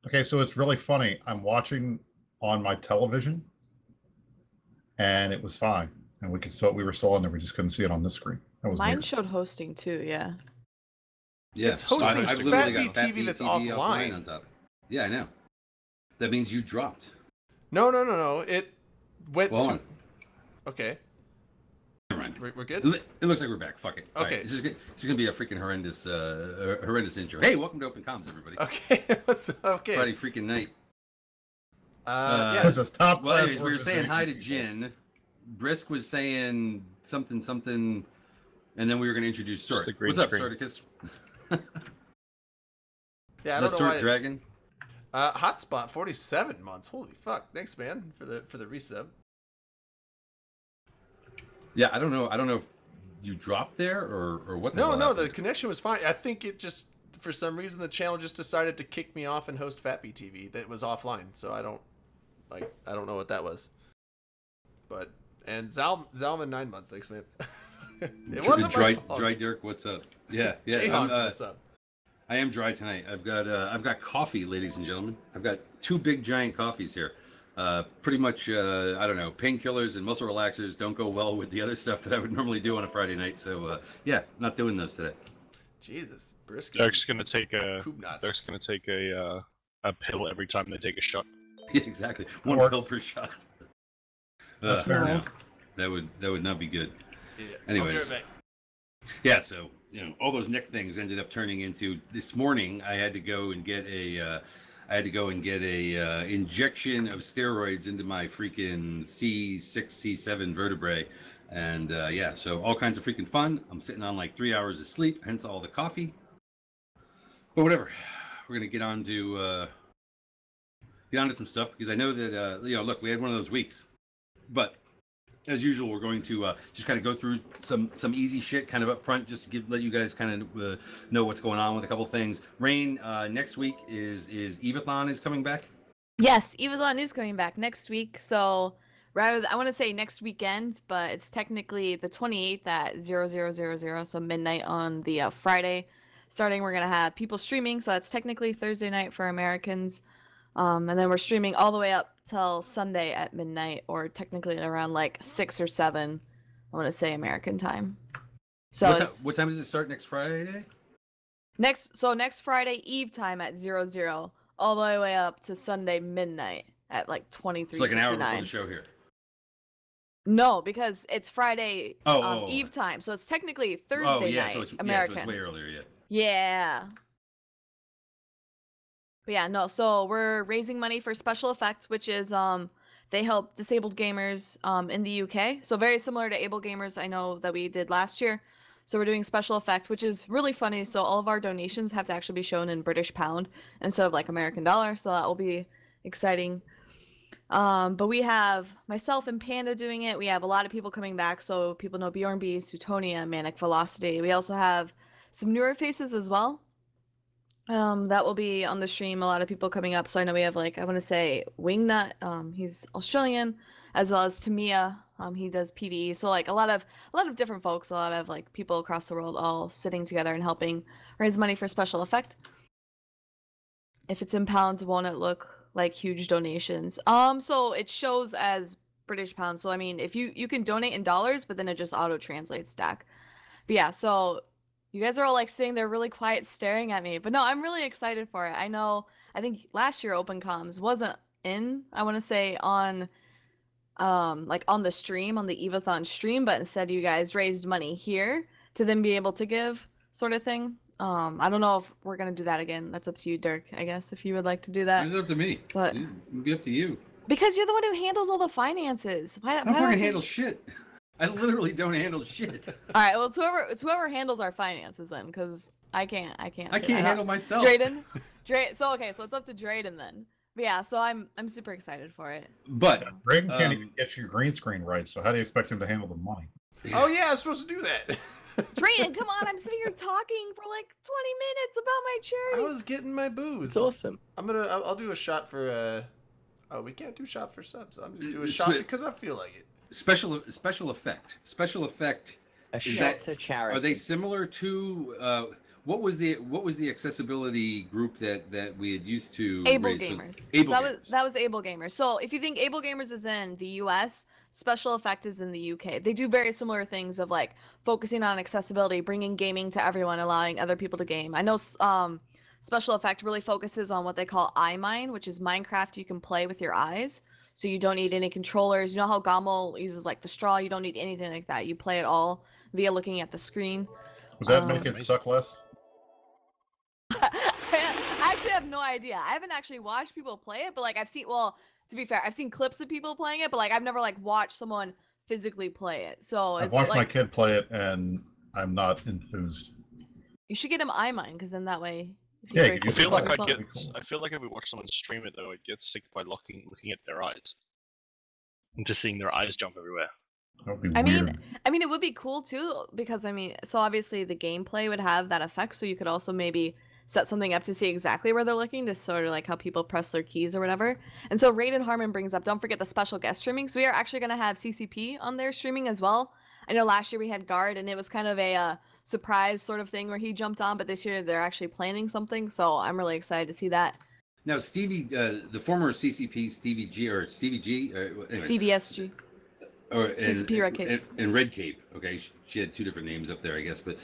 Okay, so it's really funny. I'm watching on my television, and it was fine, and we were still on there. We just couldn't see it on this screen. That was Mine weird. showed hosting too, yeah. Yeah, It's hosting I've literally got Fat TV that's offline. on top. Yeah, I know. That means you dropped. No. It went Well, to. Okay. Never mind. We're good? It looks like we're back. Fuck it. Okay. Right. This is gonna be a freaking horrendous intro. Hey, welcome to Open Comms, everybody. Okay. What's okay? Friday freaking night. Yeah. This is top Well, class anyways, we were saying hi to organization. Jin. Brisk was saying something, and then we were going to introduce Just Sort. the green What's up, screen. Sorticus? Yeah, I The don't know Sort why. Dragon. Hotspot 47 months. Holy fuck! Thanks, man, for the resub. Yeah, I don't know. I don't know if you dropped there or what. No, hell the happened. connection was fine. I think it just for some reason the channel just decided to kick me off and host Fatby TV that was offline. So I don't know what that was. But and Zalman 9 months. Thanks, man. It wasn't my fault. Dry Dirk. What's up? Yeah. Jayhan for the sub. I am dry tonight. I've got coffee, ladies and gentlemen. I've got 2 big giant coffees here. Pretty much, I don't know, painkillers and muscle relaxers don't go well with the other stuff that I would normally do on a Friday night. So yeah, not doing those today. Jesus, brisket. Derek's gonna take Coop nuts. Derek's gonna take a pill every time they take a shot. Yeah, exactly. One Works. pill per shot. That's fair. no. That would not be good. Yeah. Anyways. I'll be right back. Yeah, so all those neck things ended up turning into this morning. I had to go and get a injection of steroids into my freaking C6, C7 vertebrae, and yeah, so all kinds of freaking fun. I'm sitting on like 3 hours of sleep, hence all the coffee. But whatever, we're gonna get on to some stuff because I know that look, we had one of those weeks, but. As usual, we're going to just kind of go through some easy shit kind of up front, just to let you guys kind of know what's going on with a couple things. Rain, next week is Evathon is coming back. Yes, Evathon is coming back next week. So I want to say next weekend, but it's technically the 28th at 0000, so midnight on the Friday. Starting, we're gonna have people streaming, so that's technically Thursday night for Americans. And then we're streaming all the way up till Sunday at midnight, or technically around like 6 or 7, I want to say American time. So what time does it start next Friday? Next Friday Eve time at 00, all the way up to Sunday midnight at like 23:59. It's like an hour before the show here. No, because it's Friday Oh. Eve time, so it's technically Thursday night American. So it's way earlier, yeah. Yeah. But yeah, no, so we're raising money for Special Effects, which is they help disabled gamers in the UK. So very similar to Able Gamers I know that we did last year. So we're doing Special Effects, which is really funny. So all of our donations have to actually be shown in British pound instead of like American dollar. So that will be exciting. But we have myself and Panda doing it. We have a lot of people coming back. So people know Bjorn B, Sutonia, Manic Velocity. We also have some newer faces as well. That will be on the stream. A lot of people coming up. So I know we have like, I want to say Wingnut. He's Australian, as well as Tamia. He does PvE. So like a lot of different folks, a lot of like people across the world all sitting together and helping raise money for Special Effect. If it's in pounds, won't it look like huge donations? So it shows as British pounds. So I mean, if you can donate in dollars, but then it just auto translates back. But yeah, so you guys are all like sitting there really quiet staring at me. But no, I'm really excited for it. I think last year Open Comms wasn't in, I want to say, on like on the stream, on the Evathon stream, but instead you guys raised money here to then be able to give, sort of thing. I don't know if we're gonna do that again. That's up to you, Dirk, I guess, if you would like to do that. It's up to me. But It'll be up to you. because you're the one who handles all the finances. I don't fucking handle shit. I literally don't handle shit. All right, well, it's whoever handles our finances then, because I can't. I can't handle myself. Drayden, so it's up to Drayden then. But yeah, so I'm super excited for it. But Braden can't even get your green screen right, so how do you expect him to handle the money? Oh yeah, I'm supposed to do that. Drayden, come on! I'm sitting here talking for like 20 minutes about my charity. I was getting my booze. It's awesome. I'll do a shot for Oh, we can't do shot for subs. I'm gonna do a shot because I feel like it. Special effect. A shot to charity. Are they similar to what was the accessibility group that we had used to Able raise? Gamers. Able So Gamers. that was Able Gamers. So if you think Able Gamers is in the US, Special Effect is in the UK. They do very similar things of like focusing on accessibility, bringing gaming to everyone, allowing other people to game. I know Special Effect really focuses on what they call iMine, which is Minecraft you can play with your eyes. So you don't need any controllers. You know how Gommel uses like the straw? You don't need anything like that. You play it all via looking at the screen. Does that make it suck less? I actually have no idea. I haven't actually watched people play it, but like I've seen, well, to be fair, I've seen clips of people playing it, but like I've never like watched someone physically play it. So I've it's watched my like kid play it, and I'm not enthused. you should get him iMine, because then that way if Yeah, he you breaks can I his feel foot like or I'd something- get. I feel like if we watch someone stream it though, I'd get sick by looking at their eyes and just seeing their eyes jump everywhere. That would be I mean, weird. it would be cool too, because I mean, so obviously the gameplay would have that effect, so you could also maybe set something up to see exactly where they're looking, to sort of like how people press their keys or whatever. And so Raiden Harmon brings up, don't forget the special guest streaming. So we are actually going to have CCP on their streaming as well. I know last year we had Guard, and it was kind of a surprise sort of thing where he jumped on, but this year they're actually planning something, so I'm really excited to see that. Now, Stevie, the former CCP Stevie G, anyways, CVSG. CCP Red Cape. And Red Cape. Okay, she had two different names up there, I guess, but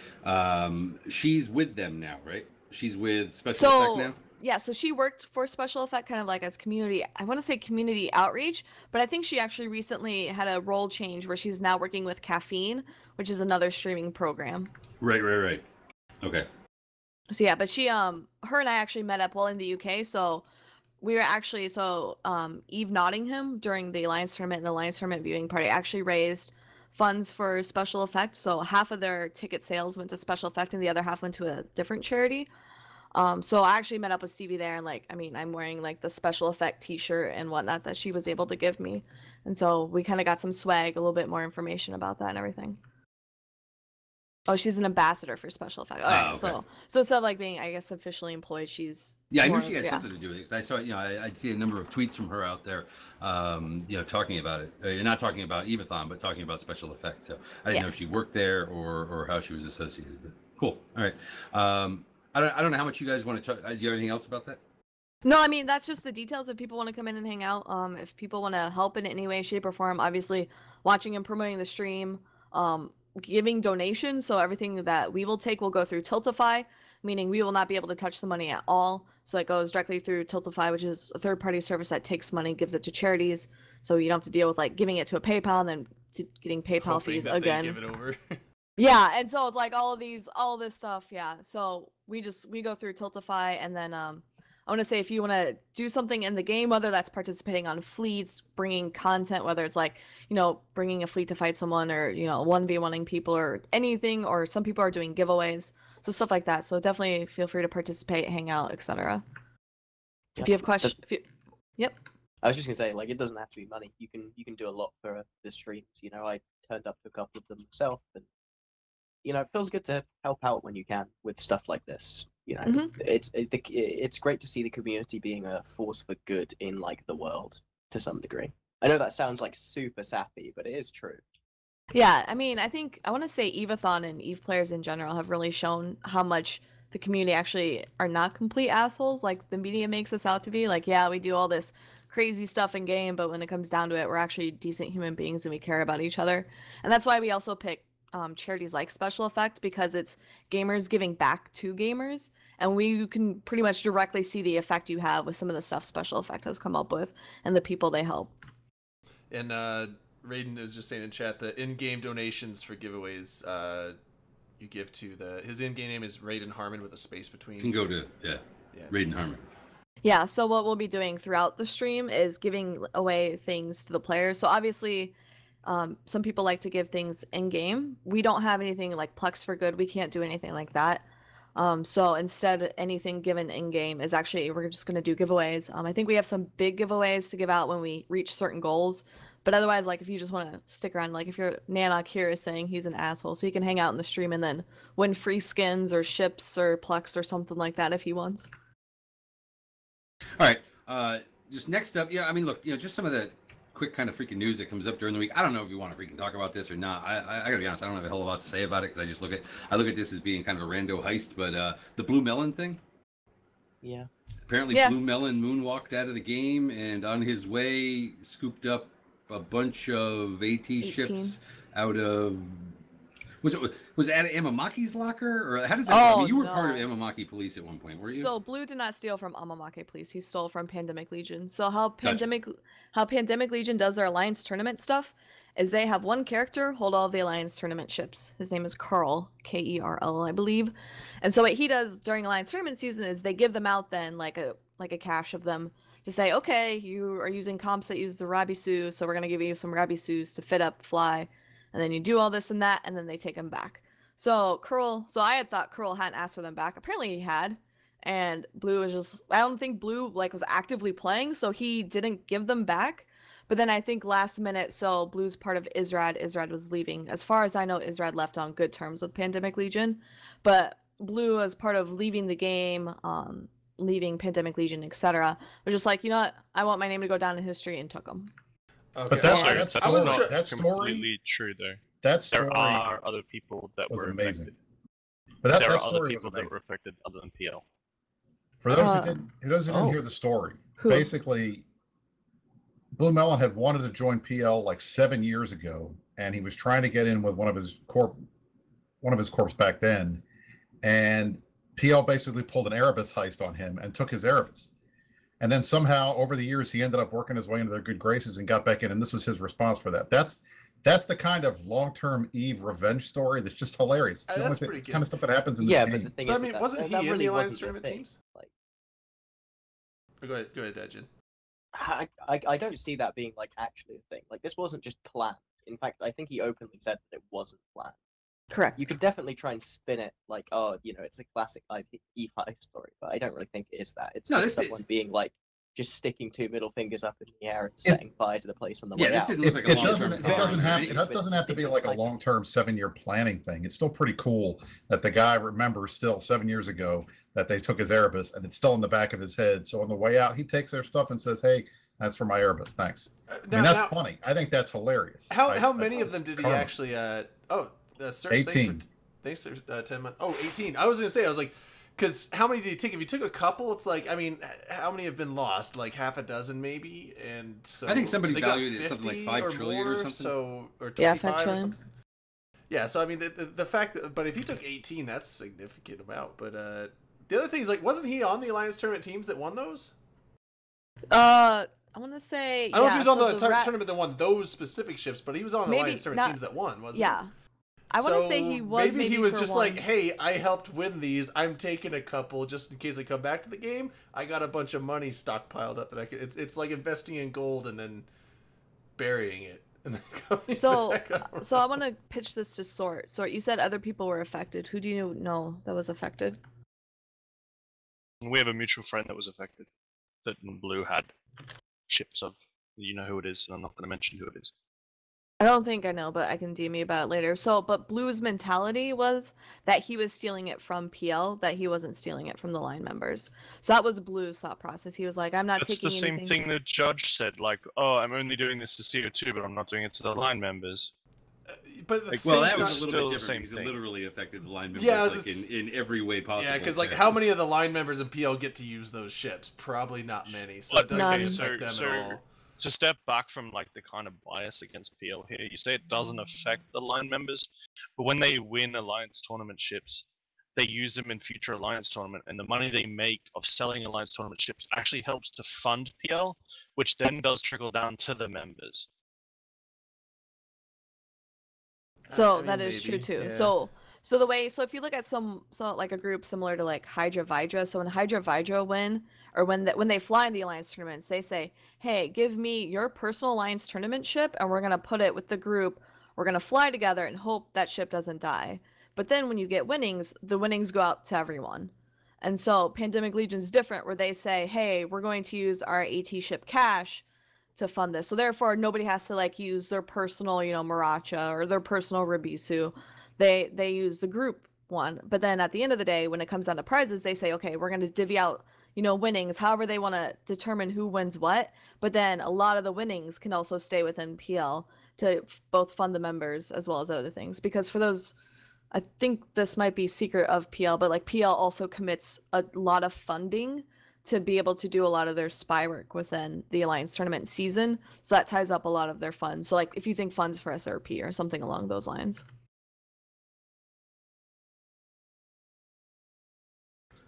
she's with them now, right? She's with Special Effect now. Yeah, so she worked for Special Effect kind of like as community, I want to say community outreach, but I think she actually recently had a role change where she's now working with Caffeine, which is another streaming program. Right. Okay. So yeah, but she her and I actually met up while in the UK, so we were actually Eve Nottingham during the Alliance tournament and the Alliance tournament viewing party actually raised funds for Special Effect. So half of their ticket sales went to Special Effect and the other half went to a different charity. So I actually met up with Stevie there, and like, I mean, I'm wearing like the Special Effect t-shirt and whatnot that she was able to give me. And so we kind of got some swag, a little bit more information about that and everything. Oh, she's an ambassador for Special Effect. All right, okay. so instead of like being, I guess, officially employed, she's Yeah, I knew more she of- had yeah. something to do with it because I saw, I'd see a number of tweets from her out there, talking about it. You're not talking about Evathon, but talking about Special Effects. So I didn't know if she worked there or how she was associated. But cool. All right. I don't know how much you guys want to talk. Do you have anything else about that? No, I mean, that's just the details. If people want to come in and hang out, if people want to help in any way, shape, or form, obviously watching and promoting the stream, giving donations. So everything that we will take will go through Tiltify, meaning we will not be able to touch the money at all. So it goes directly through Tiltify, which is a third-party service that takes money, gives it to charities. So you don't have to deal with like giving it to a PayPal and then getting PayPal Hoping fees that again. They give it over. Yeah, and so it's like all this stuff, yeah. So we go through Tiltify, and then I want to say if you want to do something in the game, whether that's participating on fleets, bringing content, whether it's like, bringing a fleet to fight someone, or 1v1ing people or anything, or some people are doing giveaways, so stuff like that. So definitely feel free to participate, hang out, etc. If you have questions, yep. I was just gonna say, like, it doesn't have to be money. You can do a lot for the streams. I turned up to a couple of them myself, and it feels good to help out when you can with stuff like this. It's great to see the community being a force for good in like the world to some degree. I know that sounds like super sappy, but it is true. Yeah, I mean, I think I want to say Evathon and Eve players in general have really shown how much the community actually are not complete assholes like the media makes us out to be. Like, yeah, we do all this crazy stuff in game, but when it comes down to it, we're actually decent human beings and we care about each other. And that's why we also pick charities like Special Effect, because it's gamers giving back to gamers, and we can pretty much directly see the effect you have with some of the stuff Special Effect has come up with and the people they help. And Raiden is just saying in chat that in-game donations for giveaways you give to his in-game name is Raiden Harmon with a space between. You can go to Raiden Harmon. Yeah, so what we'll be doing throughout the stream is giving away things to the players. So obviously some people like to give things in-game. We don't have anything like Plex for Good. We can't do anything like that. So instead, anything given in-game is actually, we're just going to do giveaways. I think we have some big giveaways to give out when we reach certain goals. But otherwise, like, if you just want to stick around, like if you're Nanok here is saying he's an asshole, so he can hang out in the stream and then win free skins or ships or Plex or something like that if he wants. All right. Just next up, I mean, look, just some of the quick kind of freaking news that comes up during the week. I don't know if you want to freaking talk about this or not. I gotta be honest, I don't have a hell of a lot to say about it because I just look at this as being kind of a rando heist. But the Blue Melon thing. Yeah. Apparently, Yeah. Blue Melon moonwalked out of the game and on his way scooped up a bunch of AT 18. ships out of. Was it out of Amamaki's locker, or how does that? I mean, you were part of no. Amamaki police at one point, were you? So Blue did not steal from Amamake Police. He stole from Pandemic Legion. So how Pandemic Legion does their Alliance tournament stuff is they have one character hold all of the Alliance tournament ships. His name is Carl, Kerl, I believe. And so what he does during Alliance tournament season is they give them out then like a cache of them to say, okay, you are using comps that use the Rabisu, so we're gonna give you some Rabisus to fit up, fly. And then you do all this and that, and then they take them back. So I had thought Curl hadn't asked for them back. Apparently he had. And Blue was just, I don't think Blue was actively playing, so he didn't give them back. But then I think last minute, so Blue's part of Israd. Israd was leaving. As far as I know, Israd left on good terms with Pandemic Legion. But Blue, as part of leaving the game, leaving Pandemic Legion, etc., was just like, you know what? I want my name to go down in history, and took them. Okay. But that's not that story. completely true, though. That story There are other people that was were amazing. affected. But that There are story other was people that amazing. were affected other than PL. For those who didn't hear the story, Who? basically, Blue Melon had wanted to join PL like 7 years ago, and he was trying to get in with one of his corps back then, and PL basically pulled an Erebus heist on him and took his Erebus. And then somehow over the years he ended up working his way into their good graces and got back in, and this was his response for that. That's the kind of long-term Eve revenge story that's just hilarious. It's the That's only thing, pretty it's good. kind of stuff that happens in this Yeah, game. but the thing But is, I mean, that, wasn't that he in really the Alliance wasn't the tournament thing. teams? Like, Go ahead, Jen. I don't see that being actually a thing. Like, this wasn't just planned. In fact, I think he openly said that it wasn't planned. Correct. You could definitely try and spin it like, oh, it's a classic E5 story, but I don't really think it is that. It's just someone being like, just sticking two middle fingers up in the air and setting fire to the place on the way this out. didn't look like a long-term It doesn't have to be like a different long-term 7-year planning thing. It's still pretty cool that the guy remembers still 7 years ago that they took his Erebus, and it's still in the back of his head. So on the way out, he takes their stuff and says, "Hey, that's for my Erebus. Thanks." That's funny. I think that's hilarious. How many of them did he karma. actually? Search, 18. Thanks for 10 months. Oh, 18. I was gonna say, I was like, because how many did he take? If he took a couple, it's like, I mean, how many have been lost? Like half a dozen, maybe. And so I think somebody they got valued it something like 50 5 or trillion or more, something. So or 25 Yeah, 5 or trillion. something. Yeah, so I mean, the fact that, but if he took 18, that's a significant amount. But the other thing is, like, wasn't he on the Alliance tournament teams that won those? I want to say. I don't know if he was on the Rat- tournament that won those specific ships, but he was on the Alliance tournament teams that won, wasn't he? Yeah. I want to say he was. Maybe he was for just one. like, hey, I helped win these. I'm taking a couple just in case I come back to the game. I got a bunch of money stockpiled up that I could. It's like investing in gold and then burying it. And then coming back. So I want to pitch this to Sort. Sort, you said other people were affected. Who do you know that was affected? We have a mutual friend that was affected. That in Blue had ships of. You know who it is, and I'm not going to mention who it is. I don't think I know, but I can DM you about it later. So, but Blue's mentality was that he was stealing it from PL, that he wasn't stealing it from the line members. So that was Blue's thought process. He was like, I'm not That's taking the same anything. thing the judge said, like, oh, I'm only doing this to CO2, but I'm not doing it to the line members. But Like, well, that It's was a still little bit the same different because it thing. literally affected the line members Yeah, in every way possible. yeah, because like, how many of the line members in PL get to use those ships? Probably not many. So it doesn't None. really affect them at all. To step back from like the kind of bias against PL here, you say it doesn't affect the line members, but when they win Alliance tournament ships, they use them in future Alliance tournament, and the money they make of selling Alliance tournament ships actually helps to fund PL, which then does trickle down to the members. So I mean, that is maybe, true too. yeah. So the way, so if you look at some like a group similar to like Hydra Vidra, so when Hydra Vidra win, or when they fly in the Alliance tournaments, they say, hey, give me your personal Alliance tournament ship, and we're gonna put it with the group. We're gonna fly together and hope that ship doesn't die. But then when you get winnings, the winnings go out to everyone. And so Pandemic Legion's different, where they say, hey, we're going to use our AT ship cash to fund this. So therefore, nobody has to like use their personal, Maracha or their personal Rabisu. They use the group one. But then at the end of the day, when it comes down to prizes, they say, okay, we're going to divvy out, winnings, however they want to determine who wins what. But then a lot of the winnings can also stay within PL to both fund the members as well as other things. Because for those, I think this might be secret of PL, but like PL also commits a lot of funding to be able to do a lot of their spy work within the Alliance tournament season. So that ties up a lot of their funds. So like if you think funds for SRP or something along those lines.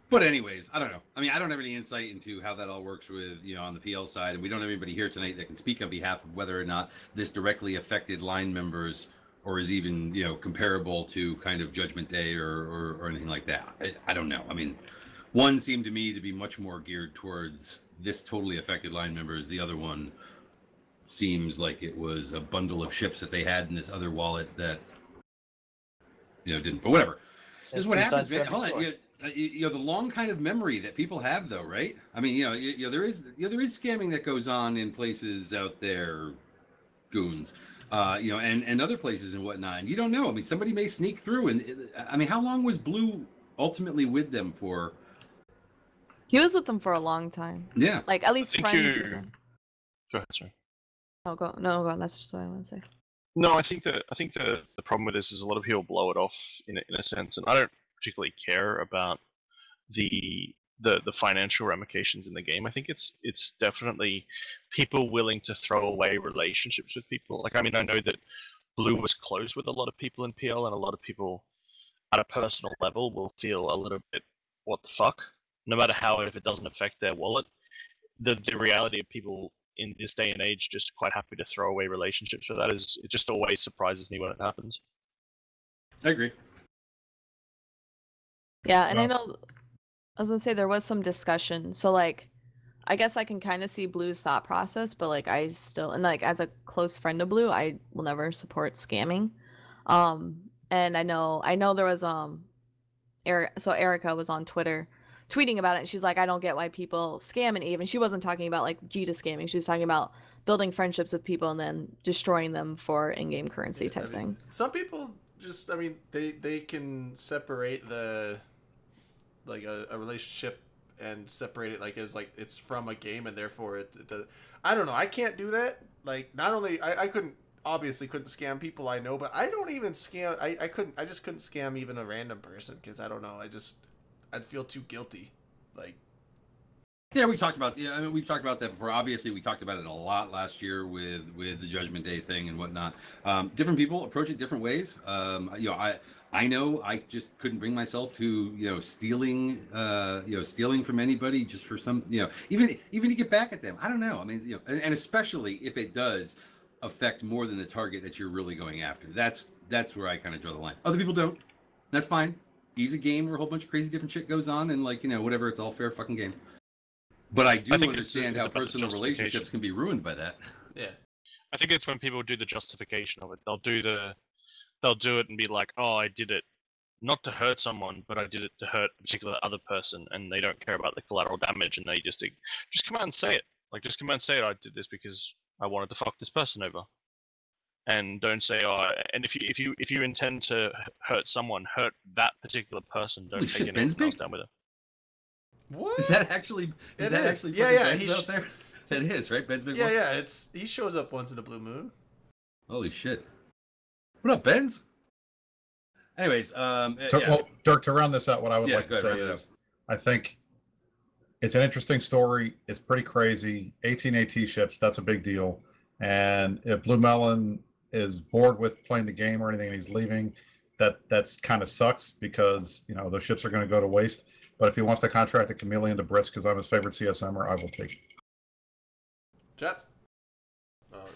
But anyways, I don't know. I mean, I don't have any insight into how that all works with, on the PL side. And we don't have anybody here tonight that can speak on behalf of whether or not this directly affected line members or is even, comparable to kind of Judgment Day or anything like that. I don't know. I mean, one seemed to me to be much more geared towards this totally affected line members. The other one seems like it was a bundle of ships that they had in this other wallet that, didn't. But whatever. This is what happens, man. Hold on. The long kind of memory that people have, though, right? I mean, there is scamming that goes on in places out there, goons, and other places and whatnot. And you don't know. I mean, somebody may sneak through. And I mean, how long was Blue ultimately with them for? He was with them for a long time. Yeah. Like at least friends. Go ahead, sorry. Oh, go on. That's just what I want to say. No, I think the problem with this is a lot of people blow it off in a sense, and I don't particularly care about the financial ramifications in the game. I think it's definitely people willing to throw away relationships with people. Like, I mean, I know that Blue was close with a lot of people in PL, and a lot of people at a personal level will feel a little bit, what the fuck? No matter how, if it doesn't affect their wallet, the reality of people in this day and age just quite happy to throw away relationships for that is, it just always surprises me when it happens. I agree. Yeah, and I know, I was gonna say there was some discussion. So like, I guess I can kind of see Blue's thought process, but like I still, and like as a close friend of Blue, I will never support scamming. And I know there was Erica was on Twitter tweeting about it, and she's like, I don't get why people scam in Eve. And she wasn't talking about like Jita scamming. She was talking about building friendships with people and then destroying them for in-game currency type thing. Some people just, they can separate the, like a relationship and separate it like as like it's from a game, and therefore I don't know. I can't do that. Like, not only I obviously couldn't scam people I know, but I don't even scam. I just couldn't scam even a random person because I don't know. I'd feel too guilty. Like, yeah, we've talked about that before. Obviously, we talked about it a lot last year with the Judgment Day thing and whatnot. Different people approach it different ways. I know I just couldn't bring myself to stealing from anybody just for some even to get back at them. I don't know. I mean, and especially if it does affect more than the target that you're really going after. That's where I kind of draw the line. Other people don't. That's fine. Use a game where a whole bunch of crazy different shit goes on, and whatever. It's all fair fucking game. But I do understand how personal relationships can be ruined by that. Yeah. I think it's when people do the justification of it. They'll do it and be like, oh, I did it not to hurt someone, but I did it to hurt a particular other person, and they don't care about the collateral damage, and they just come out and say it. Like, just come out and say it. I did this because I wanted to fuck this person over. And don't say, oh, and if you intend to hurt someone, hurt that particular person. Don't take anything else down with it. What? Is that actually? It is. Actually Yeah. He's out there. It is, right? Ben's big. Yeah. He shows up once in a blue moon. Holy shit! What up, Benz? Anyways, Well, Dirk, to round this out, what I would like to say is, I think it's an interesting story. It's pretty crazy. 18 AT ships, that's a big deal. And if Blue Melon is bored with playing the game or anything and he's leaving, that's kind of sucks because those ships are going to go to waste. But if he wants to contract a Chameleon to Brisk because I'm his favorite CSMer, I will take it. Jets.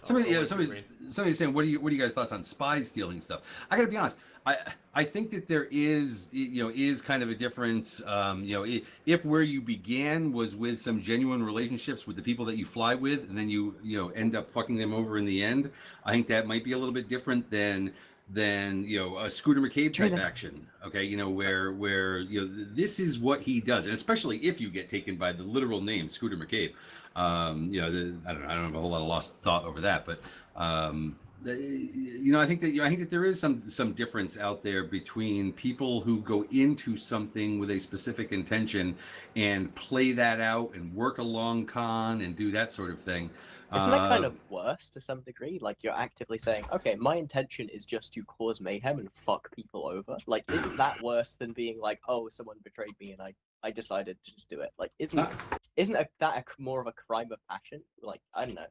Somebody's saying, what are you guys' thoughts on spies stealing stuff? I got to be honest. I think that there is kind of a difference. If where you began was with some genuine relationships with the people that you fly with, and then you end up fucking them over in the end, I think that might be a little bit different than a Scooter McCabe type action. Okay, where this is what he does, and especially if you get taken by the literal name Scooter McCabe. I don't have a whole lot of lost thought over that, but I think that there is some difference out there between people who go into something with a specific intention and play that out and work a long con and do that sort of thing. Isn't that kind of worse to some degree? Like, you're actively saying, okay, my intention is just to cause mayhem and fuck people over. Like, isn't that worse than being like, oh, someone betrayed me and I decided to just do it? Like, isn't that more of a crime of passion? Like, I don't know.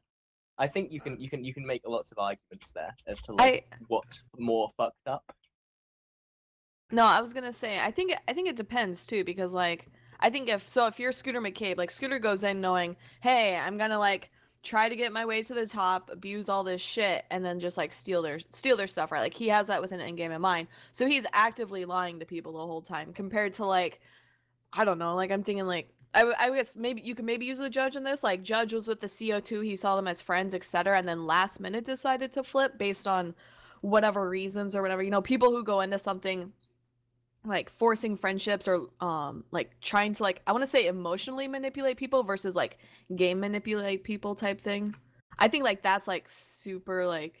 I think you can make lots of arguments there as to like what's more fucked up. No, I was gonna say I think it depends too, because like I think if you're Scooter McCabe, like Scooter goes in knowing, hey, I'm gonna like try to get my way to the top, abuse all this shit, and then just like steal their stuff, right? Like he has that with an end game in mind, so he's actively lying to people the whole time. Compared to like, I don't know, like I'm thinking like I guess maybe you can use the Judge in this. Like Judge was with the CO2, he saw them as friends, etc., and then last minute decided to flip based on whatever reasons or whatever. You know, people who go into something like forcing friendships or like trying to like I want to say emotionally manipulate people versus like game manipulate people type thing. I think like that's like super like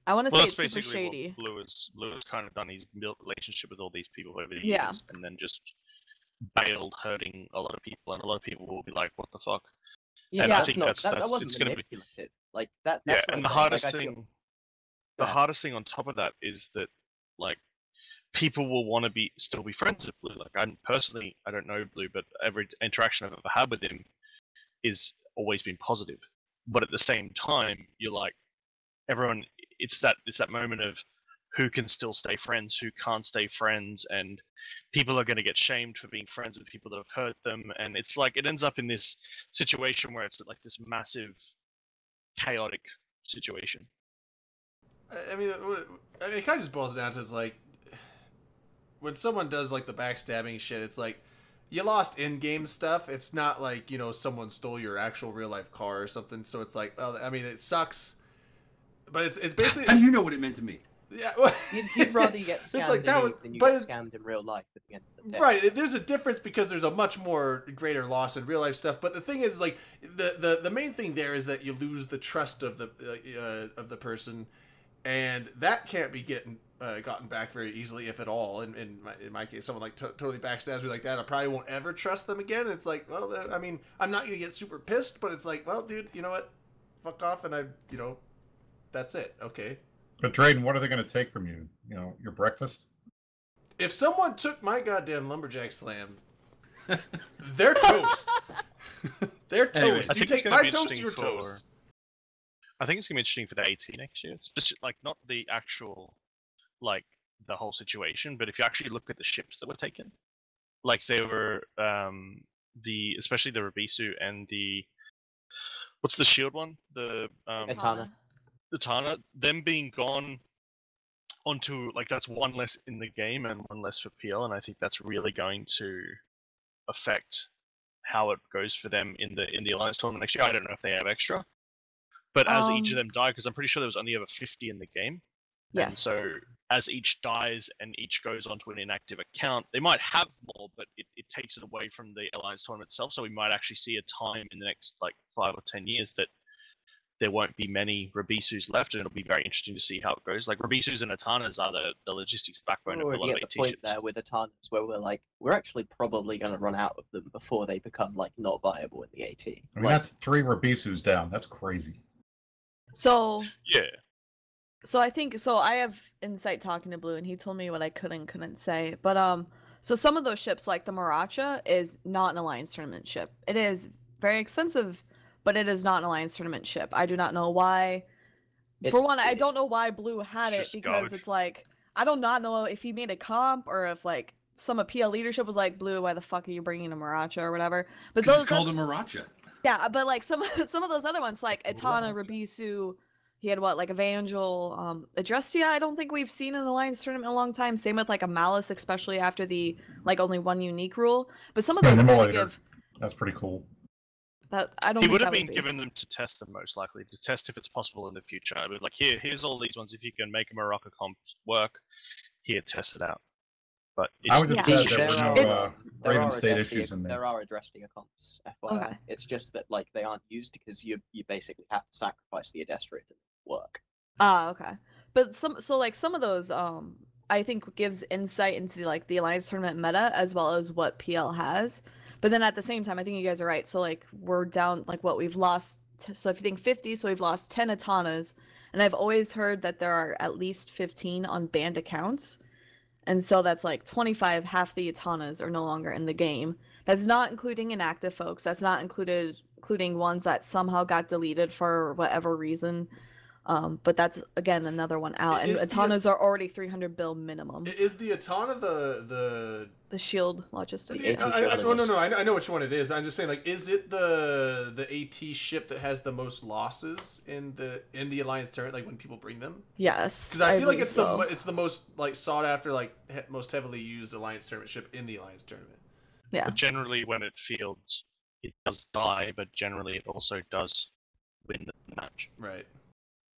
I want to say it's super shady. What Blue has kind of done. He's built a relationship with all these people over the years, and then just bailed, hurting a lot of people, and a lot of people will be like, "What the fuck?" Yeah, and yeah, I think that wasn't manipulative. Like that. That's yeah, and the hardest thing on top of that is that like people will want to still be friends with Blue. Like I don't know Blue, but every interaction I've ever had with him is always been positive. But at the same time, you're like everyone. It's that moment of who can still stay friends, who can't stay friends, and people are going to get shamed for being friends with people that have hurt them, and it's like it ends up in this situation where it's like this massive, chaotic situation. I mean, it kind of just boils down to it's like when someone does like the backstabbing shit, it's like you lost in-game stuff. It's not like, you know, someone stole your actual real-life car or something. So it's like, well, I mean, it sucks, but it's basically. And you know what it meant to me. Yeah, well, you'd rather you get scammed than you get scammed in real life at the end of the day. Right, there's a difference because there's a much more greater loss in real life stuff. But the thing is, like, the main thing there is that you lose the trust of the person, and that can't be gotten back very easily, if at all. In my case, someone like totally backstabs me like that, I probably won't ever trust them again. It's like, well, I mean, I'm not gonna get super pissed, but it's like, well, dude, you know what? Fuck off, and that's it. Okay. But Drayden, what are they going to take from you? You know, your breakfast? If someone took my goddamn lumberjack slam, they're toast. They're toast. Anyway, you take my toast, you're toast. I think it's going to be interesting for the AT next year. It's just like not the actual, like the whole situation, but if you actually look at the ships that were taken, like they were especially the Rabisu and what's the shield one? The Etana, them being gone onto like that's one less in the game and one less for PL, and I think that's really going to affect how it goes for them in the Alliance tournament next year. I don't know if they have extra, but as each of them die, because I'm pretty sure there was only ever 50 in the game. Yes. And so as each dies and each goes onto an inactive account, they might have more, but it takes it away from the Alliance tournament itself. So we might actually see a time in the next like 5 or 10 years that there won't be many Rabisus left, and it'll be very interesting to see how it goes. Like Rabisus and Etanas are the logistics backbone of a lot of AT the point there with Etanas where we're actually probably going to run out of them before they become like not viable in the AT. I mean, that's 3 Rabisus down. That's crazy. So yeah. So I have insight talking to Blue, and he told me what I couldn't say. But so some of those ships, like the Maracha, is not an Alliance tournament ship. It is very expensive, but it is not an Alliance tournament ship. I do not know why. I don't know why Blue had it, because it's like I do not know if he made a comp or if like some of PL leadership was like, Blue, why the fuck are you bringing a Maracha or whatever? But it's called a Maracha. Yeah, but like some of those other ones, like Etana, Rabisu, he had like Evangel, Adrestia. I don't think we've seen an Alliance tournament in a long time. Same with like a Malice, especially after the like only one unique rule. But some of those kind of give. That's pretty cool. He would have been given them to test them, most likely, to test if it's possible in the future. I mean, like, here's all these ones. If you can make a Morocco comp work, here, test it out. But I would just say there were no Raven State issues in there. There are Adrestia comps, FYI. Okay. It's just that like they aren't used because you basically have to sacrifice the Adestra to work. Ah, okay. But some of those I think gives insight into the Alliance tournament meta as well as what PL has. But then at the same time, I think you guys are right. So like we're down like what we've lost. So if you think 50, so we've lost 10 Atanas, and I've always heard that there are at least 15 on banned accounts. And so that's like 25, half the Atanas are no longer in the game. That's not including inactive folks. That's not including ones that somehow got deleted for whatever reason. But that's again another one out, and Atanas are already 300 bill minimum. Is the Atana the shield logistics? The AT no, I know which one it is. I'm just saying, like, is it the AT ship that has the most losses in the Alliance turret, like when people bring them? Yes, because I feel like it's the most like sought after, like most heavily used Alliance tournament ship in the Alliance tournament. Yeah. But generally, when it fields, it does die, but generally it also does win the match. Right.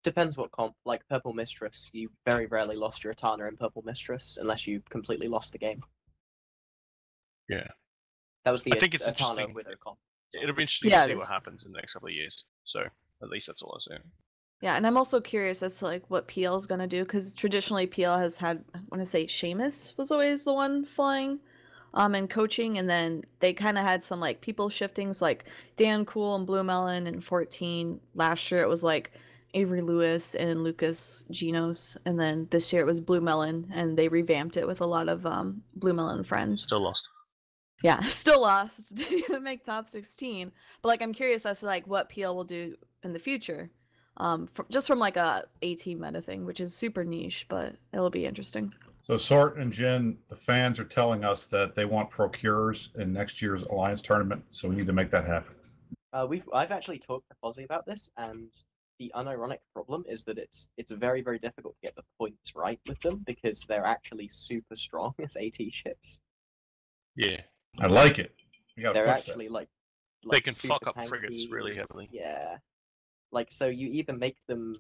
Depends what comp. Like Purple Mistress, you very rarely lost your Atana in Purple Mistress unless you completely lost the game. Yeah. That was the I think it's Atana Widow comp. It'll be interesting to see what happens in the next couple of years. So at least that's all I'm saying. Yeah, and I'm also curious as to like what PL is gonna do, because traditionally PL has had, I want to say Seamus was always the one flying, and coaching, and then they kind of had some like people shiftings, like Dan Cool and Blue Melon in 14. Last year it was like Avery Lewis and Lucas Genos, and then this year it was Blue Melon, and they revamped it with a lot of Blue Melon friends. Still lost. Yeah, still lost. Didn't even make top 16. But like, I'm curious as to like what PL will do in the future, just from like a AT meta thing, which is super niche, but it'll be interesting. So Sort and Jin, the fans are telling us that they want procurers in next year's Alliance tournament, so we need to make that happen. I've actually talked to Fozzie about this, and the unironic problem is that it's very, very difficult to get the points right with them because they're actually super strong as AT ships. Yeah. I like it. They're actually like they can fuck up tanky, frigates really heavily. Yeah. Like, so you either make them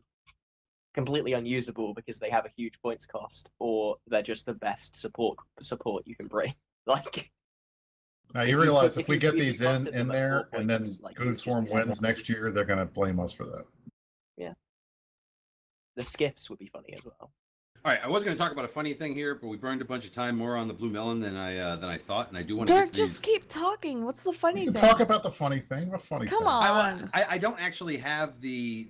completely unusable because they have a huge points cost, or they're just the best support you can bring. Like, now you realize if we get these in there and then Goon Swarm wins next year, they're going to blame us for that. Yeah. The skiffs would be funny as well. All right, I was going to talk about a funny thing here, but we burned a bunch of time more on the Blue Melon than I thought, and I do want to. Dirk, just keep talking. What's the funny thing? Talk about the funny thing. What funny thing? Come on. I don't actually have the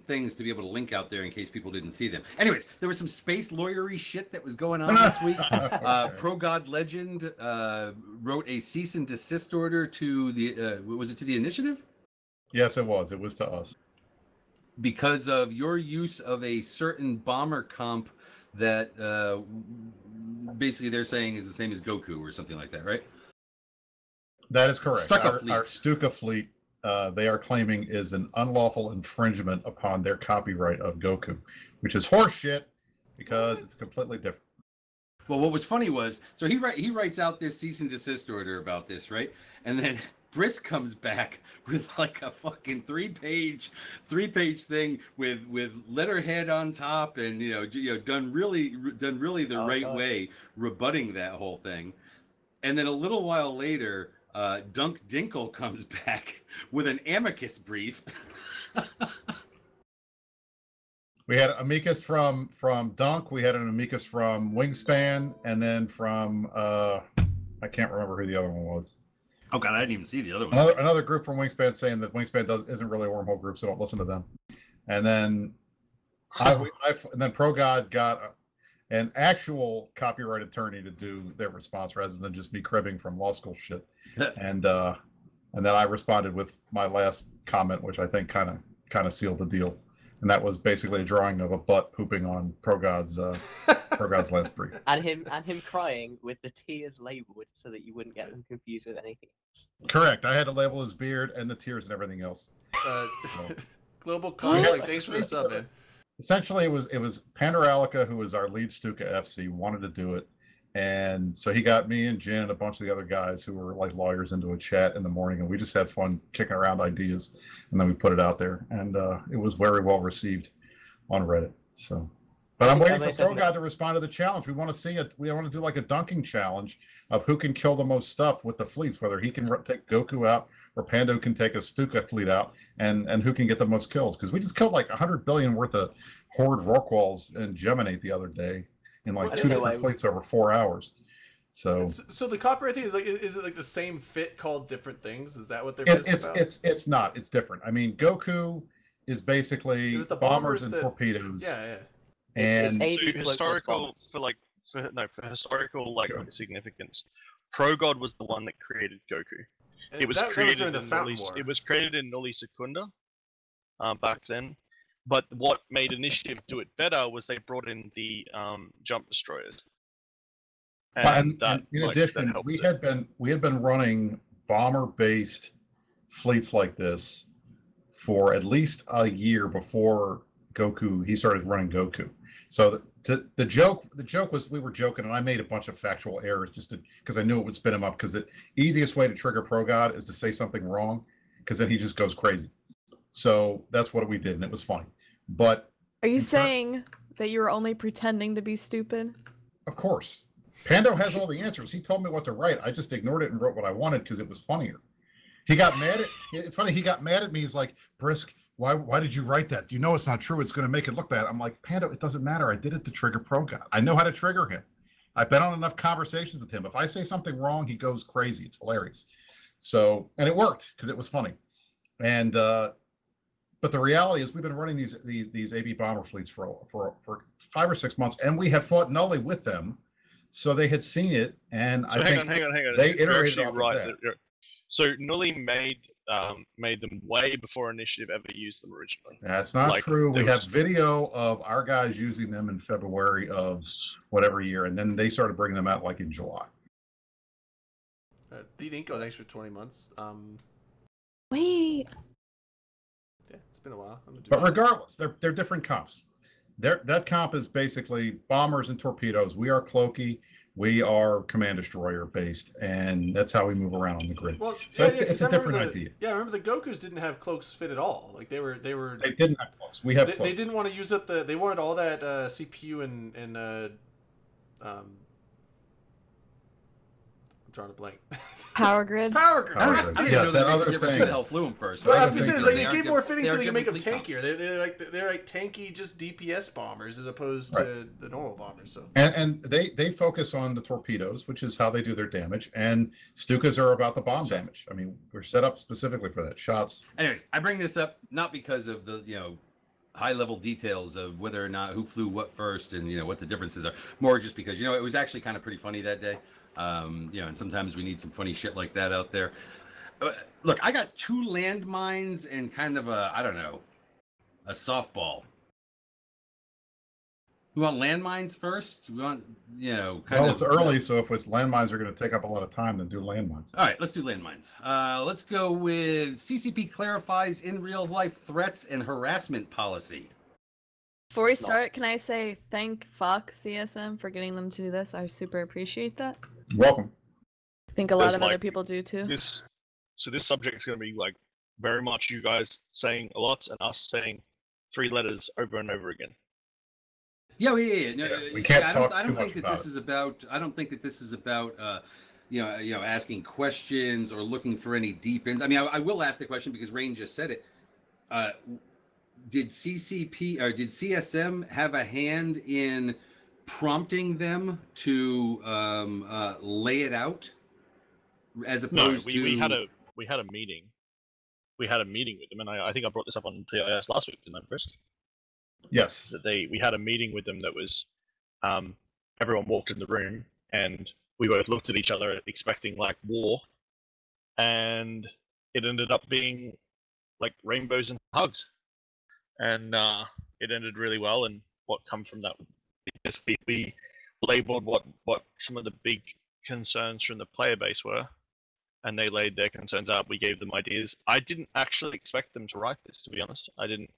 things to be able to link out there in case people didn't see them. Anyways, there was some space lawyery shit that was going on this week. Pro God Legend wrote a cease and desist order to the was it to the initiative? Yes, it was. It was to us. Because of your use of a certain bomber comp that basically they're saying is the same as Goku or something like that, right? That is correct. Stuka Our Stuka fleet, they are claiming is an unlawful infringement upon their copyright of Goku, which is horseshit because it's completely different. Well, what was funny was, so he writes out this cease and desist order about this, right? And then Brisk comes back with like a fucking three-page thing with letterhead on top, and done really the right way, rebutting that whole thing. And then a little while later, Dunk Dinkle comes back with an amicus brief. We had amicus from Dunk, we had an amicus from Wingspan, and then from I can't remember who the other one was. Oh god, I didn't even see the other one. Another group from Wingspan saying that Wingspan isn't really a wormhole group, so don't listen to them. And then and then Pro God got an actual copyright attorney to do their response rather than just me cribbing from law school shit. And then I responded with my last comment, which I think kind of sealed the deal. And that was basically a drawing of a butt pooping on Pro God's last brief. And him crying with the tears labeled so that you wouldn't get them confused with anything else. Correct. I had to label his beard and the tears and everything else. Global Conflict, thanks for the sub, man. Essentially, it was Pandaralica, who was our lead Stuka FC, wanted to do it. And so he got me and Jen and a bunch of the other guys who were like lawyers into a chat in the morning, and we just had fun kicking around ideas, and then we put it out there, and it was very well received on Reddit. So, But I'm waiting And they for said Pro God to respond to the challenge. We want to see it. We want to do like a dunking challenge of who can kill the most stuff with the fleets, whether he can take Goku out or Pando can take a Stuka fleet out, and who can get the most kills. Because we just killed like 100 billion worth of Horde Rorquals and Geminate the other day in like Well, two yeah, different fleets over 4 hours. So So the copyright thing is like, is it like the same fit called different things? Is that what they're it's pissed about? it's not. It's different. I mean, Goku is basically It was the bombers bombers and torpedoes. Yeah, yeah. It's And eight So cloakless historical bombers. for historical like Sure. significance, Pro God was the one that created Goku. And It was that was created during the in Fountain Nulli, War. it was created in Nulli Secunda back then. But what made Initiative do it better was they brought in the jump destroyers. And that, in like, that addition, helped we it. had been running bomber-based fleets like this for at least a year before he started running Goku. So the joke was we were joking, and I made a bunch of factual errors just because I knew it would spin him up. Because the easiest way to trigger Pro God is to say something wrong, because then he just goes crazy. So that's what we did, and it was funny. But Are you in saying that you were only pretending to be stupid? of course, Pando has all the answers. He told me what to write. I just ignored it and wrote what I wanted because it was funnier. He got mad at. It's funny. He got mad at me. He's like, Brisk, why did you write that? You know it's not true. It's going to make it look bad. I'm like, Pando, it doesn't matter. I did it to trigger Pro God. I know how to trigger him. I've been on enough conversations with him. If I say something wrong, he goes crazy. It's hilarious. So, and it worked because it was funny. And but the reality is, we've been running these AB bomber fleets for 5 or 6 months, and we have fought Nully with them, so they had seen it. And So I hang think on. they You're iterated actually off right. of that. So Nully made them way before Initiative ever used them originally. That's not Like, true. We there have was- video of our guys using them in February of whatever year, and then they started bringing them out like in July. Dinko, thanks for 20 months. Wait. Yeah, it's been a while. I'm gonna do But shit. regardless, they're different comps. That comp is basically bombers and torpedoes. We are Cloaky. We are Command Destroyer based, and that's how we move around on the grid. Well, So yeah, it's 'cause a I remember different the- idea. Yeah, I remember the Gokus didn't have cloaks fit at all. Like they were They didn't have cloaks. We have cloaks. they didn't want to use up they wanted all that CPU and I'm drawing a blank. Power grid. Power grid. Power I grid. didn't Yeah, know that that makes other a difference thing. who the hell flew them first. But right? I'm just saying, think like, they it are gave more different- fitting they so are they can make them different fleet tankier. comps. They're like tanky, just DPS bombers as opposed to the normal bombers. So And they focus on the torpedoes, which is how they do their damage, and Stukas are about the bomb damage. I mean, we're set up specifically for that. Shots. Anyways, I bring this up not because of the high level details of whether or not who flew what first and what the differences are. More just because it was actually kind of pretty funny that day. And sometimes we need some funny shit like that out there. Look, I got 2 landmines and kind of a softball. We want landmines first. We want Well, it's early, so if it's landmines are going to take up a lot of time, then do landmines. All right, let's do landmines. Let's go with CCP clarifies in real life threats and harassment policy. Before we start, can I say thank fuck CSM for getting them to do this? I super appreciate that. Welcome. I think a lot There's, of other like, people do too. This subject is going to be like very much you guys saying a lot and us saying 3 letters over and over again. Yeah. No, We can't talk I too don't much think that about this is about. I don't think that this is about. Asking questions or looking for any deep ends. I mean, I will ask the question because Rain just said it. Did CCP or did CSM have a hand in prompting them to lay it out, as No, opposed to? we had a meeting. We had a meeting with them, and I think I brought this up on PIS last week, didn't I, Chris? Yes. That we had a meeting with them that was everyone walked in the room and we both looked at each other expecting like war, and it ended up being like rainbows and hugs, and it ended really well. And what come from that is we labeled what some of the big concerns from the player base were, and they laid their concerns out. We gave them ideas. I didn't actually expect them to write this, to be honest. I didn't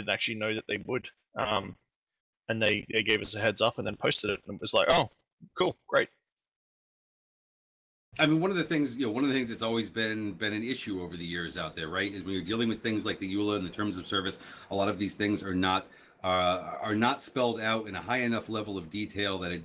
actually know that they would. And they gave us a heads up and then posted it, and it was like, oh, cool, great. I mean, one of the things that's always been an issue over the years out there, right, is when you're dealing with things like the EULA and the terms of service, a lot of these things are not are not spelled out in a high enough level of detail that it,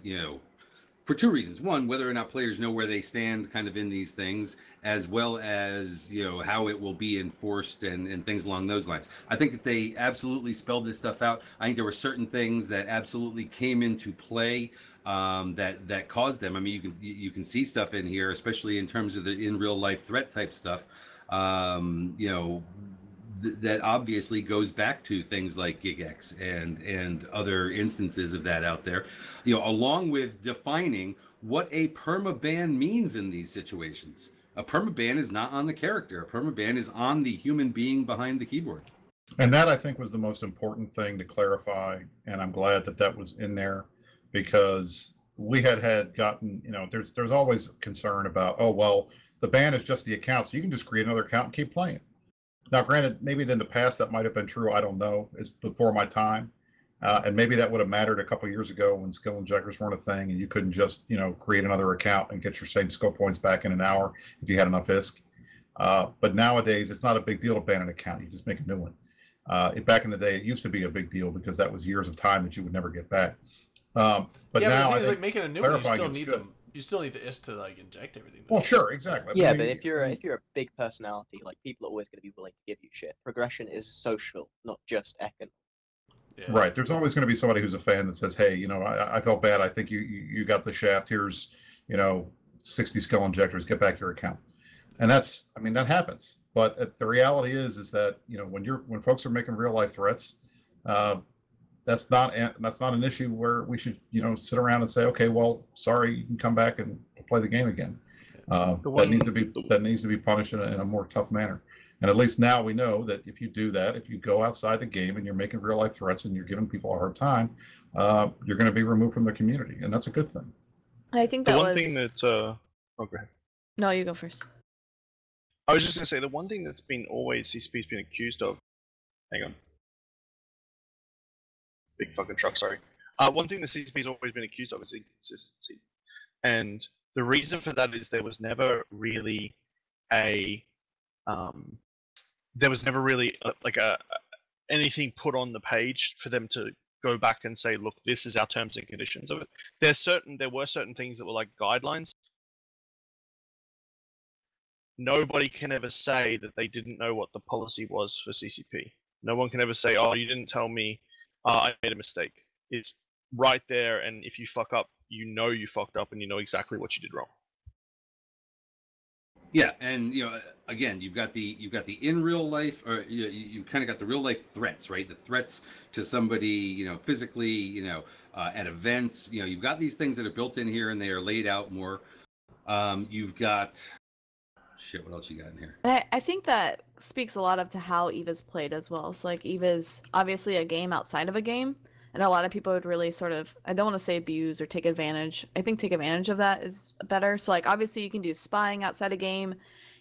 for two reasons. One, whether or not players know where they stand kind of in these things, as well as, how it will be enforced and things along those lines. I think that they absolutely spelled this stuff out. I think there were certain things that absolutely came into play that caused them. I mean, you can see stuff in here, especially in terms of the in real life threat type stuff. That obviously goes back to things like GigX and other instances of that out there, along with defining what a permaban means in these situations. A permaban is not on the character. A permaban is on the human being behind the keyboard. And that, I think, was the most important thing to clarify. And I'm glad that was in there, because we had gotten, there's always concern about, oh, well, the ban is just the account, so you can just create another account and keep playing. Now, granted, maybe in the past that might have been true. I don't know. It's before my time. And maybe that would have mattered a couple of years ago when skill injectors weren't a thing and you couldn't just, create another account and get your same skill points back in an hour if you had enough ISK. But nowadays, it's not a big deal to ban an account. You just make a new one. Back in the day, it used to be a big deal because that was years of time that you would never get back. But now, the thing is, like, making a new one, you still need them. You still need the ISK to like inject everything. Well, sure, exactly. Yeah, but if you're a big personality, like, people are always going to be willing to give you shit. Progression is social, not just economic. Yeah. Right. There's always going to be somebody who's a fan that says, "Hey, I felt bad. I think you got the shaft. Here's 60 skill injectors. Get back your account." And that happens. But the reality is that when folks are making real life threats, that's not an issue where we should sit around and say, okay, well, sorry, you can come back and play the game again. That needs to be punished in a more tough manner. And at least now we know that if you do that, if you go outside the game and you're making real life threats and you're giving people a hard time, you're going to be removed from the community, and that's a good thing. I think the one thing that oh, go ahead. No, you go first. I was just going to say the one thing that's been always CCP's been accused of. Hang on. Big fucking truck, sorry. One thing the CCP's always been accused of is inconsistency. And the reason for that is there was never really anything put on the page for them to go back and say, look, this is our terms and conditions of it. There were certain things that were like guidelines. Nobody can ever say that they didn't know what the policy was for CCP. No one can ever say, oh, you didn't tell me, I made a mistake. It's right there, and if you fuck up, you fucked up, and you know exactly what you did wrong. Yeah, and again, you've got the in real life, or you kind of got the real life threats, right? The threats to somebody, physically, at events. You've got these things that are built in here, and they are laid out more. You've got shit. What else you got in here? And I think that speaks a lot of to how EVA's played as well. So like EVA's obviously a game outside of a game, and a lot of people would really sort of, I don't want to say abuse or take advantage. I think take advantage of that is better. So like obviously you can do spying outside a game,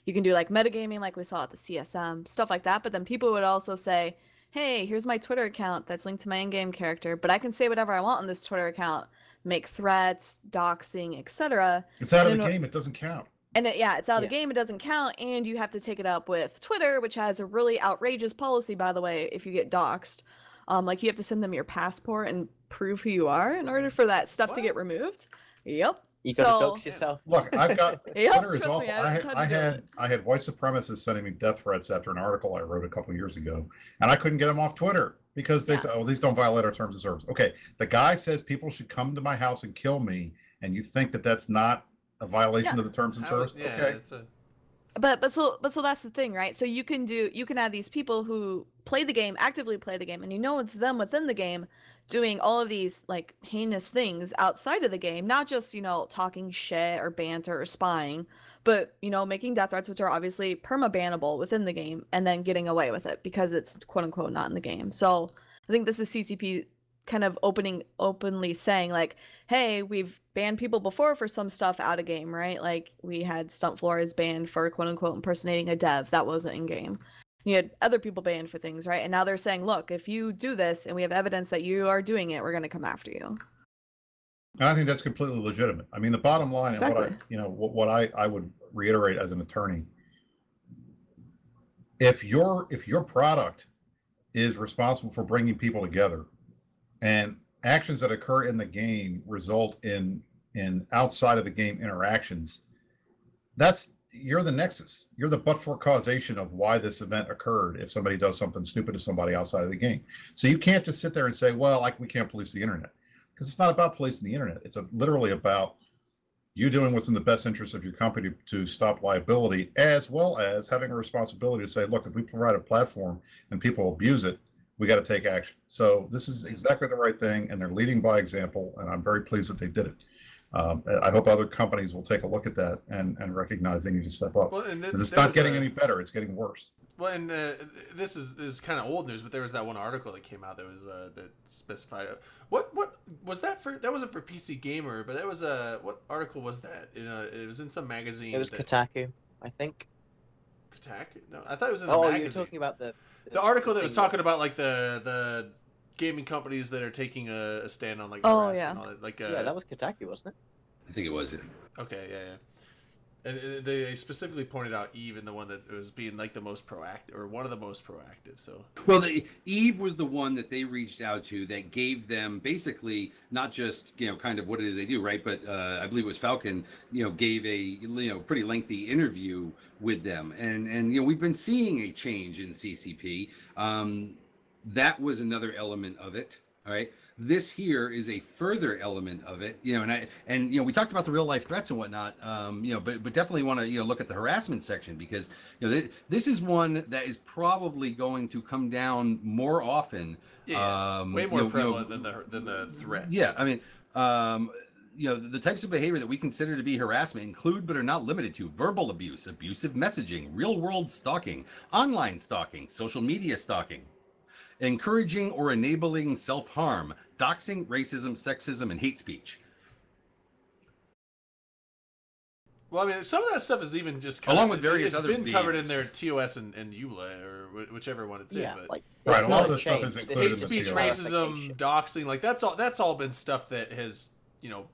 you can do like metagaming like we saw at the CSM, stuff like that. But then people would also say, hey, here's my Twitter account that's linked to my in-game character, but I can say whatever I want on this Twitter account, make threats, doxing, etc. It's out of the game. It doesn't count. And it's out of the game, it doesn't count, and you have to take it up with Twitter, which has a really outrageous policy, by the way, if you get doxxed. Like, you have to send them your passport and prove who you are in order for that stuff to get removed. Yep. You gotta dox yourself. Look, I've got Twitter is awful. I had white supremacists sending me death threats after an article I wrote a couple of years ago, and I couldn't get them off Twitter because they said, oh, these don't violate our terms of service. Okay, the guy says people should come to my house and kill me, and you think that that's not a violation of the terms and service? Okay. But so that's the thing, right? So you can have these people who actively play the game, and it's them within the game doing all of these like heinous things outside of the game, not just, talking shit or banter or spying, but, making death threats, which are obviously perma-bannable within the game, and then getting away with it because it's quote unquote not in the game. So I think this is CCP kind of openly saying like, hey, we've banned people before for some stuff out of game, right? Like we had Stunt Flores banned for quote unquote impersonating a dev that wasn't in game. You had other people banned for things, right? And now they're saying, look, if you do this and we have evidence that you are doing it, we're going to come after you. And I think that's completely legitimate. I mean, the bottom line, exactly. And what I would reiterate as an attorney, if your product is responsible for bringing people together, and actions that occur in the game result in outside of the game interactions, you're the nexus. You're the but-for causation of why this event occurred if somebody does something stupid to somebody outside of the game. So you can't just sit there and say, well, like, we can't police the internet, because it's not about policing the internet. It's literally about you doing what's in the best interest of your company to stop liability, as well as having a responsibility to say, look, if we provide a platform and people abuse it, we got to take action. So this is exactly the right thing, and they're leading by example, and I'm very pleased that they did it. I hope other companies will take a look at that and recognize they need to step up. Well, and it's not getting any better; it's getting worse. Well, and this is kind of old news, but there was that one article that came out that was that specified what was that for? That wasn't for PC Gamer, but that was what article was that? It was in some magazine. It was Kotaku, I think. Kotaku? No, I thought it was in a magazine. Oh, you're talking about the article that was talking about like the gaming companies that are taking a stand on like harassment and all that. Like yeah, that was Kotaku, wasn't it? I think it was. Yeah. Okay, yeah. And they specifically pointed out Eve and the one that was being like the most proactive, or one of the most proactive. So well, Eve was the one that they reached out to that gave them basically not just kind of what it is they do, right? But I believe it was Falcon, gave a pretty lengthy interview with them, and we've been seeing a change in CCP. That was another element of it. All right. This here is a further element of it, and we talked about the real life threats and whatnot, but definitely want to look at the harassment section, because this is one that is probably going to come down more often. Yeah, way more prevalent than the threat. Yeah, I mean, the types of behavior that we consider to be harassment include, but are not limited to, verbal abuse, abusive messaging, real world stalking, online stalking, social media stalking, encouraging or enabling self-harm, doxing, racism, sexism, and hate speech. Well, I mean, some of that stuff is even just along with various other. It's been covered in their TOS and EULA, or whichever one it's in. But like, right, a lot of the stuff is included. Hate speech, racism, doxing, like that's all been stuff that has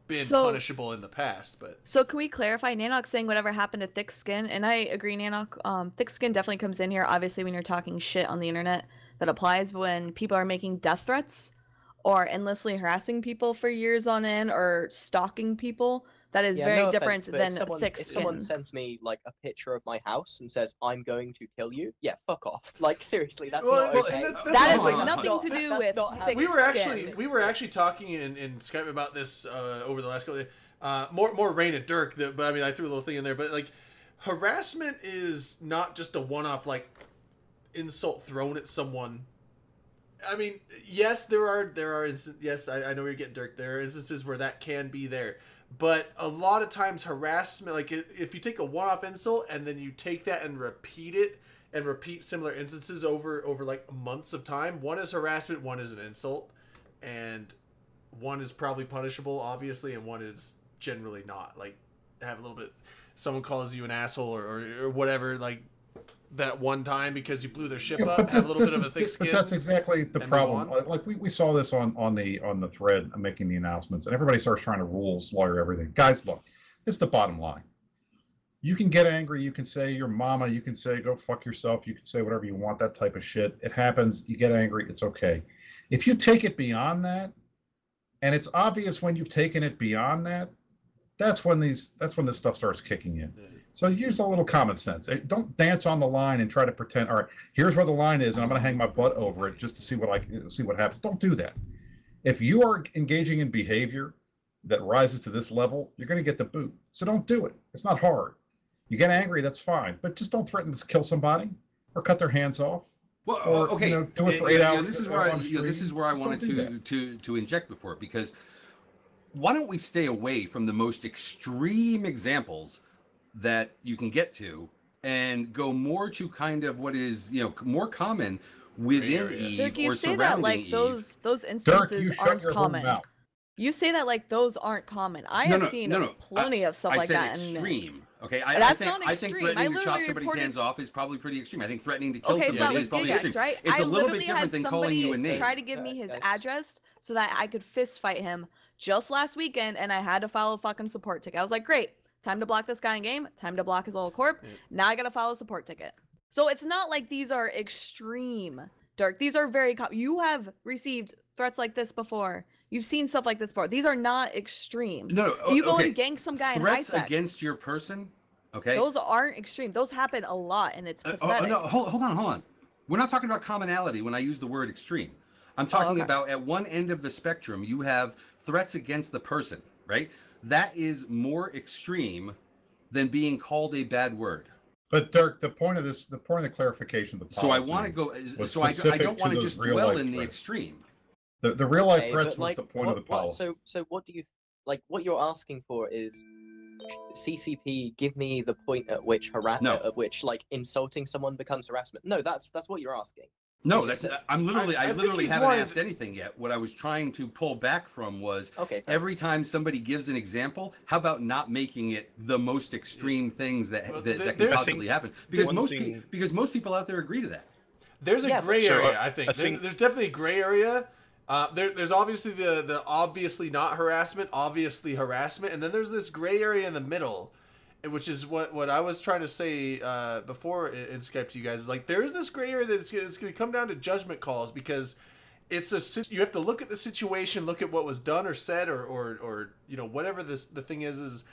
been punishable in the past. But so can we clarify? Nanok's saying whatever happened to thick skin, and I agree, Nanok. Thick skin definitely comes in here. Obviously, when you're talking shit on the internet, that applies. When people are making death threats or endlessly harassing people for years on end or stalking people, that is very different than thick skin. If someone sends me like a picture of my house and says, "I'm going to kill you," yeah, fuck off. Like, seriously, that's not okay. That has nothing to do with thick skin. We were actually talking in Skype about this over the last couple of days. More Rain and Dirk, but I mean, I threw a little thing in there. But like, harassment is not just a one-off like insult thrown at someone. I mean, yes, there are yes, I know you're getting Dirk. There are instances where that can be there, but a lot of times harassment, like if you take a one-off insult and then you take that and repeat it and repeat similar instances over like months of time, one is harassment, one is an insult, and one is probably punishable, obviously, and one is generally not. Like, have a little bit, someone calls you an asshole or whatever, like that one time because you blew their ship up, have a little bit of a thick skin. But that's exactly the problem. Like we saw this on the thread making the announcements, and everybody starts trying to rules lawyer everything. Guys, look, it's the bottom line. You can get angry, you can say your mama, you can say go fuck yourself, you can say whatever you want, that type of shit. It happens, you get angry, it's okay. If you take it beyond that, and it's obvious when you've taken it beyond that, that's when this stuff starts kicking in. So use a little common sense. Don't dance on the line and try to pretend, all right, here's where the line is, and I'm going to hang my butt over it just to see what happens. Don't do that. If you are engaging in behavior that rises to this level, you're going to get the boot. So don't do it. It's not hard. You get angry, that's fine, but just don't threaten to kill somebody or cut their hands off. Well, or, okay, do it for 8 hours. This is where I wanted to inject before, because why don't we stay away from the most extreme examples that you can get to and go more to kind of what is more common within Eve Dirk, you or say surrounding that like Eve. those instances Dirk, aren't common. You say that like those aren't common. I have seen plenty of stuff like that. I said extreme. Okay, not extreme. I think threatening to chop somebody's hands off is probably pretty extreme. I think threatening to kill somebody is probably extreme. Right? It's a little bit different than calling you a name. Try to give me his address so that I could fist fight him just last weekend, and I had to file a fucking support ticket. I was like, great, time to block this guy in game, time to block his little corp. Now I gotta file a support ticket. So it's not like these are extreme, Dirk. These are very you have received threats like this before. You've seen stuff like this before. These are not extreme. No, You go okay. and gank some guy in high Threats sec. against your person. Okay. Those aren't extreme. Those happen a lot, and it's pathetic. No, hold on. We're not talking about commonality when I use the word extreme. I'm talking about at one end of the spectrum, you have threats against the person, right? That is more extreme than being called a bad word. But Dirk, the point of the clarification of the policy. So I want to go. So I don't want to just dwell in the extreme. The real life threats was the point of the policy. So what do you like? What you're asking for is CCP. Give me the point at which at which like insulting someone becomes harassment. No, that's what you're asking. No, that's I literally haven't asked anything yet. What I was trying to pull back from was every time somebody gives an example, how about not making it the most extreme things that can possibly happen? Because most people out there agree to that. There's a gray area, I think. There's definitely a gray area. There's obviously the obviously not harassment, obviously harassment, and then there's this gray area in the middle, which is what I was trying to say before in Skype to you guys. Is like there's this gray area that's it's going to come down to judgment calls because you have to look at the situation, look at what was done or said or you know whatever the thing is,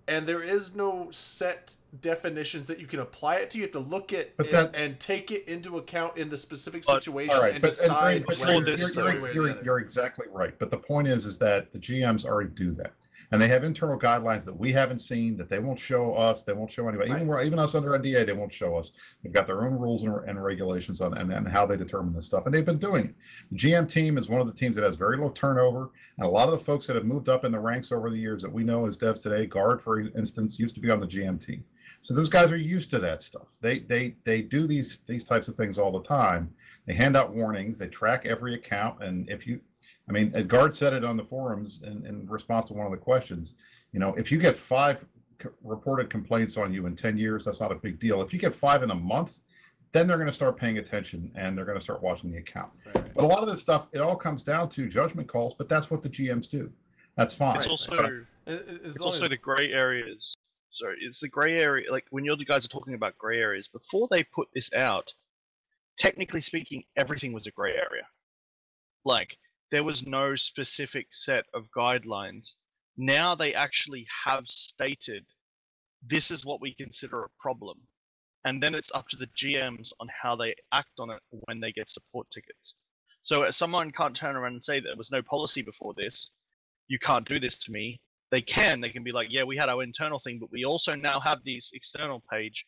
and there is no set definitions that you can apply it to. You have to look at it and take it into account in the specific situation and decide. You're exactly right. But the point is that the GMs already do that. And they have internal guidelines that we haven't seen, that they won't show us, they won't show anybody. Even us under NDA, they won't show us. They've got their own rules and regulations on and how they determine this stuff. And they've been doing it. The GM team is one of the teams that has very low turnover. And a lot of the folks that have moved up in the ranks over the years that we know as devs today, Guard, for instance, used to be on the GM team. So those guys are used to that stuff. They do these types of things all the time. They hand out warnings. They track every account. And Guard said it on the forums in response to one of the questions. You know, if you get 5 reported complaints on you in 10 years, that's not a big deal. If you get 5 in a month, then they're going to start paying attention and they're going to start watching the account. Right. But a lot of this stuff, it all comes down to judgment calls, but that's what the GMs do. That's fine. It's also the gray areas. Sorry, it's the gray area. Like when you guys are talking about gray areas, before they put this out, technically speaking, everything was a gray area. Like, there was no specific set of guidelines. Now they actually have stated, this is what we consider a problem. And then it's up to the GMs on how they act on it when they get support tickets. So someone can't turn around and say there was no policy before this. You can't do this to me. They can be like, yeah, we had our internal thing, but we also now have this external page.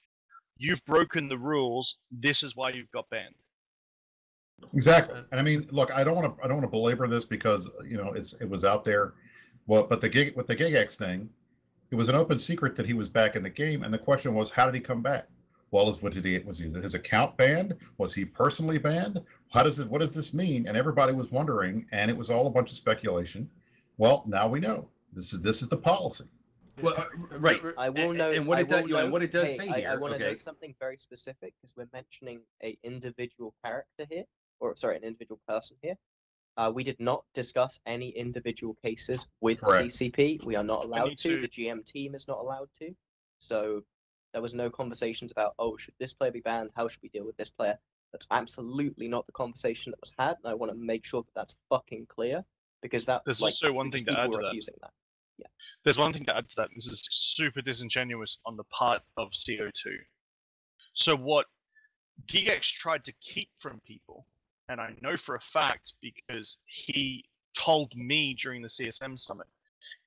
You've broken the rules. This is why you've got banned. Exactly. And I mean, look, I don't want to belabor this because, you know, it was out there. Well, but with the GigX thing, it was an open secret that he was back in the game, and the question was, how did he come back? Well, was his account banned? Was he personally banned? What does this mean? And everybody was wondering, and it was all a bunch of speculation. Well, now we know. This is the policy. Well, right. I will note. And what it does say here. I want to note something very specific because we're mentioning an individual character here, an individual person here. We did not discuss any individual cases with CCP. We are not allowed to. The GM team is not allowed to. So there was no conversations about, should this player be banned? How should we deal with this player? That's absolutely not the conversation that was had, and I want to make sure that that's fucking clear because there's also one thing to add to that. Using that. Yeah. There's one thing to add to that. This is super disingenuous on the part of CO2. So what GigX tried to keep from people, and I know for a fact because he told me during the CSM summit,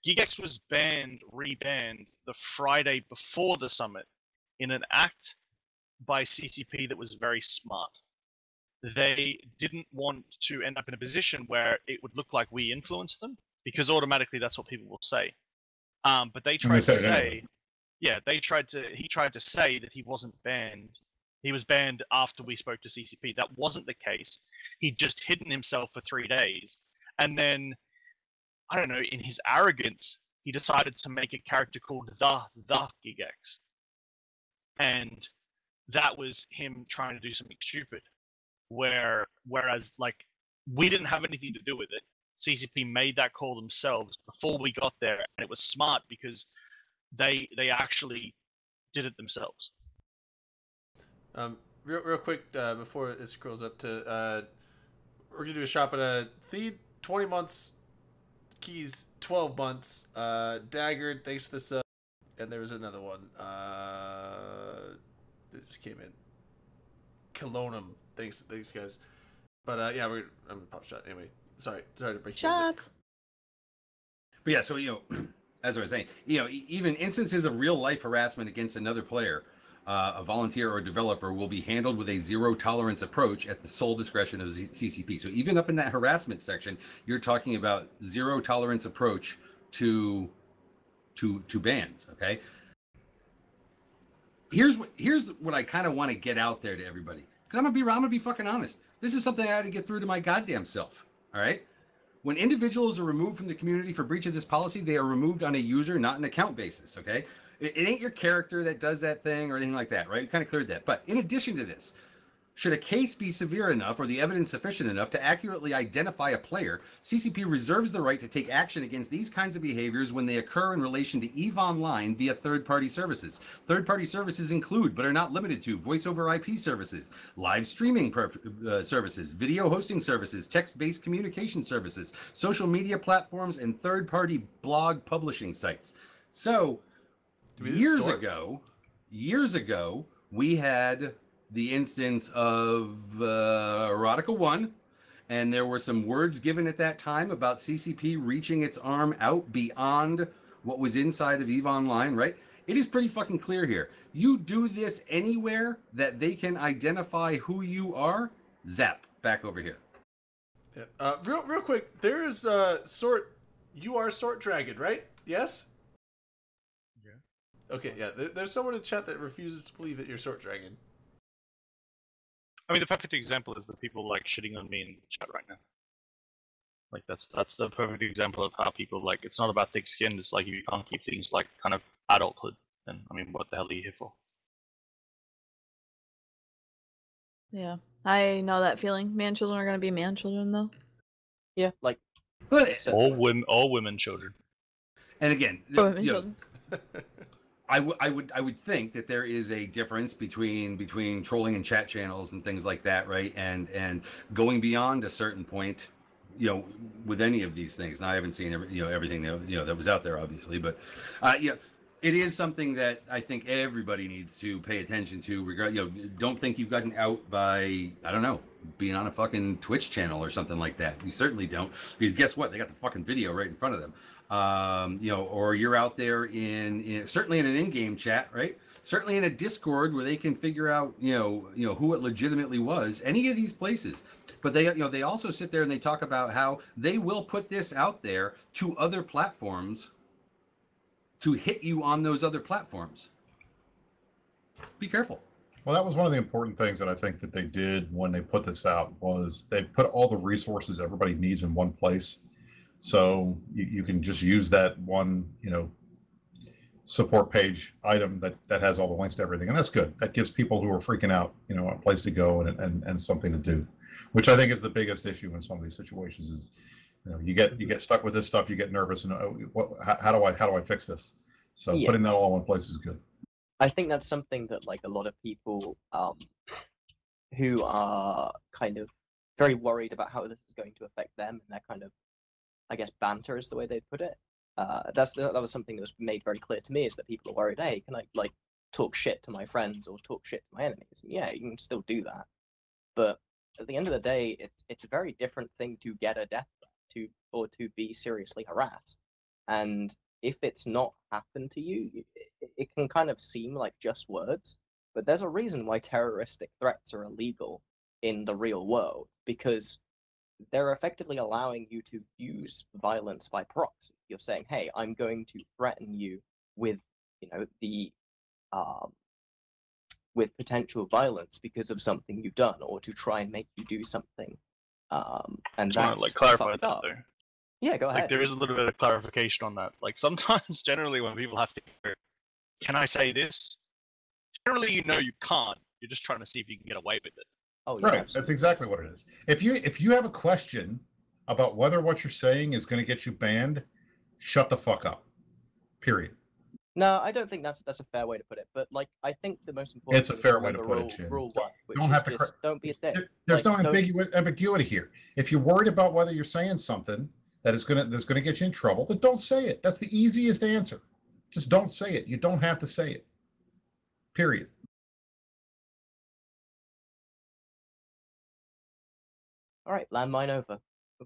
GigX was rebanned the Friday before the summit in an act by CCP that was very smart. They didn't want to end up in a position where it would look like we influenced them, because automatically that's what people will say. But they tried to say, he tried to say that he wasn't banned. He was banned after we spoke to CCP. That wasn't the case. He'd just hidden himself for 3 days. And then, I don't know, in his arrogance, he decided to make a character called the GigX. And that was him trying to do something stupid. Whereas, like, we didn't have anything to do with it. CCP made that call themselves before we got there, and it was smart because they actually did it themselves. Real quick before it scrolls up to we're gonna do a shop at a Theed, 20 months. Keys, 12 months. Daggered, thanks for the sub. And there was another one. That just came in. Colonum, thanks guys. But yeah, I'm gonna pop shot anyway. Sorry to break you guys up. Shots. But yeah, so as I was saying, even instances of real life harassment against another player, a volunteer or developer, will be handled with a zero tolerance approach at the sole discretion of CCP. So even up in that harassment section, you're talking about zero tolerance approach to bans. Okay. Here's what I kind of want to get out there to everybody, because I'm gonna be fucking honest. This is something I had to get through to my goddamn self. All right. When individuals are removed from the community for breach of this policy, they are removed on a user, not an account basis, okay? It ain't your character that does that thing or anything like that, right? We kind of cleared that. But in addition to this, should a case be severe enough or the evidence sufficient enough to accurately identify a player, CCP reserves the right to take action against these kinds of behaviors when they occur in relation to EVE Online via third-party services. Third-party services include, but are not limited to, voice-over IP services, live streaming services, video hosting services, text-based communication services, social media platforms, and third-party blog publishing sites. So, years ago, we had the instance of Erotica 1, and there were some words given at that time about CCP reaching its arm out beyond what was inside of EVE Online, right? It is pretty fucking clear here. You do this anywhere that they can identify who you are, zap, back over here. Yeah. Real quick, there is you are Sort Dragon, right? Yes? Yeah. Okay, yeah. There's someone in chat that refuses to believe that you're Sort Dragon. I mean, the perfect example is the people like shitting on me in chat right now. Like that's the perfect example of how people like. It's not about thick skin. It's like if you can't keep things like kind of adulthood, then I mean, what the hell are you here for? Yeah, I know that feeling. Man children are gonna be man children, though. Yeah, like all women children. And again, women children. I would think that there is a difference between trolling and chat channels and things like that, right? And going beyond a certain point, with any of these things. Now I haven't seen everything that was out there, obviously, but it is something that I think everybody needs to pay attention to. Don't think you've gotten out by, I don't know, being on a fucking Twitch channel or something like that. You certainly don't, because guess what? They got the fucking video right in front of them. Or you're out there in certainly in an in-game chat, right? Certainly in a Discord where they can figure out, who it legitimately was. Any of these places, but they also sit there and they talk about how they will put this out there to other platforms to hit you on those other platforms. Be careful. Well, that was one of the important things that I think that they did when they put this out, was they put all the resources everybody needs in one place. So you can just use that one, support page item that has all the links to everything. And that's good. That gives people who are freaking out, a place to go and something to do, which I think is the biggest issue in some of these situations is, you get stuck with this stuff, you get nervous, and how do I fix this? So putting that all in one place is good. I think that's something that like a lot of people who are kind of very worried about how this is going to affect them and their kind of, I guess, banter is the way they put it. That was something that was made very clear to me, is that people are worried, hey, can I like talk shit to my friends or talk shit to my enemies? And yeah, you can still do that, but at the end of the day, it's a very different thing to get a death threat to be seriously harassed. And if it's not happened to you, it can kind of seem like just words, but there's a reason why terroristic threats are illegal in the real world, because they're effectively allowing you to use violence by proxy. You're saying, hey, I'm going to threaten you with, with potential violence because of something you've done, or to try and make you do something. And that's like clarify fucked that up. there. Yeah, go ahead. Like there is a little bit of clarification on that. Like sometimes, generally, when people have to hear, can I say this? Generally, you can't. You're just trying to see if you can get away with it. Oh, yeah, Right. absolutely. That's exactly what it is. If you have a question about whether what you're saying is going to get you banned, shut the fuck up. Period. No, I don't think that's a fair way to put it. But like, I think the most important. It's a fair way to put it, Jim. Rule 1, which don't is have to. just don't be a dick. There's Like, no don't- ambiguity here. If you're worried about whether you're saying something that's gonna get you in trouble, then don't say it. That's the easiest answer. Just don't say it. You don't have to say it. Period. All right, landmine over.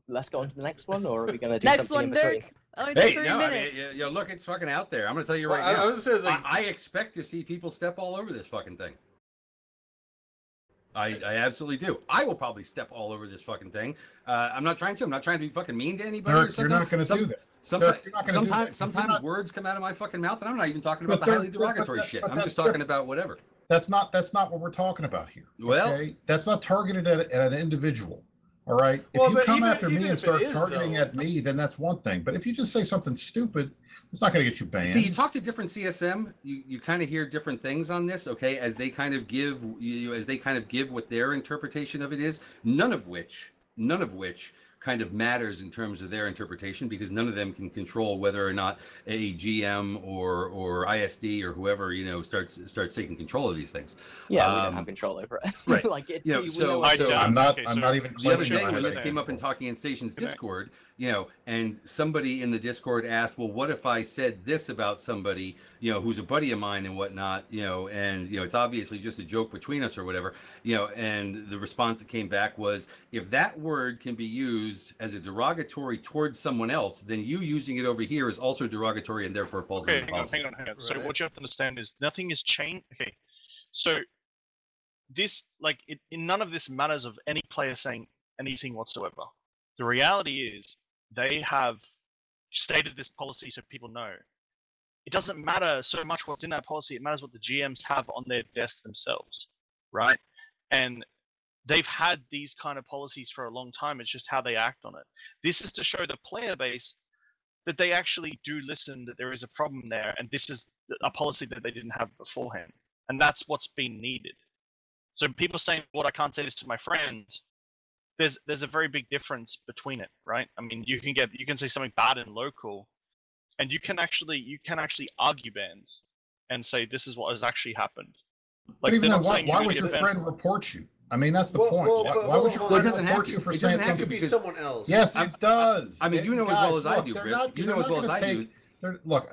Let's go on to the next one, or are we going to do Next something one, in between? Dirk. Only took Hey, 3 no, minutes. I mean, look, it's fucking out there. I'm gonna tell you Well, right now. I was gonna say, like, I expect to see people step all over this fucking thing. I absolutely do. I will probably step all over this fucking thing. I'm not trying to. I'm not trying to be fucking mean to anybody. Dirk, or something. you're not going to do that. Sometimes, Dirk, you're not gonna do that. sometimes words come out of my fucking mouth, and I'm not even talking about But the highly Dirk, derogatory but shit. but I'm that's just talking different. about whatever. That's not what we're talking about here. Well- okay? That's not targeted at an individual. All right. If Well, you but come even- after me even and if it start is, targeting though- at me, then that's one thing. But if you just say something stupid, it's not going to get you banned. See, you talk to different CSM, you kind of hear different things on this, okay, as they kind of give what their interpretation of it is, none of which kind of matters in terms of their interpretation, because none of them can control whether or not a GM or ISD or whoever, starts taking control of these things. Yeah, we don't have control over it. right. Like, it, You know, we so- know I it's- so- doubt- I'm not. okay, I'm so not even. The other claiming day that I when have this any came up in control. Talking in Stations Good night. Discord, and somebody in the Discord asked, well, what if I said this about somebody, who's a buddy of mine and whatnot, and it's obviously just a joke between us or whatever, and the response that came back was, if that word can be used as a derogatory towards someone else, then you using it over here is also derogatory and therefore falls Okay, under the policy. hang on. So Right. what you have to understand is nothing is changed. Okay, so this, like, in none of this matters of any player saying anything whatsoever. The reality is they have stated this policy so people know. It doesn't matter so much what's in that policy. It matters what the GMs have on their desk themselves, right? And they've had these kind of policies for a long time. It's just how they act on it. This is to show the player base that they actually do listen, that there is a problem there, and this is a policy that they didn't have beforehand. And that's what's been needed. So people saying, well, I can't say this to my friends, there's a very big difference between it, right? I mean, you can say something bad in local, and you can actually argue bans and say this is what has actually happened. But Like, even they're then, not saying why you're would gonna your get banned friend report you? I mean, that's the Well, point. well, Why, but- why would your well, friend it doesn't report have you to. for It saying doesn't have something? It could be because- someone else. Yes, it does. I mean, you know as well as I do, they're Brisk. not- You they're know as not well as gonna I do. take- Look,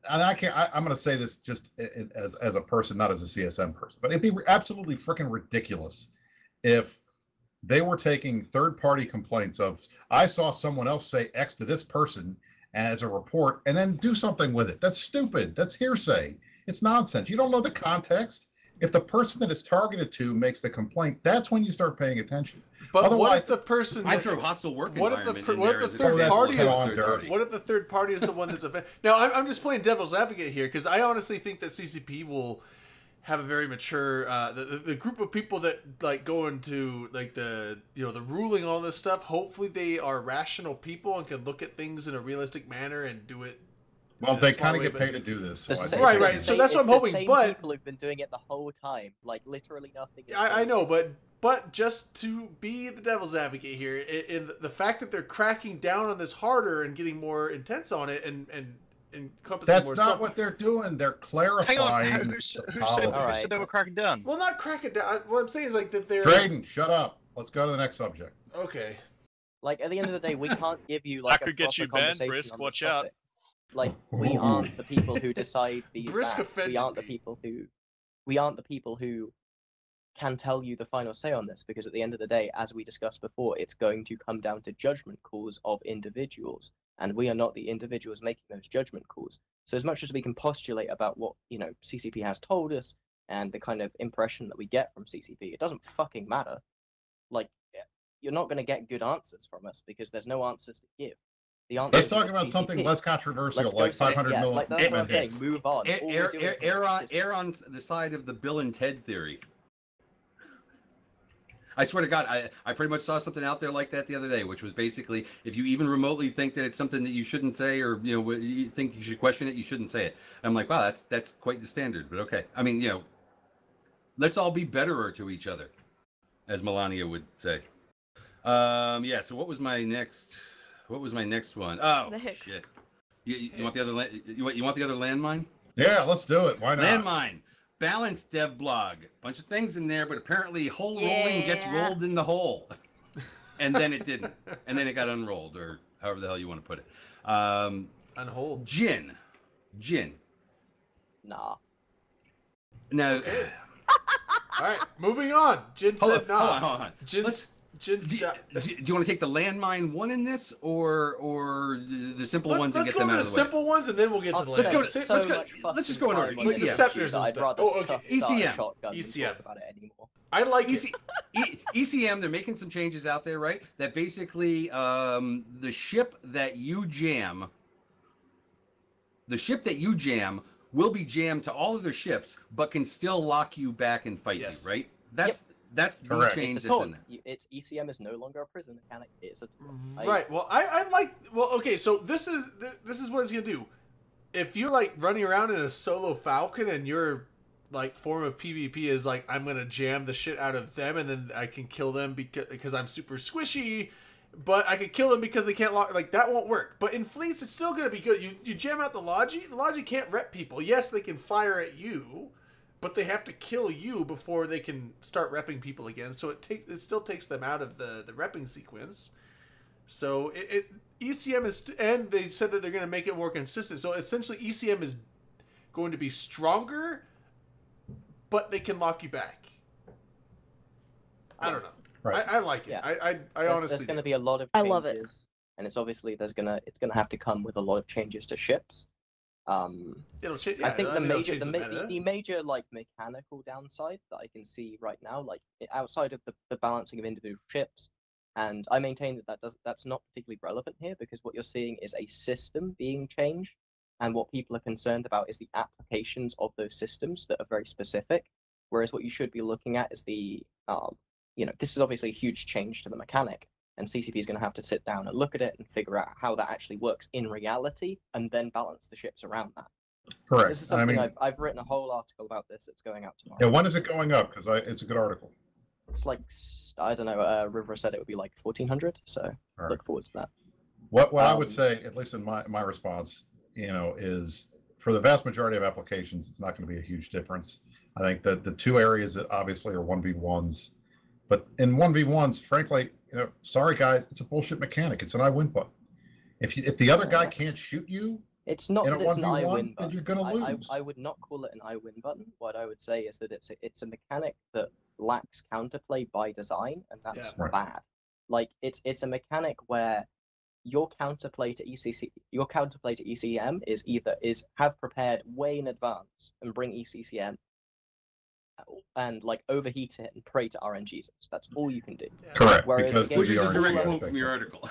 and I can't. I'm going to say this just as a person, not as a CSM person, but it'd be absolutely freaking ridiculous if they were taking third-party complaints of, I saw someone else say X to this person as a report, and then do something with it. That's stupid. That's hearsay. It's nonsense. You don't know the context. If the person that it's targeted to makes the complaint, that's when you start paying attention. But what Otherwise, if the person? I that- throw hostile work what if the environment per- in what if there the as a third example party of is- a third party. What if the third party is the one that's offended? Now, I'm just playing devil's advocate here because I honestly think that CCP will have a very mature the group of people that like go into like the the ruling on this stuff. Hopefully, they are rational people and can look at things in a realistic manner and do it. Well, in a they smart kind of way, get but- paid to do this. The so I sa- think Right, it's it's- the right. So same- that's what it's I'm the hoping, same but- people who've been doing it the whole time, like literally nothing. has I changed. know, but just to be the devil's advocate here, in the fact that they're cracking down on this harder and getting more intense on it and encompassing That's more not stuff. what they're doing. They're Hang clarifying. on, who the said policy. Alright. they were cracking down? Well, not cracking down. What I'm saying is like that they're Drayden, shut up. Let's go to the next subject. okay. Like at the end of the day, we can't give you like could a get proper you banned, conversation Brisk, on this watch out. topic. Like we aren't the people who decide these Brisk bans. offended We aren't the me. people who can tell you the final say on this, because at the end of the day, as we discussed before, it's going to come down to judgment calls of individuals, and we are not the individuals making those judgment calls. So as much as we can postulate about what CCP has told us and the kind of impression that we get from CCP, it doesn't fucking matter. Like, you're not going to get good answers from us because there's no answers to give. The answers Let's are talk at about something CCP. less controversial, Let's go like say- 500 yeah, million. like that's what I'm saying. hits. Move on. All we're doing here is just- Err on the side of the Bill and Ted theory. I swear to God, I pretty much saw something out there like that the other day, which was basically, if you even remotely think that it's something that you shouldn't say, or you think you should question it, you shouldn't say it. I'm like, wow, that's quite the standard. But okay, I mean, let's all be betterer to each other, as Melania would say. Yeah. So what was my next one? Oh The Hicks. shit! You want the other you want the other landmine? Yeah, let's do it. Why not? Landmine. balance dev blog. Bunch of things in there, but apparently hole rolling gets rolled in the hole. And then it didn't. And then it got unrolled, or however the hell you want to put it. Unhold. Gin. Nah. Now, Okay. All right, moving on. Jin said no. Hold on. Jin's do you want to take the landmine one in this, or the simple ones and let's get them out of the way? Let's go to the simple ones, and then we'll get to the Let's go landmines. let's just go in order. Like the ECM. scepters and I'd rather stuff. ECM. Shotgun than ECM. talk about it anymore. I like it. ECM, they're making some changes out there, right? That basically the ship that you jam will be jammed to all other ships, but can still lock you back and fight you, right? That's the Correct. change It's a that's taunt. in there. It's ECM is no longer a prison mechanic. It's a taunt. Right. Well, I like. Well, okay. So this is what it's gonna do. If you're like running around in a solo Falcon and your like form of PvP is like I'm gonna jam the shit out of them and then I can kill them because I'm super squishy, but I can kill them because they can't lock. Like that won't work. But in fleets, it's still gonna be good. You jam out the Logi. The Logi can't rep people. Yes, they can fire at you, but they have to kill you before they can start repping people again. So it still takes them out of the repping sequence. So ECM is, and they said that they're going to make it more consistent. So essentially ECM is going to be stronger, but they can lock you back. I don't know. Right. I like it. Yeah. I There's honestly going to be a lot of I changes. love it. And it's obviously it's gonna have to come with a lot of changes to ships. it'll change. I think the the major like mechanical downside that I can see right now, like outside of the balancing of individual ships, and I maintain that's not particularly relevant here because what you're seeing is a system being changed, and what people are concerned about is the applications of those systems that are very specific. Whereas what you should be looking at is the this is obviously a huge change to the mechanic. And CCP is going to have to sit down and look at it and figure out how that actually works in reality, and then balance the ships around that. Correct. This is something I've written a whole article about this. It's going out tomorrow. Yeah, when is it going up? Because it's a good article. It's like I don't know. River said it would be like 1400, so Right. look forward to that. What I would say, at least in my response, is for the vast majority of applications, it's not going to be a huge difference. I think that the two areas that obviously are 1v1s, but in 1v1s, frankly, sorry guys, it's a bullshit mechanic. It's an I win button. If the other guy can't shoot you, It's not in that a it's an I 1v1, win then button. you're gonna lose. I would not call it an I win button. What I would say is that it's a mechanic that lacks counterplay by design, and that's Yeah. Right. bad. Like it's a mechanic where your counterplay to ECM is have prepared way in advance and bring ECCM and like overheat it and pray to RNGs. That's all you can do. correct. Whereas Because against Which is the a RNG direct quote aspect from of your it. article.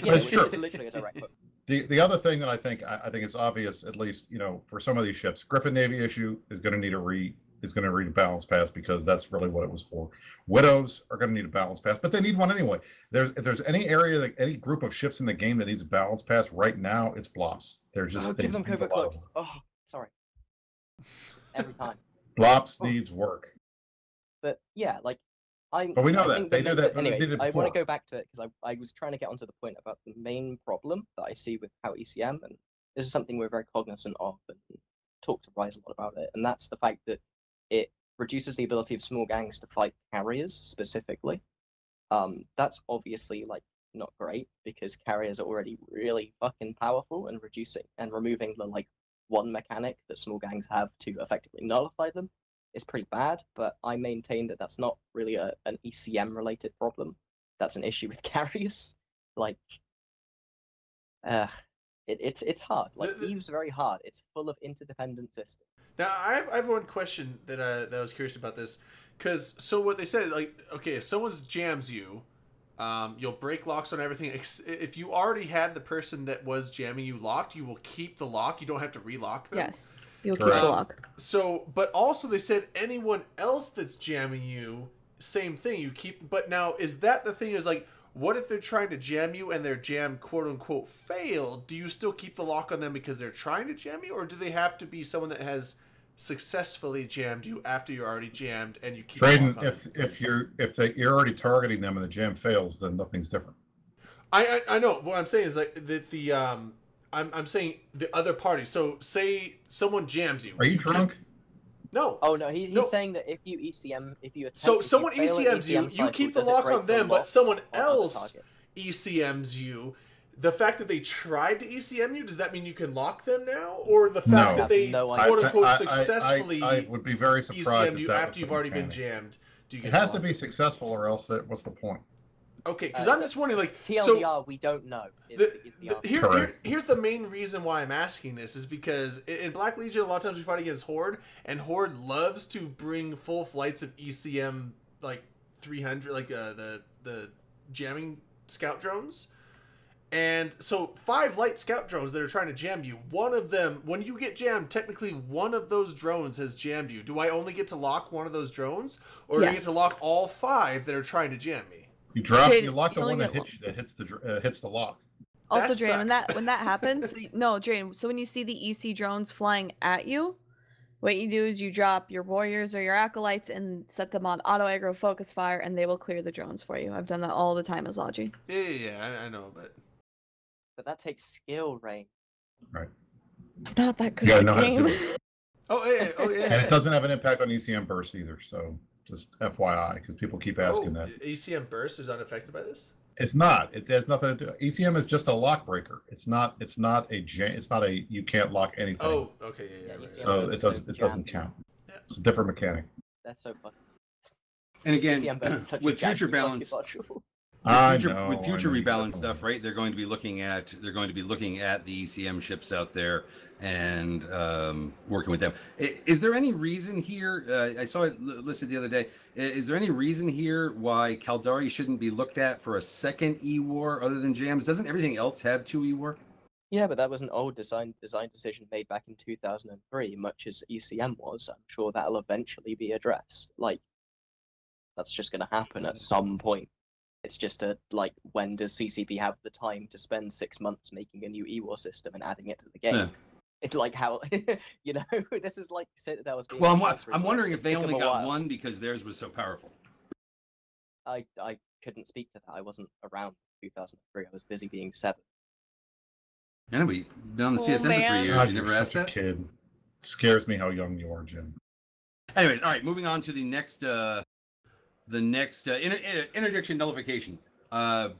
Yeah, it's which true. is literally a direct quote. The other thing that I think it's obvious, at least for some of these ships, Griffin Navy issue is going to need a balance pass because that's really what it was for. Widows are going to need a balance pass, but they need one anyway. If there's any area, any group of ships in the game that needs a balance pass right now, it's Blops. They're just Give them need a covert lot of cloaks. work. Oh, sorry. Every time. Blops needs work. But yeah, like But we know I that. think They the knew main- that when they Anyway, did it I want to before. go back to it because I was trying to get onto the point about the main problem that I see with how ECM, and this is something we're very cognizant of and talk to Rise a lot about it, and that's the fact that it reduces the ability of small gangs to fight carriers specifically. That's obviously like not great because carriers are already really fucking powerful, and removing the like one mechanic that small gangs have to effectively nullify them is pretty bad. But I maintain that that's not really an ECM related problem. That's an issue with carriers. Like, it's hard. Like Eve's very hard. It's full of interdependent systems. Now, I have one question that I was curious about this, because so what they said, like, okay, if someone jams you, you'll break locks on everything. If you already had the person that was jamming you locked, you will keep the lock. You don't have to relock them. Yes, you'll keep Correct. the lock. So, but also they said anyone else that's jamming you, same thing. You keep. But now, is that the thing? Is like, what if they're trying to jam you and their jam quote unquote failed? Do you still keep the lock on them because they're trying to jam you, or do they have to be someone that has successfully jammed you after you're already jammed and you keep the Trading, lock on them? if you're already targeting them and the jam fails, then nothing's different. I know what I'm saying is like that I'm saying the other party. So say someone jams you. Are you drunk? No. Oh no, he's No. saying that if you ECM, if you attempt, So if someone you fail an ECMs you, ECM you cycle, keep the does it lock break on them, the but locks someone on other else target? ECMs you. The fact that they tried to ECM you, does that mean you can lock them now? Or the fact No. that they, No quote unquote, I successfully would be very surprised ECM'd if you that after was you've the already been mechanic. jammed? Do you It get has to lock be them? successful, or else what's the point? Okay, because I'm just wondering, like, TLDR, we don't know. Is the answer. Here's the main reason why I'm asking this is because in Black Legion, a lot of times we fight against Horde, and Horde loves to bring full flights of ECM, like 300, like the jamming scout drones. And so 5 light scout drones that are trying to jam you, one of them, when you get jammed, technically one of those drones has jammed you. Do I only get to lock one of those drones, or do I get to lock all 5 that are trying to jam me? You drop. Jade, You lock the you one only that get hits the lock. Also, That Drain, sucks. when that happens, no, Drain. So when you see the EC drones flying at you, what you do is you drop your warriors or your acolytes and set them on auto aggro focus fire, and they will clear the drones for you. I've done that all the time as Logi. Yeah, I know, but But that takes skill, Rain. Right. I'm not that good You at gotta the know how to do game. it. oh yeah. And it doesn't have an impact on ECM bursts either. So just FYI, because people keep asking that. ECM burst is unaffected by this. It's not. It has nothing to do. ECM is just a lock breaker. It's not a you can't lock anything. Oh, okay, yeah. Yeah, Right. So it doesn't count. It's a different mechanic. That's so funny. And again, ECM versus such a with future janky balance, fucking module. with future rebalance stuff, right? They're going to be looking at the ECM ships out there and working with them. Is there any reason here? I saw it listed the other day. Is there any reason here why Caldari shouldn't be looked at for a second E-War other than jams? Doesn't everything else have 2 E-War? Yeah, but that was an old design decision made back in 2003, much as ECM was. I'm sure that'll eventually be addressed. Like, that's just going to happen at some point. It's just when does CCP have the time to spend 6 months making a new E-War system and adding it to the game? Yeah. It's like how, this is like Citadel was being... Well, I'm wondering if they took only them a got while. one because theirs was so powerful. I couldn't speak to that. I wasn't around in 2003. I was busy being 7. Yeah, we've been on the CSM for 3 man. years. God, You never you're asked such a that? kid. It scares me how young you are, Jim. Anyways, all right, moving on to the next interdiction nullification.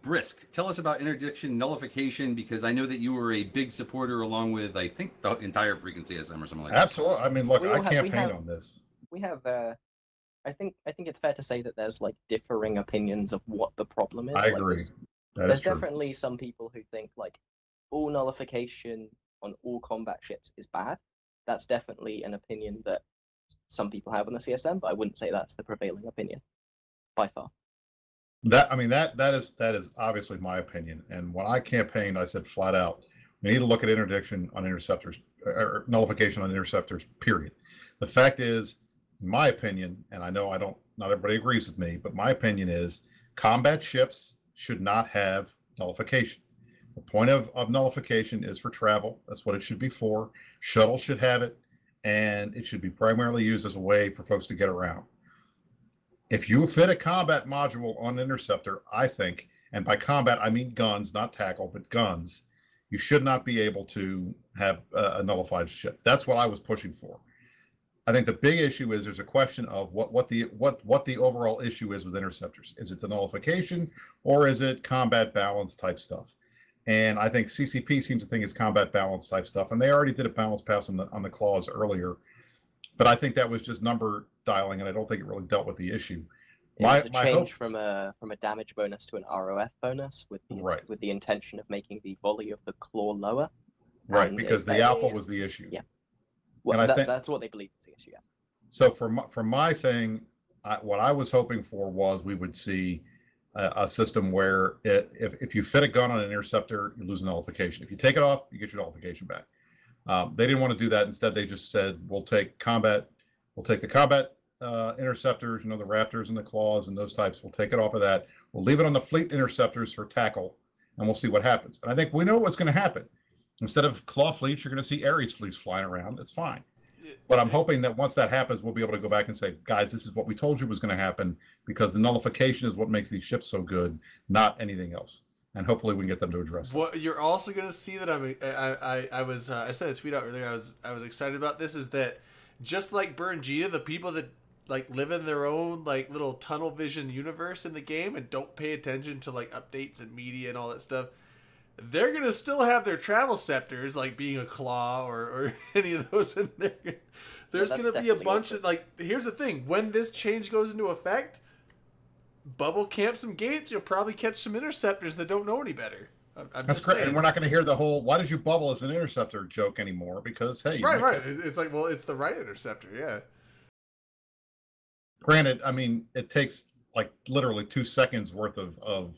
Brisk, tell us about interdiction nullification, because I know that you were a big supporter along with, I think, the entire freaking CSM or something like that. Absolutely. I mean, look, We I all have- we campaigned have- on this. We have I think it's fair to say that there's like differing opinions of what the problem is. I Like, agree. That There's is true. definitely some people who think like all nullification on all combat ships is bad. That's definitely an opinion that some people have on the CSM, but I wouldn't say that's the prevailing opinion by far. That is obviously my opinion. And when I campaigned, I said flat out, we need to look at interdiction on interceptors, or nullification on interceptors, period. The fact is, in my opinion, and I know not everybody agrees with me, but my opinion is combat ships should not have nullification. The point of nullification is for travel. That's what it should be for. Shuttle should have it, and it should be primarily used as a way for folks to get around. If you fit a combat module on an interceptor, I think, and by combat I mean guns, not tackle, but guns, you should not be able to have a nullified ship. That's what I was pushing for. I think the big issue is there's a question of what the overall issue is with interceptors. Is it the nullification, or is it combat balance type stuff? And I think CCP seems to think it's combat balance type stuff, and they already did a balance pass on the clause earlier. But I think that was just number dialing, and I don't think it really dealt with the issue. It was a change from a damage bonus to an ROF bonus with the intention of making the volley of the claw lower. Right, because the alpha was the issue. Yeah. Well, and that's what they believe is the issue. Yeah. So for my thing, what I was hoping for was we would see a system where if you fit a gun on an interceptor, you lose nullification. If you take it off, you get your nullification back. They didn't want to do that. Instead, they just said, we'll take the combat interceptors, the Raptors and the Claws and those types. We'll take it off of that. We'll leave it on the fleet interceptors for tackle, and we'll see what happens. And I think we know what's going to happen. Instead of Claw fleets, you're going to see Ares fleets flying around. It's fine. But I'm hoping that once that happens, we'll be able to go back and say, guys, this is what we told you was going to happen, because the nullification is what makes these ships so good, not anything else. And hopefully we can get them to address it. What you're also going to see that I sent a tweet out earlier. I was excited about this, is that just like Burngita, the people that like live in their own like little tunnel vision universe in the game and don't pay attention to like updates and media and all that stuff, they're gonna still have their travel scepters, like being a claw or any of those in there. There's gonna be a bunch of like. Here's the thing: when this change goes into effect, bubble camp some gates. You'll probably catch some interceptors that don't know any better. I'm That's just great, saying. and we're not going to hear the whole "why did you bubble as an interceptor" joke anymore because hey, right. It's like, well, it's the right interceptor, yeah. Granted, I mean, it takes like literally 2 seconds worth of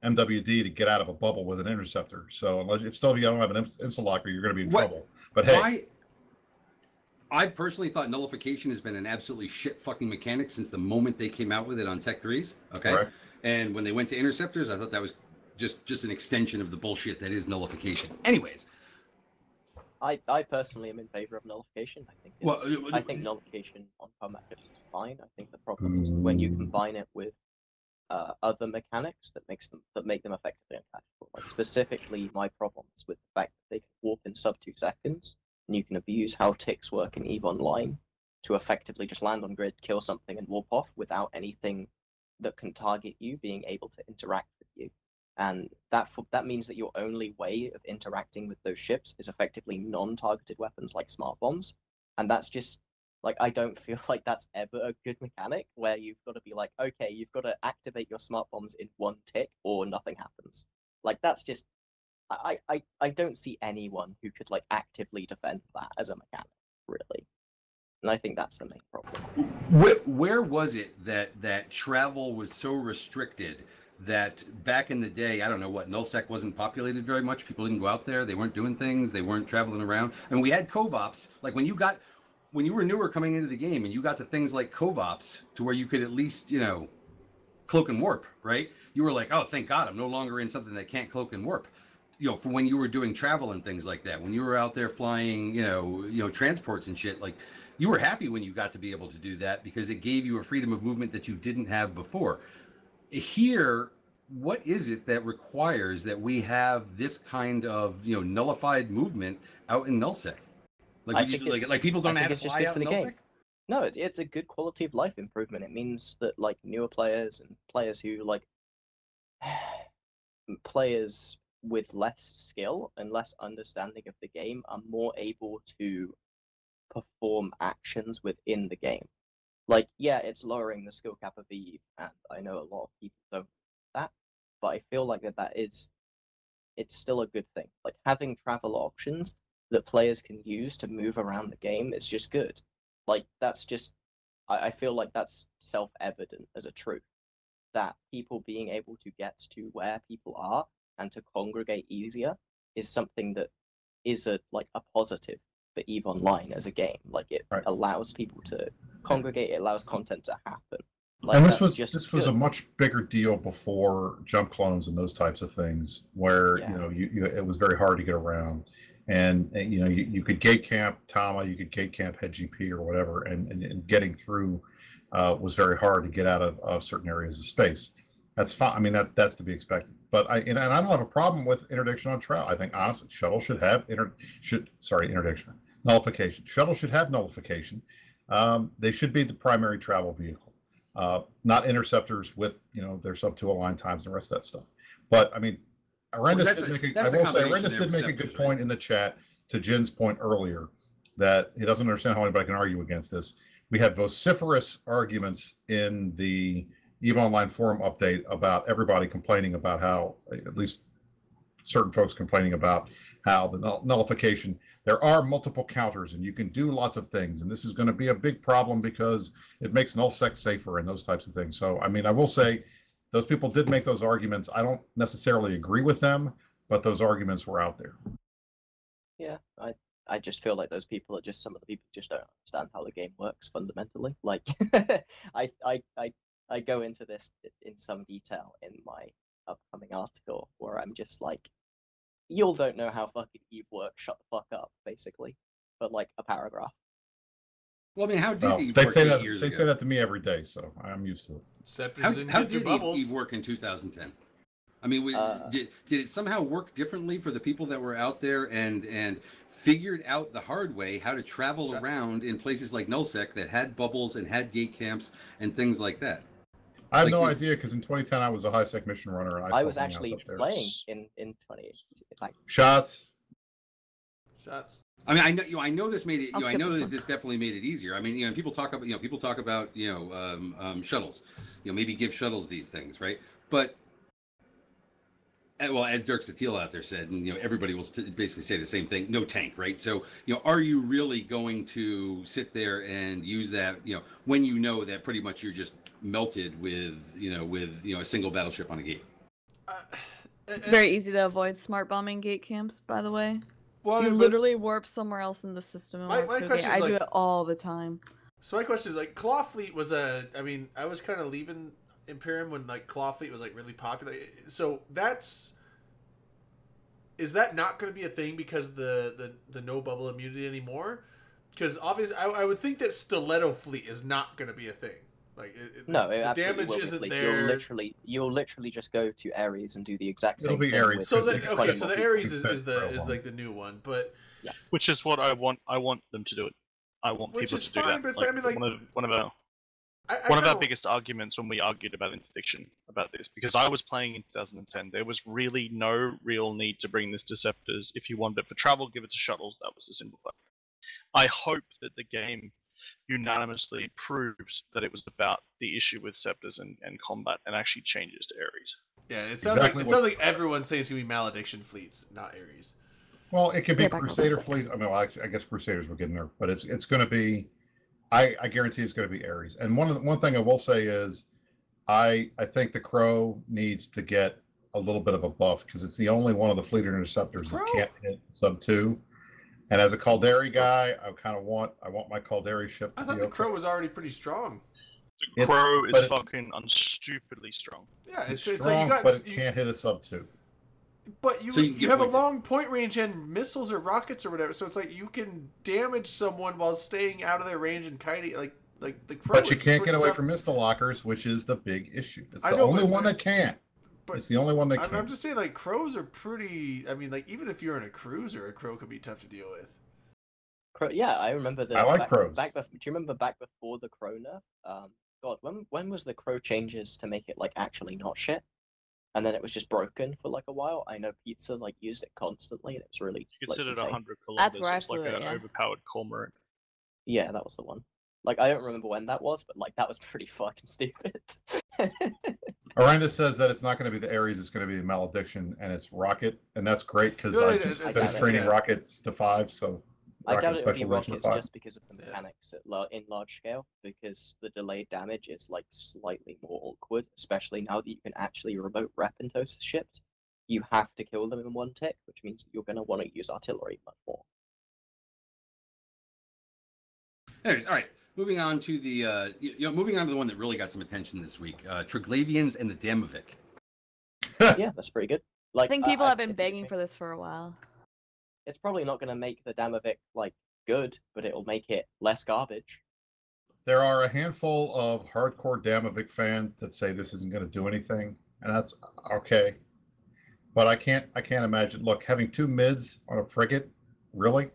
MWD to get out of a bubble with an interceptor. So unless if still you don't have an instalocker, you're going to be in trouble. But hey, I've personally thought nullification has been an absolutely shit fucking mechanic since the moment they came out with it on Tech 3s. Okay, correct. And when they went to interceptors, I thought that was just an extension of the bullshit that is nullification. Anyways, I personally am in favor of nullification. I think nullification on combat ships is fine. I think the problem is when you combine it with other mechanics that make them effectively uncatchable. Like specifically, my problems with the fact that they can warp in sub 2 seconds, and you can abuse how ticks work in EVE Online to effectively just land on grid, kill something, and warp off without anything that can target you being able to interact with you. And that means that your only way of interacting with those ships is effectively non-targeted weapons like smart bombs. And that's just, like, I don't feel like that's ever a good mechanic where you've got to be like, okay, you've got to activate your smart bombs in 1 tick or nothing happens. Like, that's just, I don't see anyone who could, like, actively defend that as a mechanic, really. And I think that's the main problem. Where was it that travel was so restricted that back in the day, I don't know what, nullsec wasn't populated very much. People didn't go out there. They weren't doing things. They weren't traveling around. I mean, we had cov-ops. Like when you were newer coming into the game and you got to things like cov-ops to where you could at least, cloak and warp, right? You were like, oh, thank God, I'm no longer in something that can't cloak and warp. For when you were doing travel and things like that, when you were out there flying, transports and shit, like you were happy when you got to be able to do that because it gave you a freedom of movement that you didn't have before. Here, what is it that requires that we have this kind of nullified movement out in nullsec? Like people don't have to fly out in nullsec? No, it's a good quality of life improvement. It means that like newer players and players who like players with less skill and less understanding of the game are more able to perform actions within the game. Like, yeah, it's lowering the skill cap of Eve, and I know a lot of people don't do that, but I feel like it's still a good thing. Like, having travel options that players can use to move around the game is just good. Like, that's just, I feel like that's self-evident as a truth, that people being able to get to where people are and to congregate easier is something that is a positive for EVE Online as a game. Like, it allows people to congregate, it allows content to happen. Like, and this was a much bigger deal before jump clones and those types of things, where it was very hard to get around, and you could gate camp Tama, you could gate camp head GP or whatever, and getting through was very hard to get out of certain areas of space. That's fine. I mean, that's to be expected. But I don't have a problem with interdiction on travel. I think honestly, shuttle should have interdiction. Nullification. Shuttle should have nullification. They should be the primary travel vehicle, not interceptors with their sub 2 align times and the rest of that stuff. But I mean, Arendis did make a good point in the chat to Jin's point earlier that he doesn't understand how anybody can argue against this. We had vociferous arguments in the EVE Online forum update about everybody complaining about how, at least certain folks complaining about how the nullification, there are multiple counters and you can do lots of things. And this is going to be a big problem because it makes nullsec safer and those types of things. So, I mean, I will say those people did make those arguments. I don't necessarily agree with them, but those arguments were out there. Yeah, I just feel like those people are just some of the people who just don't understand how the game works fundamentally. Like, I go into this in some detail in my upcoming article where I'm just like, y'all don't know how fucking EVE works, shut the fuck up, basically. But like a paragraph. Well, I mean, how did EVE work work 8 years ago? They say that to me every day, so I'm used to it. How did EVE work in 2010? I mean, did it somehow work differently for the people that were out there and figured out the hard way how to travel around in places like Nullsec that had bubbles and had gate camps and things like that? I have no idea because in 2010 I was a high sec mission runner and I was actually playing in 2018. Like shots. I mean, I know this made it. I know that this definitely made it easier. I mean, people talk about shuttles. Maybe give shuttles these things, right? But well, as Dirk Satil out there said, and everybody will basically say the same thing. No tank, right? So are you really going to sit there and use that? When you know that pretty much you're just melted with a single battleship on a gate. It's very easy to avoid smart bombing gate camps, by the way. Well, you literally warp somewhere else in the system. My question is, I do it all the time. So my question is, like, Claw Fleet was I was kind of leaving Imperium when, like, Claw Fleet was, like, really popular. So is that not going to be a thing because the no bubble immunity anymore? Because obviously, I would think that Stiletto Fleet is not going to be a thing. Like, the damage isn't there. You'll literally just go to Ares and do the exact same It'll be thing. Ares. So the Ares is like the new one, but yeah, which is what I want. I want them to do it. I want people to do that. But one of our biggest arguments when we argued about interdiction about this, because I was playing in 2010, there was really no real need to bring this to Scepters. If you wanted it for travel, give it to shuttles. That was the simple fact. I hope that the game unanimously proves that it was about the issue with Scepters and combat and actually changes to Ares. Yeah, it sounds like everyone's saying it's going to be Malediction fleets, not Ares. Well, it could be Crusader fleet. I mean, I guess Crusaders were getting nerfed, but it's going to be. I guarantee it's going to be Ares. And one thing I will say is, I think the Crow needs to get a little bit of a buff because it's the only one of the fleet interceptors that can't hit sub 2. And as a Caldari guy, I want my Caldari ship. I thought the Crow was already pretty strong. The Crow is fucking unstupidly strong. Yeah, it's strong, like but it can't hit a sub 2. But you have a long point range and missiles or rockets or whatever, so it's like you can damage someone while staying out of their range and kiting like the Crow. But you can't get away from missile lockers, which is the big issue. It's the only one that can't. It's the only one that can. I'm just saying, like, Crows are pretty. I mean, like, even if you're in a cruiser, a Crow can be tough to deal with. Yeah, I remember I like Crows. Do you remember back before the Crow nerf? God, when was the Crow changes to make it like actually not shit? And then it was just broken for like a while. I know Pizza like used it constantly, and it was really. You considered 100 kilometers. That's where I it's flew like it, an overpowered cormorant. Yeah, that was the one. Like, I don't remember when that was, but like that was pretty fucking stupid. Aranda says that it's not going to be the Ares, it's going to be Malediction, and it's Rocket, and that's great because I just finished training Rockets to 5, so. I doubt it would be Rockets just because of the mechanics in large scale, because the delayed damage is like slightly more awkward, especially now that you can actually remote rep into ships. You have to kill them in one tick, which means that you're going to want to use artillery much more. Anyways, all right. Moving on to the one that really got some attention this week, Triglavians and the Damavik. Yeah, that's pretty good. Like, I think people have been begging for this for a while. It's probably not going to make the Damavik like good, but it'll make it less garbage. There are a handful of hardcore Damavik fans that say this isn't going to do anything, and that's okay. But I can't imagine. Look, having 2 mids on a frigate, really?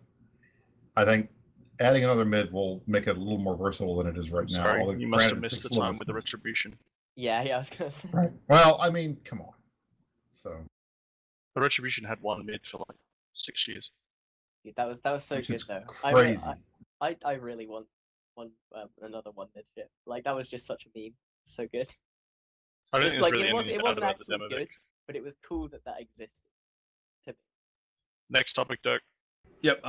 I think adding another mid will make it a little more versatile than it is right now. now. You must have missed the time with the Retribution. Yeah, I was going to say. Right. Well, I mean, come on. So the Retribution had 1 mid for like 6 years. Yeah, that was so good though. Crazy. I really want another 1 mid ship. Like, that was just such a meme. So good. I don't think like, really it wasn't actually good, but it was cool that existed. To me. Next topic, Dirk. Yep.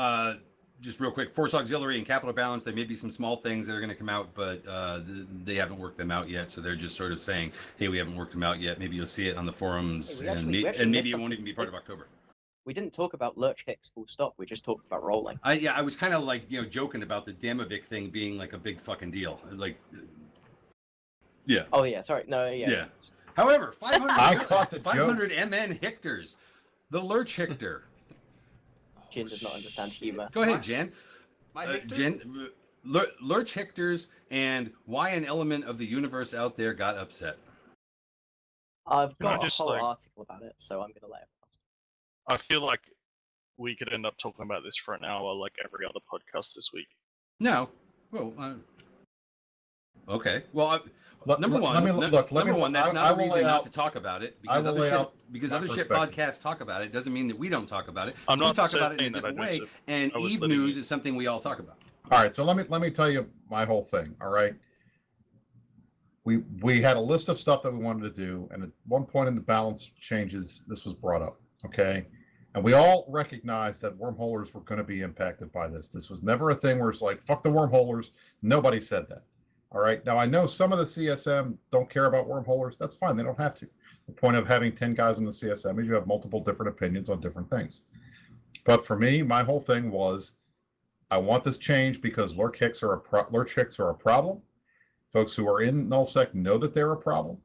Just real quick, Force Auxiliary and Capital Balance, there may be some small things that are going to come out, but they haven't worked them out yet, so they're just sort of saying, hey, we haven't worked them out yet. Maybe you'll see it on the forums, hey, and maybe it won't even be part of October. We didn't talk about Lurch Hicks full stop, we just talked about rolling. I was kind of like, joking about the Damavik thing being like a big fucking deal. Like, yeah. Oh, yeah, sorry. No, yeah. Yeah. However, 500, I caught the 500 MN Hectors. The Lurch Hector. Jin does not understand humor. Go ahead, Jen. Jen, Lurch Hectors and why an element of the universe out there got upset. I've Can I got a just, whole like- article about it, so I'm gonna let it pass. I feel like we could end up talking about this for an hour, like every other podcast this week. No. Well, okay. Well, number one, that's not a reason not to talk about it because other shit podcasts talk about it. Doesn't mean that we don't talk about it. I'm not we talk about it in saying a that I different don't way, and I was Eve letting News you- is something we all talk about. All right, so let me tell you my whole thing. All right, we had a list of stuff that we wanted to do, and at one point in the balance changes, this was brought up. Okay, and we all recognized that wormholers were going to be impacted by this. This was never a thing where it's like fuck the wormholers. Nobody said that. All right, now I know some of the CSM don't care about wormholers. That's fine; they don't have to. The point of having 10 guys in the CSM is you have multiple different opinions on different things. But for me, my whole thing was, I want this changed because lurch hits are a problem. Folks who are in nullsec know that they're a problem.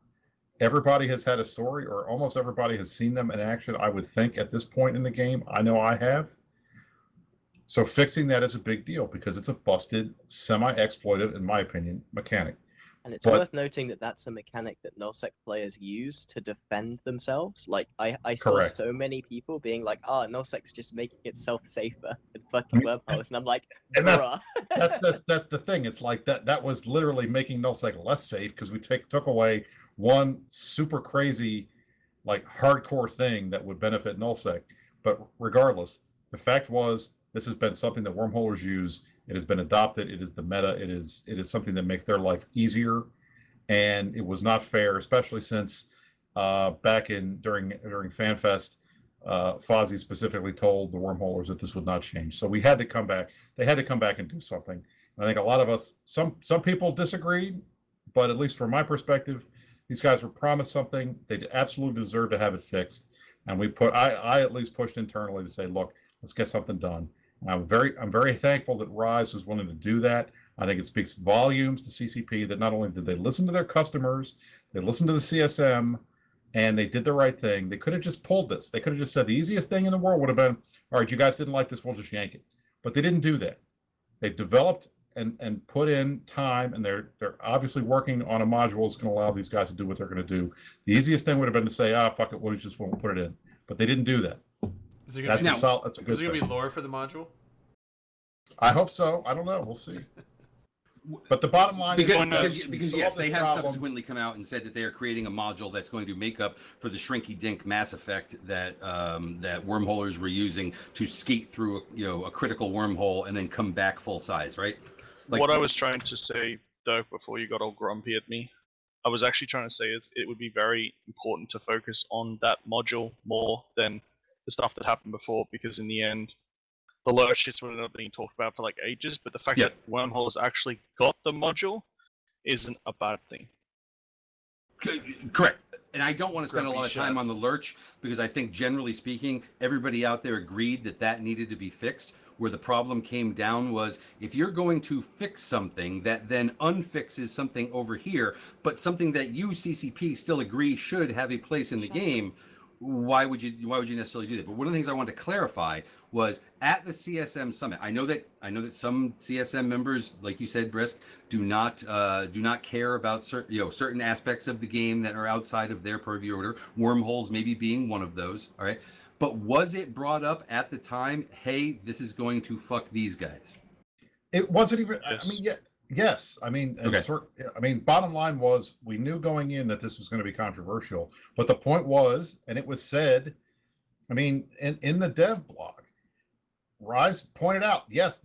Everybody has had a story, or almost everybody has seen them in action, I would think, at this point in the game. I know I have. So fixing that is a big deal because it's a busted, semi-exploitive, in my opinion, mechanic. And it's worth noting that that's a mechanic that nullsec players use to defend themselves. Like, I saw Correct. so many people being like, nullsec's just making itself safer than fucking wormholes. And I'm like, And bruh. that's the thing. It's like that was literally making nullsec less safe because we took away one super crazy, like hardcore thing that would benefit nullsec. But regardless, the fact was this has been something that wormholers use. It has been adopted. It is the meta. It is something that makes their life easier, and it was not fair, especially since back during FanFest, Fozzie specifically told the wormholers that this would not change. So we had to come back. They had to come back and do something. And I think a lot of us, some people disagreed, but at least from my perspective, these guys were promised something. They absolutely deserve to have it fixed. And I at least pushed internally to say, look, let's get something done. And I'm very thankful that Rise was willing to do that. I think it speaks volumes to CCP that not only did they listen to their customers, they listened to the CSM, and they did the right thing. They could have just pulled this. They could have just said the easiest thing in the world would have been, all right, you guys didn't like this, we'll just yank it. But they didn't do that. They developed and put in time, and they're obviously working on a module that's going to allow these guys to do what they're going to do. The easiest thing would have been to say, fuck it, we'll just won't put it in. But they didn't do that. Is there gonna That's a good is there gonna thing. be lore for the module? I hope so. I don't know. We'll see. But the bottom line because is yes, they have subsequently come out and said that they are creating a module that's going to make up for the shrinky dink Mass Effect that that wormholers were using to skate through a critical wormhole and then come back full size, right? Like, what I was trying to say, Dirk, before you got all grumpy at me, I was actually trying to say it would be very important to focus on that module more than the stuff that happened before, because in the end, the lower shits would have been talked about for like ages, but the fact that Wormholes actually got the module isn't a bad thing. Correct. And I don't want to spend a lot of time on shots. the lurch because I think generally speaking, everybody out there agreed that needed to be fixed. Where the problem came down was if you're going to fix something that then unfixes something over here, but something that you CCP still agree should have a place in the game, why would you necessarily do that? But one of the things I wanted to clarify was at the CSM summit. I know that some CSM members, like you said, Brisk, do not care about certain aspects of the game that are outside of their purview order. Wormholes maybe being one of those. All right. But was it brought up at the time, hey, this is going to fuck these guys? It wasn't even, Yes. I mean, yes. I mean, Okay. bottom line was we knew going in that this was going to be controversial. But the point was, and it was said, I mean, in the dev blog, Rise pointed out, yes,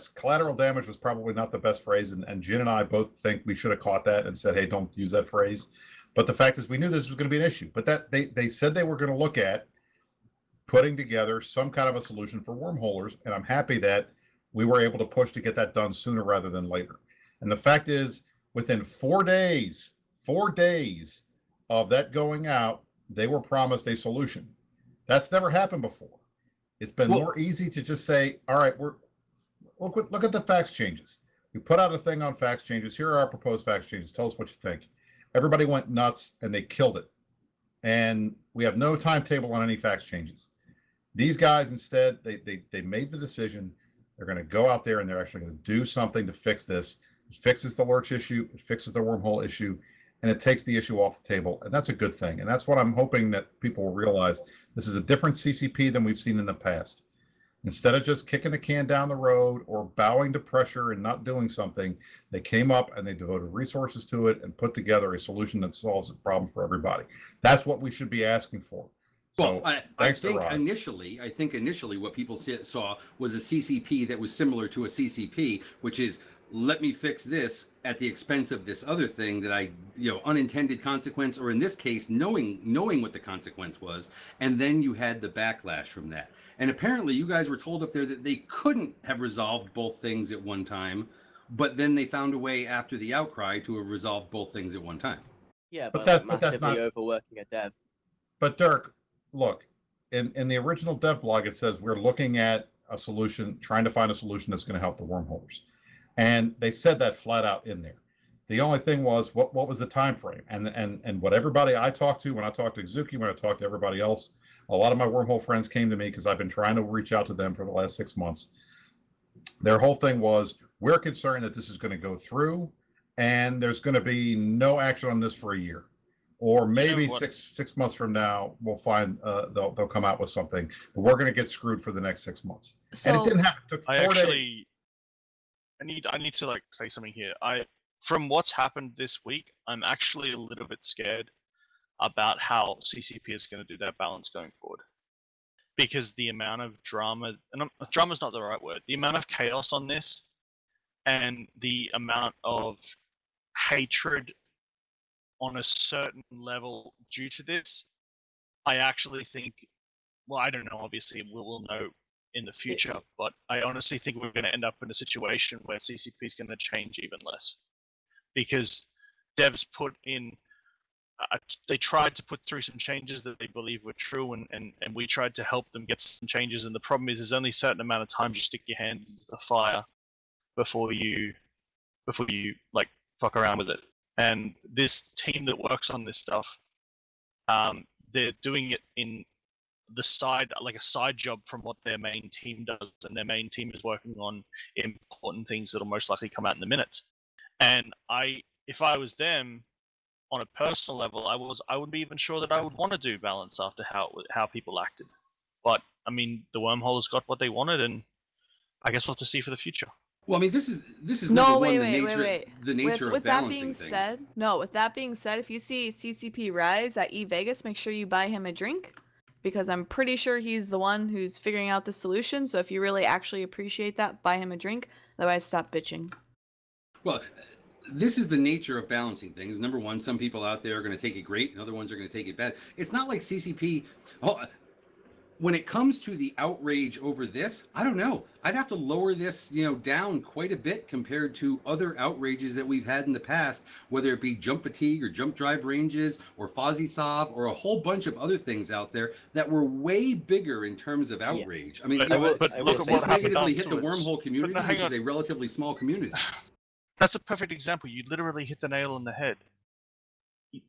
collateral damage was probably not the best phrase. And Jin and I both think we should have caught that and said, hey, don't use that phrase. But the fact is we knew this was going to be an issue. But that they said they were going to look at putting together some kind of a solution for wormholers, and I'm happy that we were able to push to get that done sooner rather than later. And the fact is, within 4 days of that going out, they were promised a solution. That's never happened before. It's been more easy to just say, all right, look at the fax changes. We put out a thing on fax changes. Here are our proposed fax changes. Tell us what you think. Everybody went nuts and they killed it. And we have no timetable on any fax changes. These guys instead, they made the decision. They're going to go out there and they're actually going to do something to fix this. It fixes the lurch issue. It fixes the wormhole issue. and it takes the issue off the table, and that's a good thing. And that's what I'm hoping that people will realize. This is a different CCP than we've seen in the past. Instead of just kicking the can down the road or bowing to pressure and not doing something, they came up and they devoted resources to it and put together a solution that solves the problem for everybody. That's what we should be asking for. So, well, I think initially what people saw was a CCP that was similar to a CCP, which is, let me fix this at the expense of this other thing that I, unintended consequence, or in this case, knowing what the consequence was. And then you had the backlash from that. And apparently you guys were told up there that they couldn't have resolved both things at one time, but then they found a way after the outcry to have resolved both things at one time. Yeah, But but, that's- like, but that's massively not- overworking a dev. But Dirk, look, in the original dev blog, it says we're looking at a solution, trying to find a solution that's going to help the wormholders. And they said that flat out in there. The only thing was, what was the time frame? And what everybody I talked to, when I talked to Zuki, when I talked to everybody else, a lot of my wormhole friends came to me because I've been trying to reach out to them for the last 6 months. Their whole thing was, we're concerned that this is going to go through and there's going to be no action on this for a year. Or maybe six months from now, we'll find they'll come out with something. But we're going to get screwed for the next 6 months. So and it didn't happen. It took 4 days. I need to say something here. From what's happened this week, I'm actually a little bit scared about how CCP is going to do their balance going forward, because the amount of drama, and drama's not the right word, the amount of chaos on this, and the amount of hatred on a certain level due to this, I actually think, well, I don't know, obviously we'll know in the future, but I honestly think we're going to end up in a situation where CCP is going to change even less, because devs put in, they tried to put through some changes that they believe were true, and we tried to help them get some changes, and the problem is there's only a certain amount of time you stick your hand into the fire before you like fuck around with it. And this team that works on this stuff, they're doing it in the side, like a side job from what their main team does, and their main team is working on important things that'll most likely come out in the minutes. And if I was them, on a personal level, I wouldn't be even sure that I would want to do balance after how people acted. But I mean, the wormholes got what they wanted, and I guess we'll have to see for the future. Well, I mean, this is No, number wait, one, wait. the nature With of that balancing being things. said, with that being said, if you see CCP Rise at Vegas, make sure you buy him a drink, because I'm pretty sure he's the one who's figuring out the solution. So if you really actually appreciate that, buy him a drink. Otherwise, stop bitching. Well, this is the nature of balancing things. Number one, some people out there are going to take it great, and other ones are going to take it bad. It's not like CCP. When it comes to the outrage over this, I don't know. I'd have to lower this, down quite a bit compared to other outrages that we've had in the past, whether it be jump fatigue or jump drive ranges or FozzieSov or a whole bunch of other things out there that were way bigger in terms of outrage. I mean, but look at what this happened negatively hit the afterwards. wormhole community, But no, which hang is a relatively small community. That's a perfect example. You literally hit the nail on the head.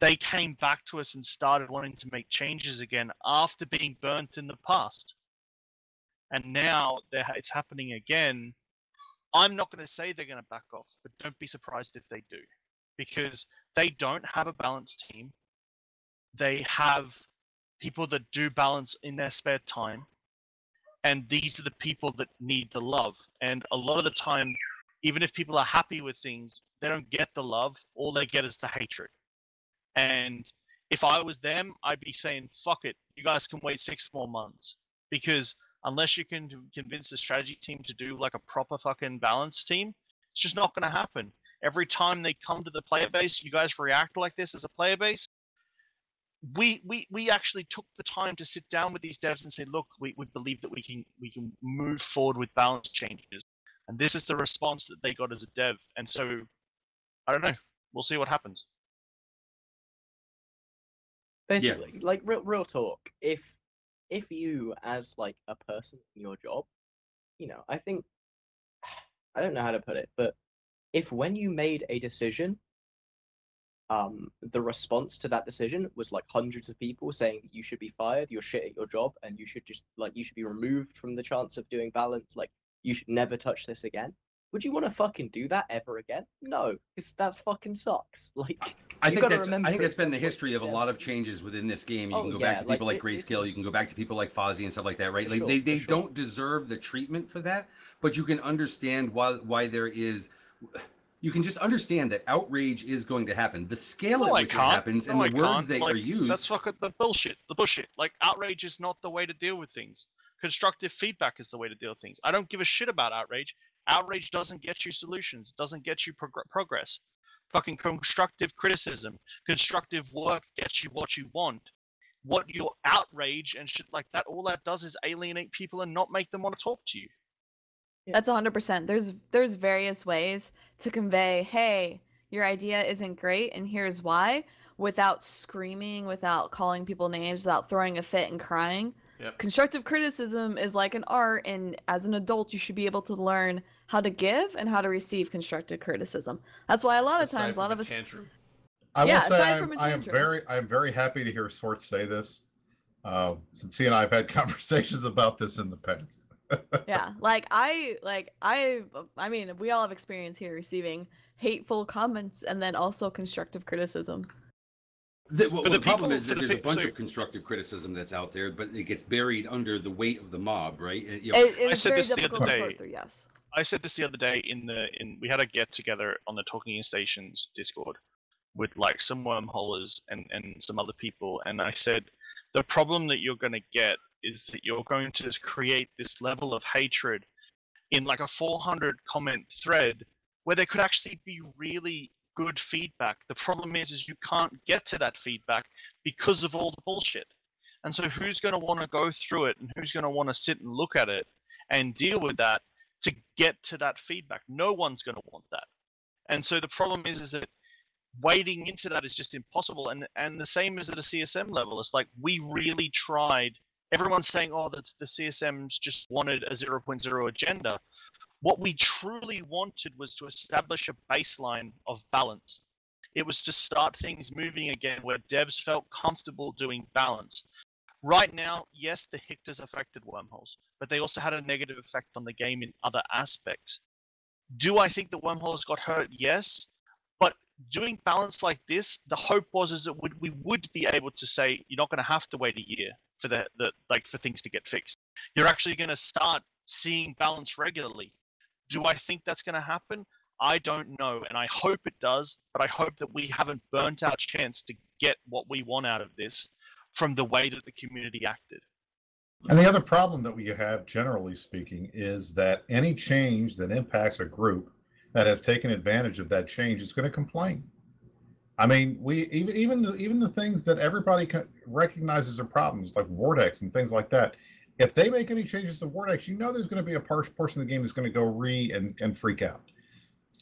They came back to us and started wanting to make changes again after being burnt in the past. And now it's happening again. I'm not going to say they're going to back off, but don't be surprised if they do. Because they don't have a balanced team. They have people that do balance in their spare time. And these are the people that need the love. And a lot of the time, even if people are happy with things, they don't get the love. All they get is the hatred. And if I was them, I'd be saying, fuck it. You guys can wait 6 more months. Because unless you can convince the strategy team to do like a proper fucking balance team, it's just not going to happen. Every time they come to the player base, you guys react like this as a player base. We actually took the time to sit down with these devs and say, look, we believe that we can move forward with balance changes. And this is the response that they got as a dev. And so, I don't know. We'll see what happens. Basically, like real talk. If you, as like a person in your job, I think, I don't know how to put it, but if when you made a decision, the response to that decision was like hundreds of people saying that you should be fired, you're shit at your job, and you should just you should be removed from the chance of doing balance, like you should never touch this again. would you want to fucking do that ever again? No, because that fucking sucks. Like, I you think gotta that's remember I think at that's been some the point history of a that- lot of changes within this game. You Oh, can go yeah, back to people like, like this Grayscale. You was- can go back to people like Fozzie and stuff like that, right? For Like sure, they for sure. don't deserve the treatment for that, but you can understand why there is. You can just understand that outrage is going to happen. The scale No, at I which it can't. happens and No, the I words can't. that Like, are used. That's fucking the bullshit. The bullshit. Like, outrage is not the way to deal with things. Constructive feedback is the way to deal with things. I don't give a shit about outrage. Outrage doesn't get you solutions. Doesn't get you progress. Fucking constructive criticism, constructive work gets you what you want. What your outrage and shit like that, all that does is alienate people and not make them want to talk to you. That's 100%. There's various ways to convey, hey, your idea isn't great and here's why, without screaming, without calling people names, without throwing a fit and crying. Yep. Constructive criticism is like an art, and as an adult you should be able to learn how to give and how to receive constructive criticism. That's why a lot of Aside times a lot from of us tantrum. I will Yeah, say aside from a I am tantrum. very happy to hear Sorts say this. Since he and I have had conversations about this in the past. Yeah, I mean, we all have experience here receiving hateful comments and then also constructive criticism. The the problem people- is for that the there's a pe- bunch so- of constructive criticism that's out there, but it gets buried under the weight of the mob, right? It's said very this the difficult other to day. sort through, yes. I said this the other day we had a get together on the Talking in Stations Discord with like some wormholers and some other people, and I said the problem that you're going to get is that you're going to create this level of hatred in like a 400 comment thread where there could actually be really good feedback. The problem is you can't get to that feedback because of all the bullshit. And so who's going to want to go through it and who's going to want to sit and look at it and deal with that to get to that feedback? No one's going to want that. And so the problem is that wading into that is just impossible. And the same as at a CSM level. It's like we really tried. Everyone's saying, oh, the CSMs just wanted a 0.0 agenda. What we truly wanted was to establish a baseline of balance. It was to start things moving again where devs felt comfortable doing balance. Right now, yes, the Hictors affected wormholes, but they also had a negative effect on the game in other aspects. Do I think the wormholes got hurt? Yes. But doing balance like this, the hope was is that we would be able to say you're not going to have to wait a year for for things to get fixed. You're actually going to start seeing balance regularly. Do I think that's going to happen? I don't know, and I hope it does, but I hope that we haven't burnt our chance to get what we want out of this from the way that the community acted. And the other problem that we have, generally speaking, is that any change that impacts a group that has taken advantage of that change is going to complain. I mean, even the things that everybody recognizes are problems, like Vortex and things like that. If they make any changes to Vortex, you know there's going to be a portion of the game that's going to go and freak out.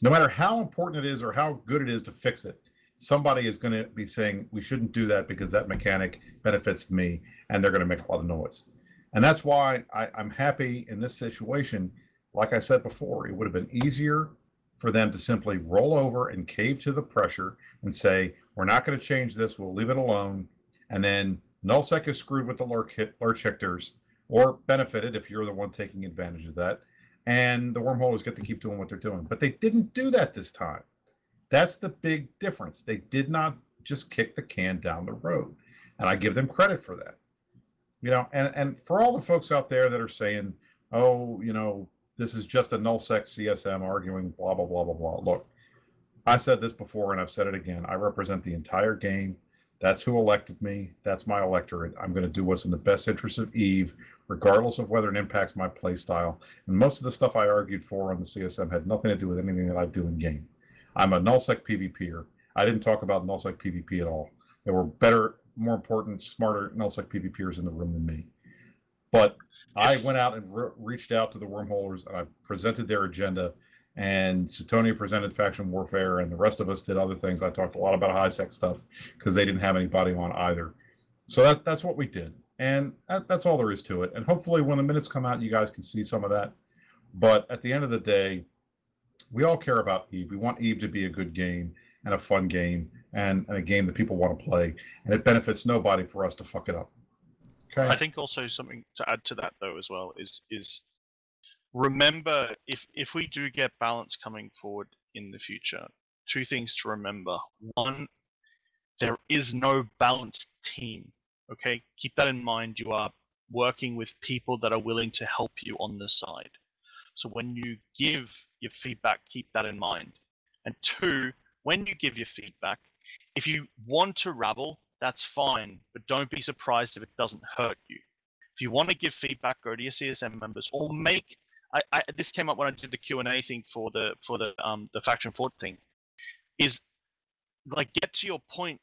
No matter how important it is or how good it is to fix it, somebody is going to be saying we shouldn't do that because that mechanic benefits me, and they're going to make a lot of noise. And that's why I'm happy in this situation. Like I said before, it would have been easier for them to simply roll over and cave to the pressure and say, we're not going to change this, we'll leave it alone. And then nullsec is screwed with the lurch hictors, or benefited if you're the one taking advantage of that. And the wormholes get to keep doing what they're doing. But they didn't do that this time. That's the big difference. They did not just kick the can down the road. And I give them credit for that. You know, and for all the folks out there that are saying, oh, you know, this is just a nullsec CSM arguing blah, blah, blah, blah, blah. Look, I said this before and I've said it again. I represent the entire game. That's who elected me. That's my electorate. I'm going to do what's in the best interest of Eve, regardless of whether it impacts my play style. And most of the stuff I argued for on the CSM had nothing to do with anything that I do in game. I'm a nullsec PvPer. I didn't talk about nullsec PvP at all. There were better, more important, smarter nullsec PvPers in the room than me. But I went out and reached out to the wormholers and I presented their agenda. And Sutonia presented faction warfare, and the rest of us did other things. I talked a lot about high sec stuff because they didn't have anybody on either. So that's what we did, and that's all there is to it. And hopefully, when the minutes come out, you guys can see some of that. But at the end of the day, we all care about Eve. We want Eve to be a good game and a fun game and a game that people want to play. And it benefits nobody for us to fuck it up. Okay. I think also something to add to that though as well is remember, if we do get balance coming forward in the future, two things to remember. One, there is no balanced team. Okay, keep that in mind. You are working with people that are willing to help you on the side. So when you give your feedback, keep that in mind. And two, when you give your feedback, if you want to rabble, that's fine, but don't be surprised if it doesn't hurt you. If you want to give feedback, go to your CSM members or make. This came up when I did the Q&A thing for the faction fort thing. Is like, get to your point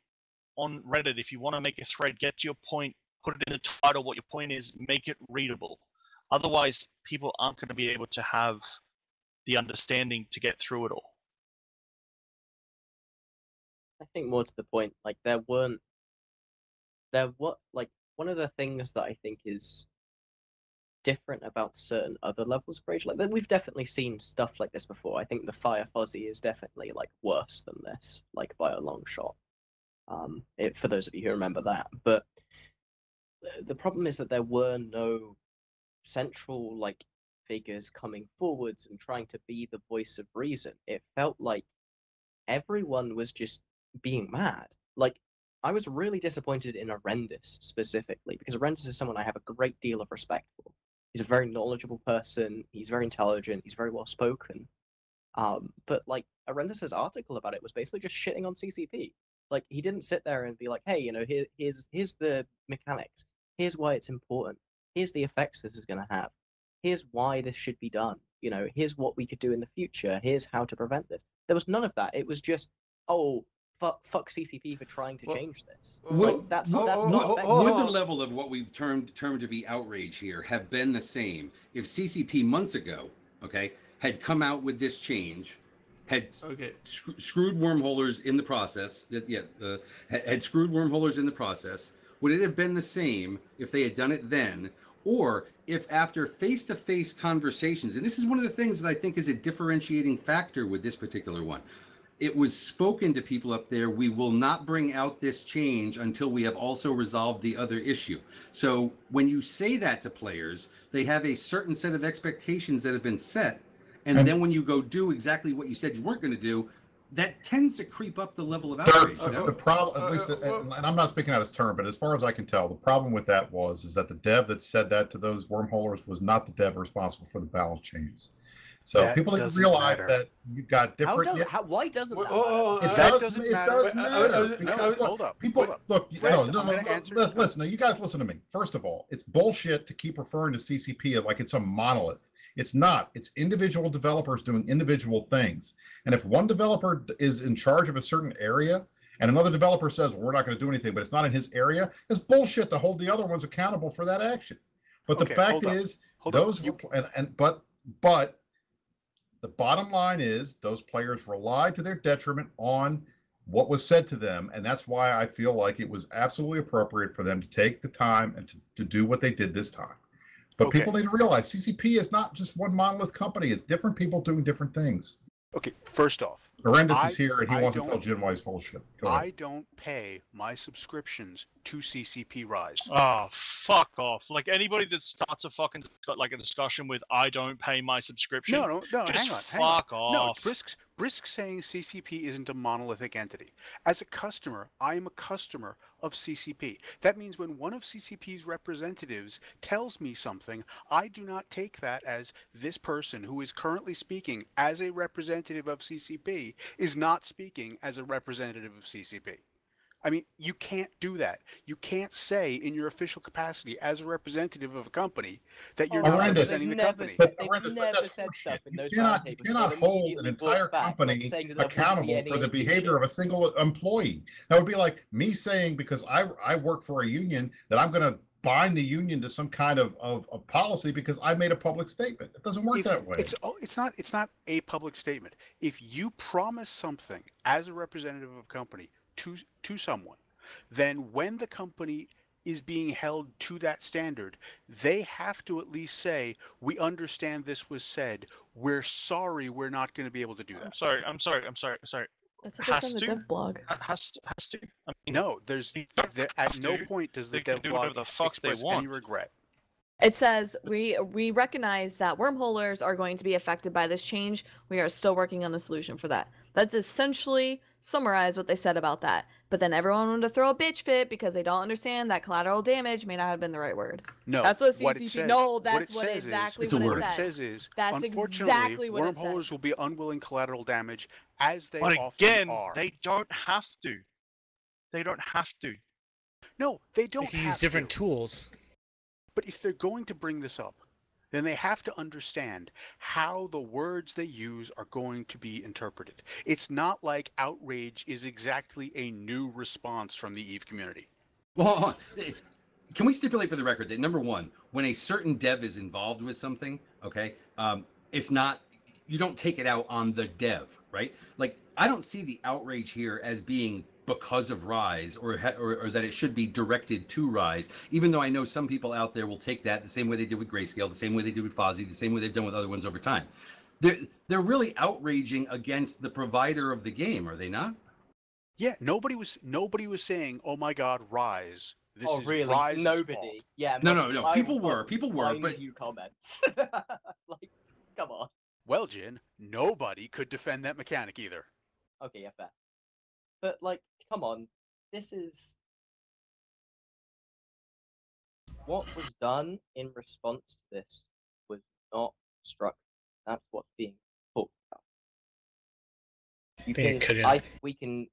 on Reddit. If you want to make a thread, get to your point, put it in the title what your point is, make it readable. Otherwise, people aren't going to be able to have the understanding to get through it all. I think more to the point, like one of the things that I think is different about certain other levels of Rage, like that we've definitely seen stuff like this before. I think the Fire Fuzzy is definitely like worse than this, like by a long shot. For those of you who remember that, but the problem is that there were no central like figures coming forwards and trying to be the voice of reason. It felt like everyone was just being mad. Like, I was really disappointed in Arendis specifically, because Arendis is someone I have a great deal of respect for. He's a very knowledgeable person, he's very intelligent, he's very well spoken. But like Arendis's article about it was basically just shitting on CCP. Like, he didn't sit there and be like, hey, you know, here's the mechanics, here's why it's important, here's the effects this is going to have, here's why this should be done, you know, here's what we could do in the future, here's how to prevent this. There was none of that. It was just, oh, fuck CCP for trying to change this. That's not effective. Would the level of what we've termed to be outrage here have been the same if CCP months ago, okay, had come out with this change, had screwed wormholers in the process, had screwed wormholers in the process? Would it have been the same if they had done it then, or if after face-to-face conversations, and this is one of the things that I think is a differentiating factor with this particular one, it was spoken to people up there, we will not bring out this change until we have also resolved the other issue. So when you say that to players, they have a certain set of expectations that have been set, and then when you go do exactly what you said you weren't going to do, that tends to creep up the level of outrage. The problem, at least, and I'm not speaking out of turn, but as far as I can tell, the problem with that is that the dev that said that to those wormholers was not the dev responsible for the balance changes. So that people need to realize that you've got different. Why doesn't that matter? It does matter. Hold up. People, look. Listen. You guys listen to me. First of all, it's bullshit to keep referring to CCP as like it's a monolith. It's not. It's individual developers doing individual things. And if one developer is in charge of a certain area, and another developer says, well, we're not going to do anything, but it's not in his area, it's bullshit to hold the other ones accountable for that action. But the fact is, but the bottom line is those players relied to their detriment on what was said to them, and that's why I feel like it was absolutely appropriate for them to take the time and to do what they did this time. But people need to realize CCP is not just one monolith company. It's different people doing different things. Okay, first off, Arendis is here, and he wants to tell Jim why he's full of shit. I don't pay my subscriptions to CCP Rise. Oh, fuck off. Like, anybody that starts a discussion with, I don't pay my subscription. No, just hang on. Fuck off. No, Brisk saying CCP isn't a monolithic entity. As a customer, I am a customer of CCP. That means when one of CCP's representatives tells me something, I do not take that as this person who is currently speaking as a representative of CCP is not speaking as a representative of CCP. I mean, you can't do that. You can't say in your official capacity as a representative of a company that you're not representing the company. They've never said stuff in those roundtables. You cannot hold an entire company accountable for the behavior of a single employee. That would be like me saying, because I work for a union, that I'm going to bind the union to some kind of policy because I made a public statement. It doesn't work that way. It's not a public statement. If you promise something as a representative of a company to someone, then when the company is being held to that standard, they have to at least say, we understand this was said. We're sorry we're not going to be able to do that. I'm sorry. That's what they said in the dev blog. Has to. I mean, no, at no point does the dev blog express any regret. It says we recognize that wormholers are going to be affected by this change. We are still working on a solution for that. That's essentially summarize what they said about that. But then everyone wanted to throw a bitch fit because they don't understand that collateral damage may not have been the right word. No, That's what what CCP. it says, No, what that's it what says exactly It's a what word. it what it said. says is, That's unfortunately, exactly what it wormholers said. will be unwilling collateral damage, as they But often again, are. they don't have to. They don't have to. No, they They don't can have use different to. tools. But if they're going to bring this up, then they have to understand how the words they use are going to be interpreted. It's not like outrage is exactly a new response from the EVE community. Well, hold on. Can we stipulate for the record that number one, when a certain dev is involved with something, okay, it's not, you don't take it out on the dev, right? Like, I don't see the outrage here as being because of Rise or that it should be directed to Rise, even though I know some people out there will take that the same way they did with Grayscale, the same way they did with Fozzie, the same way they've done with other ones over time. They're really outraging against the provider of the game, are they not? Yeah, nobody was saying, "Oh my God, Rise! This Oh is really? Rise's Nobody. fault." Yeah. No. I People will were, find but you comments. Like, come on. Well, Jin, nobody could defend that mechanic either. Okay, yeah, fair. But like, come on. This is what was done in response to this was not structured. That's what's being talked about. You They can, couldn't.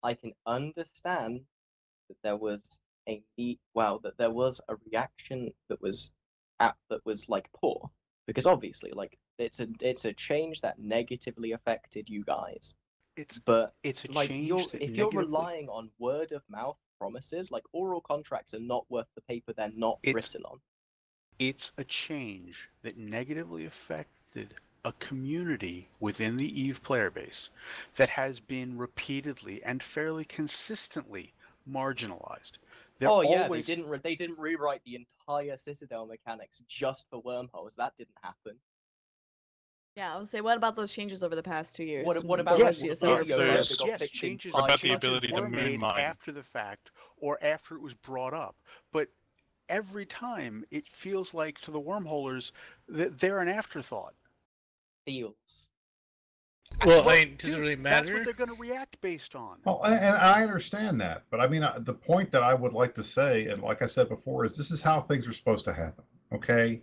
I can understand that there was a need. Well, that there was a reaction that was like poor, because obviously, like, it's a change that negatively affected you guys. But It's a like, change that if you're negatively- relying on word of mouth promises, like, oral contracts are not worth the paper they're not written on. It's a change that negatively affected a community within the EVE player base that has been repeatedly and fairly consistently marginalized. They're Oh yeah, always... they didn't rewrite the entire Citadel mechanics just for wormholes. That didn't happen. Yeah, I would say, what about those changes over the past 2 years? What about Yes, video yes, video yes, that got yes, fixed in changes, 5 About the years? ability to were moon made mine. after the fact or after it was brought up. But every time it feels like to the wormholers that they're an afterthought. Feels. Well, I mean, does it Dude, really that's matter? what they're going to react based on. Well, and I understand that, but I mean, the point that I would like to say, and like I said before, is this is how things are supposed to happen. Okay,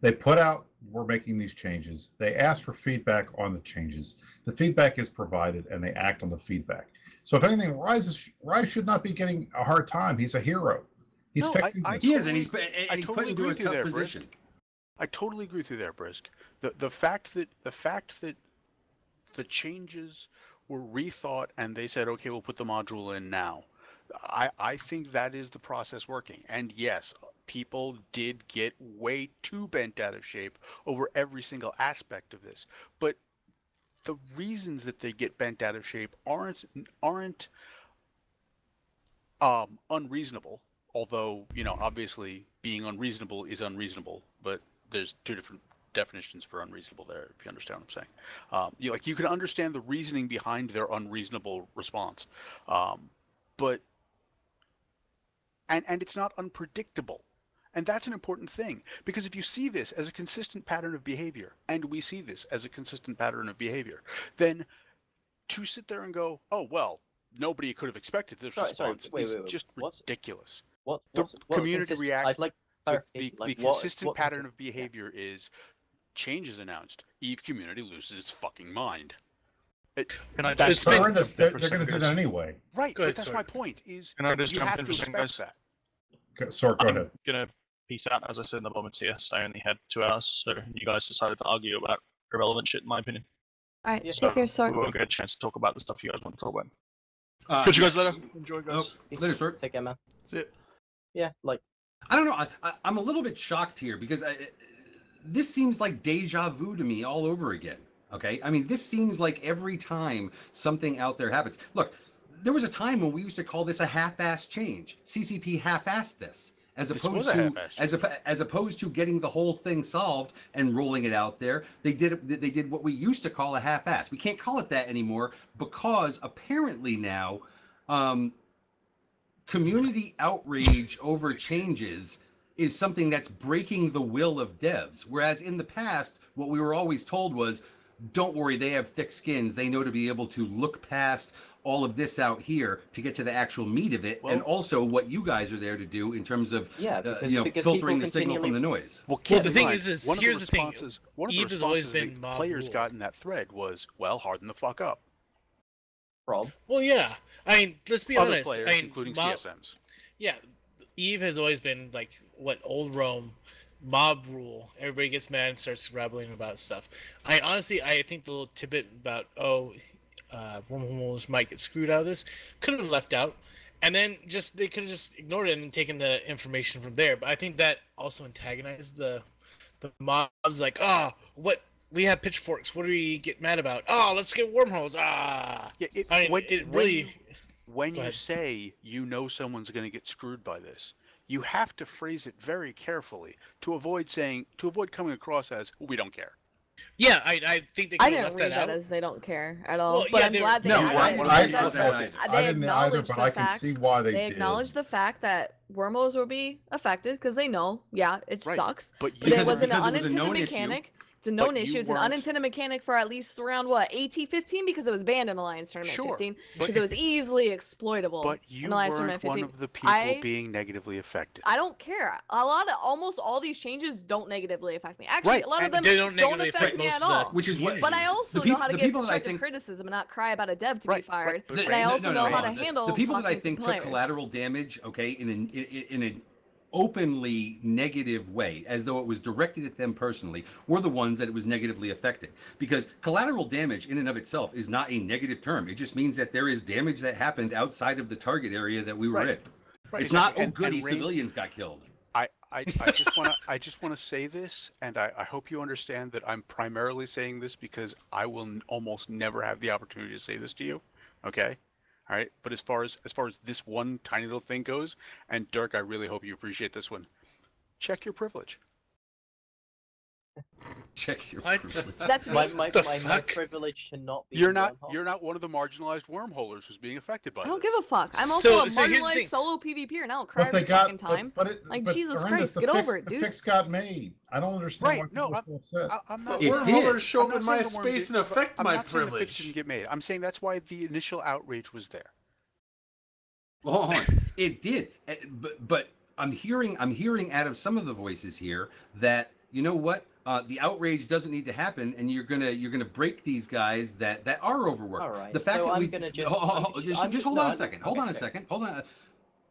they put out, we're making these changes. They ask for feedback on the changes. The feedback is provided, and they act on the feedback. So, if anything, Rise should not be getting a hard time. He's a hero. He's No, fixing I this. he is, and totally- he's totally put into agree a with you tough there, Brisk. position. I totally agree with you there, Brisk. The fact that the changes were rethought and they said, okay, we'll put the module in now. I think that is the process working. And yes, people did get way too bent out of shape over every single aspect of this. But the reasons that they get bent out of shape aren't unreasonable. Although, obviously being unreasonable is unreasonable, but there's two different definitions for unreasonable there, if you understand what I'm saying. You can understand the reasoning behind their unreasonable response, but it's not unpredictable, and that's an important thing, because if you see this as a consistent pattern of behavior, and we see this as a consistent pattern of behavior, then to sit there and go, oh well, nobody could have expected this response is just ridiculous. What's Community consistent? reaction. I'd like The clarification. consistent pattern consistent? of behavior is change is announced, EVE community loses its fucking mind. Can I That's just been- horrendous. They're for a going to do second, that guys? anyway. Right, Go but ahead, that's Sorg. my point, is Can I just you jump have in to for a second, expect guys? that. Sorg, go I'm ahead. gonna peace out. As I said in the moments here, I only had 2 hours, so you guys decided to argue about irrelevant shit, in my opinion. All right, Yeah. take care, We Sorg. won't get a chance to talk about the stuff you guys want to talk about. Catch you guys later. Enjoy, guys. Later, sir. Take care, man. That's it. Yeah, like, I don't know. I'm a little bit shocked here because this seems like deja vu to me all over again. Okay, I mean, this seems like every time something out there happens. Look, there was a time when we used to call this a half-ass change. CCP half-assed this, as This opposed was a to half-ass as opposed to getting the whole thing solved and rolling it out there. They did what we used to call a half-ass. We can't call it that anymore because apparently now, community outrage over changes is something that's breaking the will of devs. Whereas in the past, what we were always told was, don't worry, they have thick skins. They know to be able to look past all of this out here to get to the actual meat of it, and also what you guys are there to do in terms of because filtering the signal from the noise. Well, the thing is here's the thing. One of the Eve has always responses been the mob players rule. got in that thread was, well, harden the fuck up. Rob. Well, yeah. I mean, let's be Other honest. players, I mean, including CSMs. Yeah, Eve has always been like what old Rome, mob rule. Everybody gets mad and starts rabbling about stuff. I think the little tidbit about wormholes might get screwed out of this could have been left out, and then they could have just ignored it and taken the information from there. But I think that also antagonized the mobs. Like, what? We have pitchforks. What do we get mad about? Oh, let's get wormholes. Yeah, when you say you know someone's going to get screwed by this, you have to phrase it very carefully to avoid coming across as we don't care. Yeah, I think they could have left read that out. as they don't care at all. Well, but yeah, I'm glad they I didn't either, but I can fact. see why they They did. acknowledged the fact that wormholes will be affected because they know, it sucks. But it wasn't an because it was a unintended known mechanic. issue. It's a known But you issue. It's an weren't- unintended mechanic for at least around AT-15 because it was banned in Alliance Tournament Sure, 15 but- because it was easily exploitable But in you Alliance weren't Tournament one 15. of the people being negatively affected. I don't care. Almost all these changes don't negatively affect me. Actually, Right, a lot of and them they don't don't negatively affect affect me most at of the all. Which is what. But I also the know how to the give people that I constructive think criticism and not cry about a dev to Right, be fired. but- And I also know how to hold on. handle the people that I talking to think took players. collateral damage, okay, in an openly negative way, as though it was directed at them personally, were the ones that it was negatively affected. Because collateral damage in and of itself is not a negative term. It just means that there is damage that happened outside of the target area that we were in. Right, It's not, and goody, Rain- civilians got killed. I just want to say this, and I hope you understand that I'm primarily saying this because I will almost never have the opportunity to say this to you. Okay, all right. But as far as this one tiny little thing goes, and Dirk, I really hope you appreciate this one. Check your privilege. Check your What? privilege. That's me. My privilege should not be. You're not wormholes. one of the marginalized wormholers who's being affected by I don't this. give a fuck. I'm So- also a so here's the marginalized thing. solo PvPer, and I don't cry But they every got, fucking time. but Jesus Arendis, Christ, the get fix, over it, the dude. fix got made. I don't understand Right, why no, people are so upset. I'm not. It Wormholers did. show I'm up in not my saying the worm space did- and affect I'm my not saying the fix privilege. didn't get made. I'm saying that's why the initial outrage was there. Well, hold on. It did, but I'm hearing out of some of the voices here that, you know what, the outrage doesn't need to happen, and you're gonna break these guys that are overworked. All right, The fact so that I'm we gonna just- just hold no, on a second. Hold okay, on a okay. second. Hold on.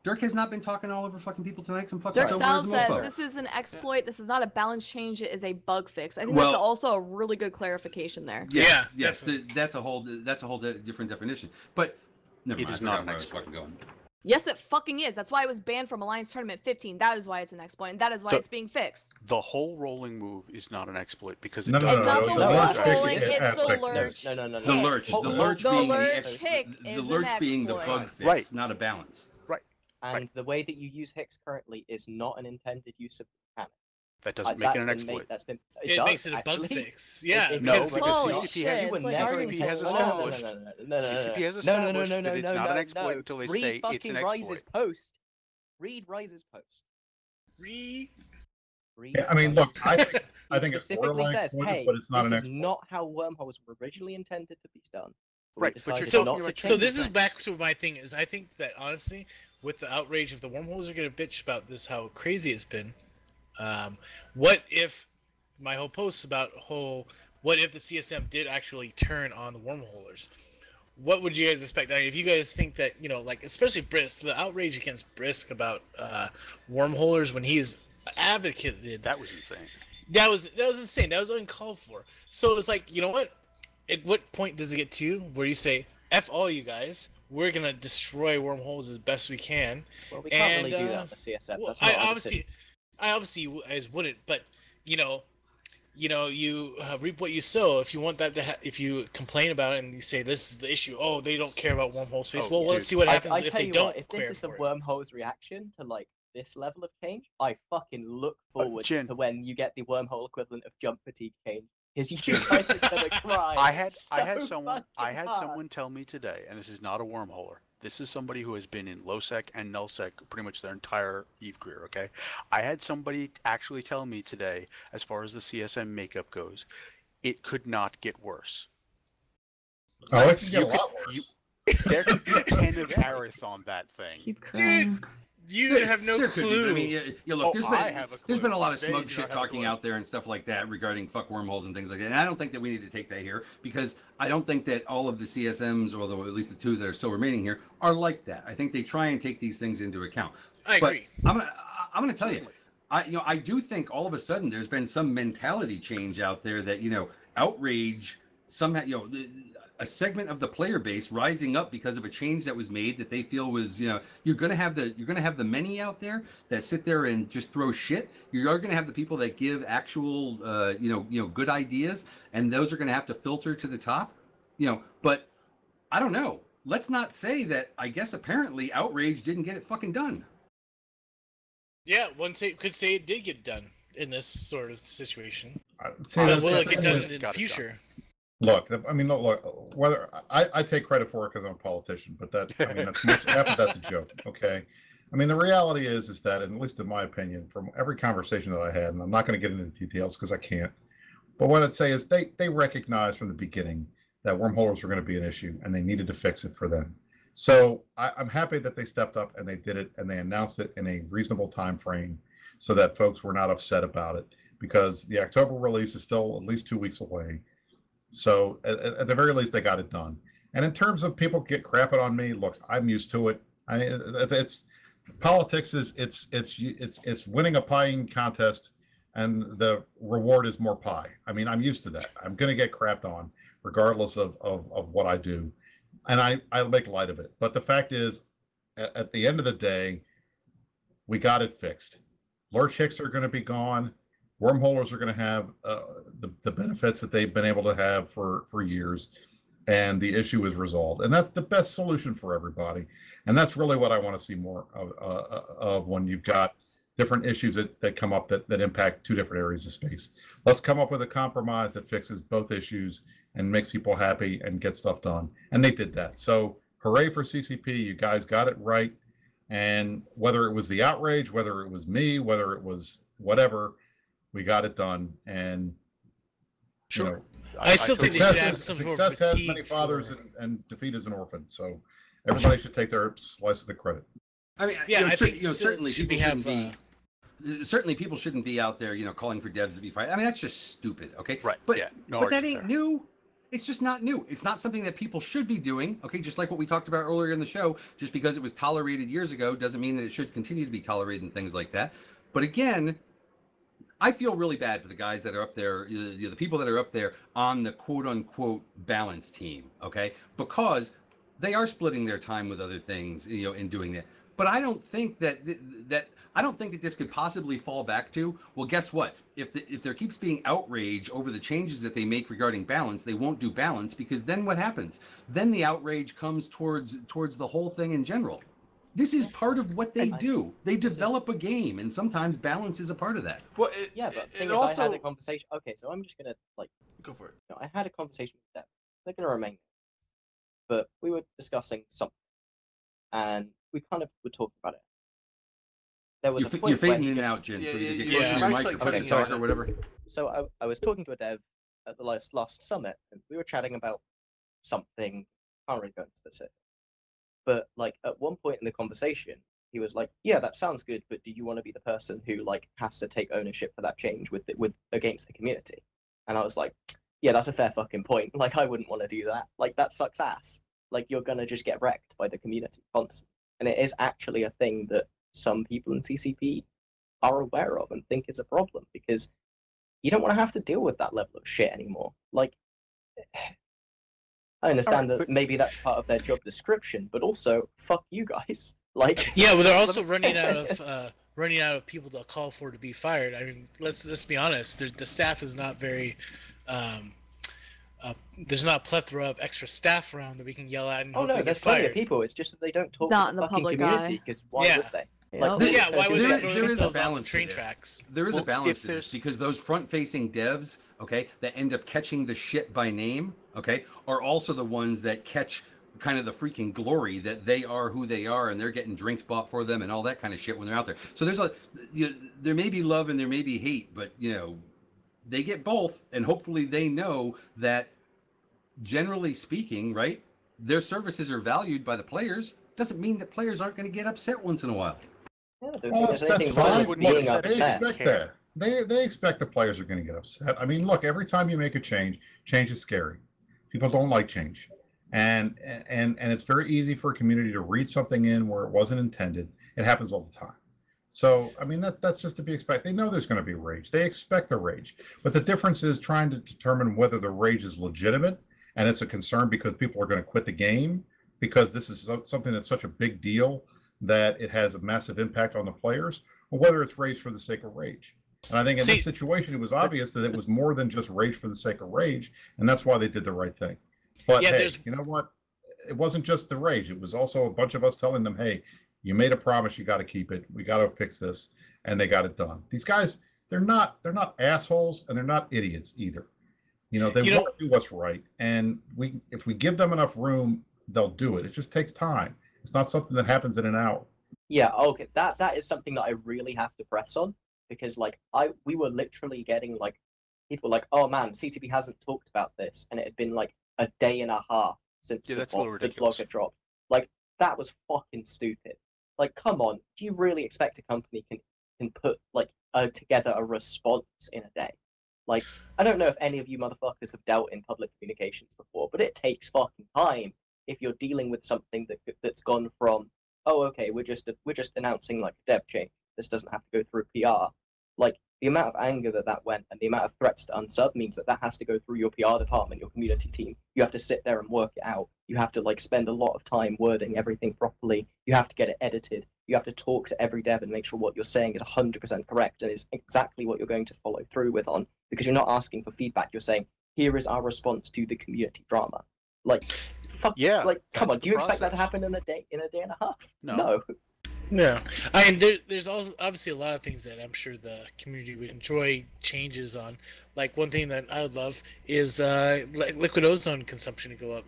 Dirk has not been talking all over fucking people tonight. Some fucking Dirk sober Sal as a says mofo. this is an exploit. This is not a balance change. It is a bug fix. I think Well- that's also a really good clarification there. Yeah, yes, definitely. that's a whole different definition. But never It mind. is I not forgot an where I was exploit. fucking going. Yes, it fucking is. That's why it was banned from Alliance Tournament 15. That is why it's an exploit, and that is why The- it's being fixed. The whole rolling move is not an exploit because it No, no, doesn't It's not no, the the lurch lurch kick rolling, it's the aspect lurch. No. The Kick. lurch, Oh, the lurch the being lurch the kick the is lurch an being the exploit. bug fix, Right. not a balance. And the way that you use Hex currently is not an intended use of the mechanic. That doesn't make it an That's been exploit. That's been. It does, makes it a bug actually. fix. Yeah, It No, makes because Holy CCP shit, has You were it's like never arguing CCP has for- established. No. CCP has No, established that it's not an no, exploit no. until they Read say it's fucking an Rise's exploit. post. Read Rise's post. Re- Read Yeah, I mean, look, Rise's I think it's specifically borderline says, exploited, hey, but it's not this an is exploit. not how wormholes were originally intended to be done. We Right, but you're decided talking not to about- So change this is things. back to my thing is I think that honestly, with the outrage, if the wormholes are gonna bitch about this, how crazy it's been, what if my whole post about what if the CSM did actually turn on the wormholers? What would you guys expect? I mean, if you guys think that, like especially Brisk, the outrage against Brisk about wormholers when he's advocated That was insane. that was insane. That was uncalled for. So it's like, you know what? At what point does it get to where you say, "F all you guys, we're gonna destroy wormholes as best we can"? Well, we can't and, really do that in the CSF. Well, That's not I our obviously you guys wouldn't, but you reap what you sow. If you want that to, if you complain about it and you say this is the issue, oh, they don't care about wormhole space. Oh, well, let's dude. see what happens I if tell they you don't. what, if this care is the for it. wormhole's reaction to like this level of change, I fucking look forward Jin. to when you get the wormhole equivalent of jump fatigue change. Because you guys are gonna cry. I had so someone fucking hard. tell me today, and this is not a wormholer. This is somebody who has been in lowsec and nullsec pretty much their entire EVE career, okay? I had somebody actually tell me today, as far as the CSM makeup goes, it could not get worse. Oh, it can get You a could- lot worse. you- There could be 10 of Aerith on that thing. Keep crying. Dude, you have no There could be, clue. I mean, look, Oh, I have a there's clue. been a lot of They smug do shit not have a talking clue. out there and stuff like that regarding fuck wormholes and things like that. And I don't think that we need to take that here because I don't think that all of the CSMs, or at least the two that are still remaining here, are like that. I think they try and take these things into account. I agree. But I'm gonna tell you, I do think all of a sudden there's been some mentality change out there that outrage somehow a segment of the player base rising up because of a change that was made that they feel was you're gonna have the many out there that sit there and just throw shit. You are gonna have the people that give actual good ideas, and those are gonna have to filter to the top. But I don't know. Let's not say that. I guess apparently outrage didn't get it fucking done. Yeah, one could say it did get done in this sort of situation. See, But that's will the it get thing done is- in the future? Look, I mean, look. Whether I take credit for it because I'm a politician, but that's half of that's a joke. Okay, I mean, the reality is that, and at least in my opinion, from every conversation that I had, and I'm not going to get into details because I can't. But what I'd say is they recognized from the beginning that wormholes were going to be an issue, and they needed to fix it for them. So I'm happy that they stepped up and they did it, and they announced it in a reasonable time frame, so that folks were not upset about it. Because the October release is still at least 2 weeks away. So at the very least, they got it done. And in terms of people get crapping on me, look, I'm used to it. It's politics is it's winning a pieing contest, and the reward is more pie. I mean, I'm used to that. I'm going to get crapped on regardless of what I do, and I make light of it. But the fact is, at the end of the day, we got it fixed. Lurch Hicks are going to be gone. Wormholers are going to have the benefits that they've been able to have for years, and the issue is resolved. And that's the best solution for everybody. And that's really what I want to see more of when you've got different issues that come up that impact two different areas of space. Let's come up with a compromise that fixes both issues and makes people happy and get stuff done. And they did that. So hooray for CCP. You guys got it right. And whether it was the outrage, whether it was me, whether it was whatever, we got it done. And Sure. I still think they should have success, some sort of success has fatigue many fathers, for- and defeat is an orphan. So everybody should take their slice of the credit. I mean, Yeah, I think certainly should people we shouldn't have, be. Certainly, people shouldn't be out there, calling for devs to be fired. I mean, that's just stupid. Okay, Right, But yeah, no but that argument ain't there. new. It's just not new. It's not something that people should be doing. Okay, just like what we talked about earlier in the show. Just because it was tolerated years ago doesn't mean that it should continue to be tolerated and things like that. But again, I feel really bad for the guys that are up there, the people that are up there on the quote unquote balance team, okay? Because they are splitting their time with other things, in doing that. But I don't think that this could possibly fall back to, well, guess what? If there keeps being outrage over the changes that they make regarding balance, they won't do balance, because then what happens? Then the outrage comes towards the whole thing in general. This is part of what they do. They develop a game, and sometimes balance is a part of that. Well, Yeah, but the thing it is, also I had a conversation. Okay, so I'm just gonna go for it. I had a conversation with them. They're gonna remain, but we were discussing something, and we kind of were talking about it. There was You're, a you're point where fading he in and just- out, Jen. Yeah, So you yeah, get yeah, closer to yeah. your Mike's, like, microphone okay, and sorry. talk or whatever. So I was talking to a dev at the last summit, and we were chatting about something. Can't really go into specifics, but at one point in the conversation, he was like, "Yeah, that sounds good, but do you want to be the person who has to take ownership for that change with against the community?" And I was like, "Yeah, that's a fair fucking point. I wouldn't want to do that. That sucks ass. You're gonna just get wrecked by the community constantly." And it is actually a thing that some people in CCP are aware of and think is a problem, because you don't want to have to deal with that level of shit anymore. I understand Alright, that but- maybe that's part of their job description, but also fuck you guys. Yeah, but they're also running out of people to call for to be fired. I mean, let's be honest. The staff is not very. There's not a plethora of extra staff around that we can yell at and Oh hope no, they there's get plenty of fired. people. It's just that they don't talk Not to in the the fucking public community, eye. because why Yeah. would they? Yep. they're Yeah, just gonna why do would that. they throw There is a themselves on the balance to train this. tracks? There is Well, a balance if to this, there's- because those front-facing devs, okay, that end up catching the shit by name, okay, are also the ones that catch kind of the freaking glory that they are who they are, and they're getting drinks bought for them and all that kind of shit when they're out there. So there's there may be love and there may be hate, but they get both, and hopefully they know that, generally speaking, right, their services are valued by the players. Doesn't mean that players aren't going to get upset once in a while. Yeah, I don't think there's anything That's wrong fine. with Look, being they upset. They expect that. They expect the players are going to get upset. I mean, look, every time you make a change is scary. People don't like change. And it's very easy for a community to read something in where it wasn't intended. It happens all the time. So, I mean, that's just to be expected. They know there's going to be rage. They expect the rage. But the difference is trying to determine whether the rage is legitimate and it's a concern because people are going to quit the game because this is something that's such a big deal that it has a massive impact on the players, or whether it's rage for the sake of rage. And I think in this situation, it was obvious that it was more than just rage for the sake of rage, and that's why they did the right thing. But hey, you know what? It wasn't just the rage. It was also a bunch of us telling them, hey, you made a promise, you got to keep it. We got to fix this, and they got it done. These guys, they're not assholes, and they're not idiots either. They want to do what's right, and if we give them enough room, they'll do it. It just takes time. It's not something that happens in an hour. Yeah, okay. That is something that I really have to press on, because we were literally getting people oh man, CCP hasn't talked about this, and it had been a day and a half since the blog had dropped. That was fucking stupid. Come on, do you really expect a company can put together a response in a day? I don't know if any of you motherfuckers have dealt in public communications before, but it takes fucking time if you're dealing with something that's gone from, oh, okay, we're just announcing a dev change. This doesn't have to go through PR. The amount of anger that went and the amount of threats to unsub means that has to go through your PR department, your community team. You have to sit there and work it out. You have to spend a lot of time wording everything properly. You have to get it edited. You have to talk to every dev and make sure what you're saying is 100% correct and is exactly what you're going to follow through with on, because you're not asking for feedback. You're saying, here is our response to the community drama. Fuck, yeah. Come on, do you expect that to happen in a day and a half? No. No, I mean there's also obviously a lot of things that I'm sure the community would enjoy changes on. One thing that I would love is liquid ozone consumption to go up,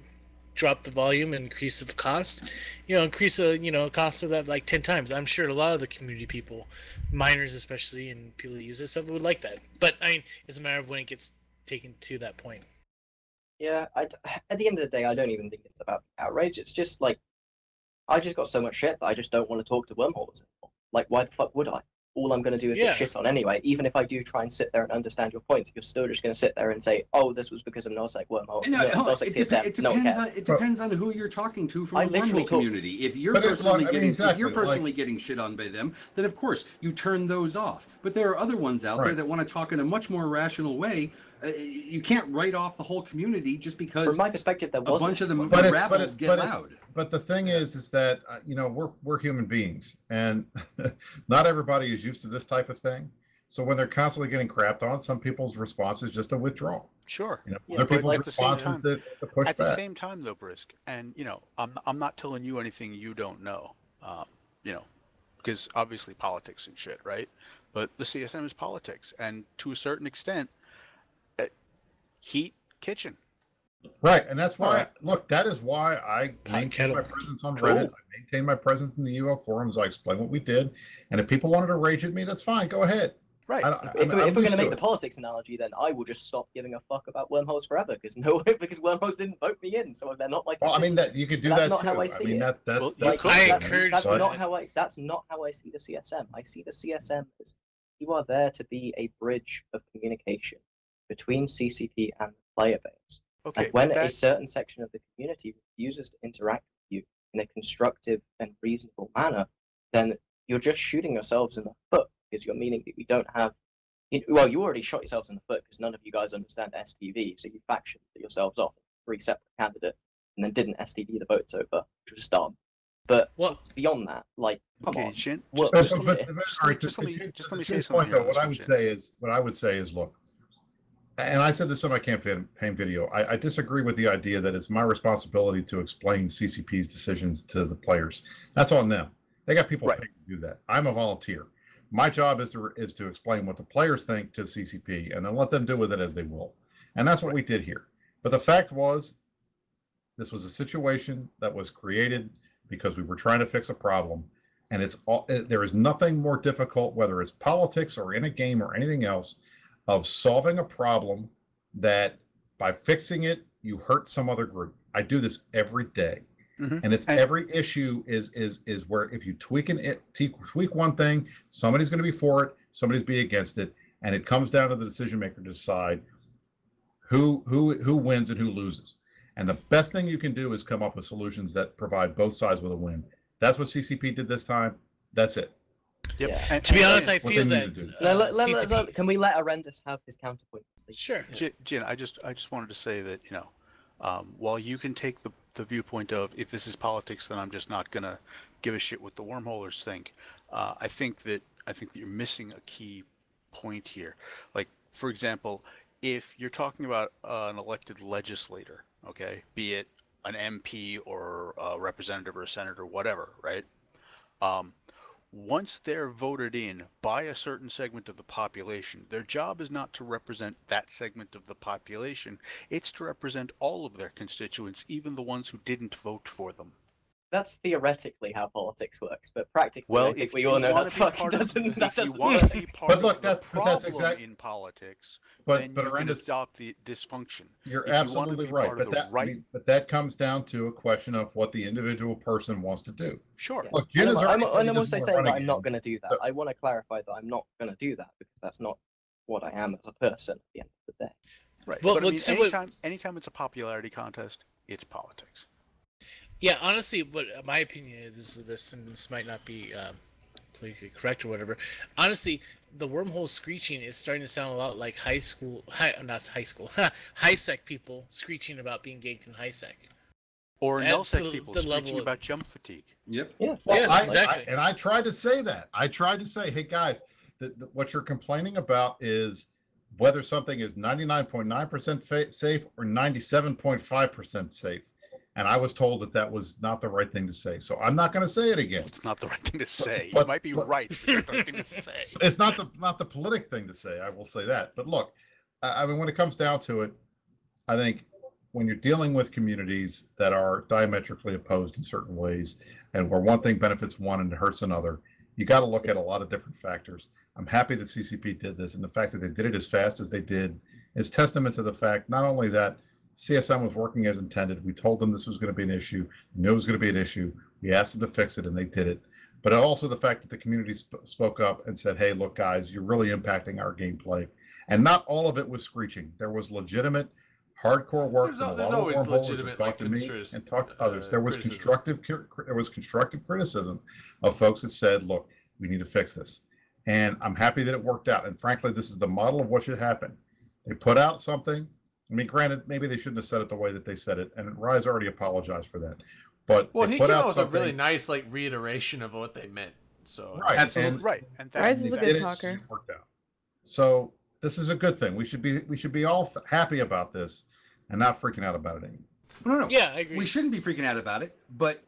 drop the volume, increase the cost, increase the cost of that 10 times. I'm sure a lot of the community people, miners especially, and people that use this stuff would like that. But I mean, it's a matter of when it gets taken to that point. Yeah, at the end of the day, I don't even think it's about outrage. It's just I just got so much shit that I just don't want to talk to wormholes anymore. Why the fuck would I? All I'm going to do is get shit on anyway. Even if I do try and sit there and understand your points, you're still just going to sit there and say, oh, this was because of NOSEC wormhole. It depends on who you're talking to from the wormhole community. If you're personally getting shit on by them, then of course you turn those off. But there are other ones out there that want to talk in a much more rational way. You can't write off the whole community just because, from my perspective, there wasn't. A bunch of them rabbles get loud. But the thing is that we're human beings, and not everybody is used to this type of thing. So when they're constantly getting crapped on, some people's response is just to withdraw. Sure. Other people's response is to push back. At the same time, though, Brisk, and I'm not telling you anything you don't know, because obviously politics and shit, right? But the CSM is politics, and to a certain extent, heat kitchen. Right, and that's why, look, that is why I maintain my presence on Reddit. I maintain my presence in the UO forums. I explain what we did, and if people wanted to rage at me, that's fine. Go ahead. Right. If we're going to make the politics analogy, then I will just stop giving a fuck about wormholes forever, because wormholes didn't vote me in, so they're not like. Well, I mean that you could do that too. That's not how I see it. That's not how I see the CSM. I see the CSM as you are there to be a bridge of communication between CCP and the player base. Okay, and when a certain section of the community refuses to interact with you in a constructive and reasonable manner, then you're just shooting yourselves in the foot, because you're meaning that we don't have. Well, you already shot yourselves in the foot because none of you guys understand STV, so you factioned yourselves off 3 separate candidates and then didn't STV the votes over, which was dumb. But beyond that, come on. Shin, just let me say something. What I would say is, look. And I said this in my campaign video. I disagree with the idea that it's my responsibility to explain CCP's decisions to the players. That's on them. They got people paid to do that. I'm a volunteer. My job is to explain what the players think to CCP, and then let them do with it as they will. And that's what we did here. But the fact was, This was a situation that was created because we were trying to fix a problem. And there is nothing more difficult, whether it's politics or in a game or anything else, of solving a problem that by fixing it, you hurt some other group. I do this every day. And if every issue is where if you tweak one thing, somebody's going to be for it, somebody's be against it, and it comes down to the decision maker to decide who wins and who loses. And the best thing you can do is come up with solutions that provide both sides with a win. That's what CCP did this time. That's it. Yep. Yeah. And To be honest, I feel that CCP... Can we let Arendis have his counterpoint, please? Sure. Jin, I just wanted to say that, you know, while you can take the viewpoint of if this is politics, then I'm just not gonna give a shit what the wormholers think. I think that you're missing a key point here. Like, for example, if you're talking about an elected legislator, okay, be it an MP or a representative or a senator, whatever, right? Once they're voted in by a certain segment of the population, their job is not to represent that segment of the population. It's to represent all of their constituents, even the ones who didn't vote for them. That's theoretically how politics works, but practically, Well, I think if we you all know wanna that's be fucking part of- doesn't. That if you doesn't want work. to be part But of look, the that's problem exact- in politics, But then you can Arendis, adopt the dysfunction. you're If you wanna absolutely be right. part of But the that right- but that comes down to a question of what the individual person wants to do. Sure. Yeah. Look, Jin And has I'm already said he also doesn't wanna saying run that I'm again. not going to do that. So- I want to clarify that I'm not going to do that because that's not what I am as a person at the end of the day. Right. Well, but I well, mean, so what- anytime it's a popularity contest, it's politics. Yeah, honestly, what my opinion is this, and this might not be politically correct or whatever. Honestly, the wormhole screeching is starting to sound a lot like high sec people screeching about being ganked in high sec. Or That's NLSEC people the level screeching of- about jump fatigue. Yep. Yeah. Yeah, exactly. I tried to say that. I tried to say, hey guys, what you're complaining about is whether something is 99.9% safe or 97.5% safe. And I was told that was not the right thing to say. So I'm not going to say it again. It's not the right thing to say. but- you might be but- right, but it's not the right thing to say. It's not the politic thing to say. I will say that. But look, I mean, when it comes down to it, I think when you're dealing with communities that are diametrically opposed in certain ways, and where one thing benefits one and hurts another, you got to look at a lot of different factors. I'm happy that CCP did this, and the fact that they did it as fast as they did is testament to the fact not only that CSM was working as intended. We told them this was going to be an issue. We knew it was going to be an issue. We asked them to fix it, and they did it. But also the fact that the community spoke up and said, hey, look, guys, you're really impacting our gameplay. And not all of it was screeching. There was legitimate, hardcore work. There's always legitimate, talk like, to me and talk to others. There was constructive criticism of folks that said, look, we need to fix this. And I'm happy that it worked out. And frankly, this is the model of what should happen. They put out something. I mean, granted, maybe they shouldn't have said it the way that they said it, and Rise already apologized for that. But Well, they he put came out out with a something- really nice, like, reiteration of what they meant. So Right, Absolutely. and- Right, and that, Rise is a they good did it, talker. it worked out. So this is a good thing. We should be all happy about this, and not freaking out about it anymore. No. Yeah, I agree. We shouldn't be freaking out about it, but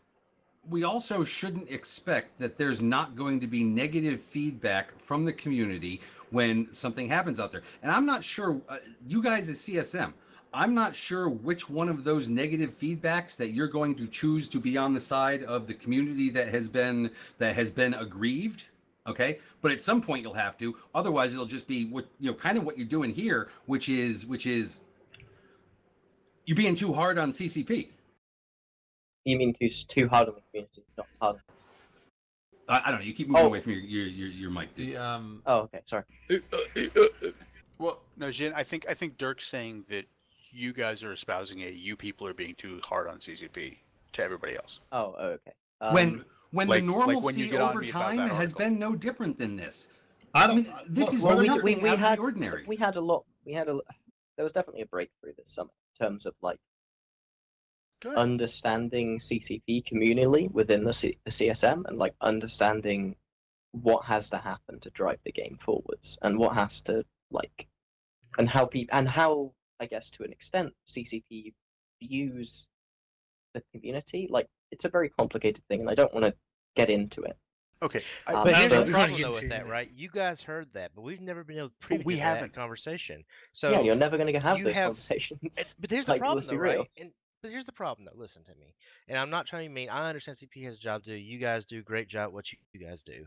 we also shouldn't expect that there's not going to be negative feedback from the community when something happens out there. And I'm not sure, you guys at CSM, I'm not sure which one of those negative feedbacks that you're going to choose to be on the side of the community that has been aggrieved. Okay, but at some point you'll have to. Otherwise, it'll just be what kind of what you're doing here, which is you're being too hard on CCP. You mean too hard on the community, not hard on us. I don't know. You keep moving away from your mic, dude. the Oh, okay, sorry. well, no, Jin, I think Dirk's saying that you guys are espousing you people are being too hard on CCP to everybody else. Oh, okay. When like- the like when normalcy you get on over me about time that has article. been no different than this. I I mean, don't. this look, is Well, nothing we out had of the ordinary. we had a lot. There was definitely a breakthrough this summer in terms of like Good. understanding CCP communally within the CSM and like understanding what has to happen to drive the game forwards and what has to like and how I guess to an extent CCP views the community. Like it's a very complicated thing and I don't want to get into it. Okay, But But I here's don't the know. problem though with that, right? You guys heard that, but we've never been able to preview we that haven't. conversation. So yeah, you're never going to have you those have- conversations. but here's the like, problem let's be though, right? real. And here's the problem, though. Listen to me, and I'm not trying to be mean. I understand CP has a job to do. You guys do a great job. What you guys do,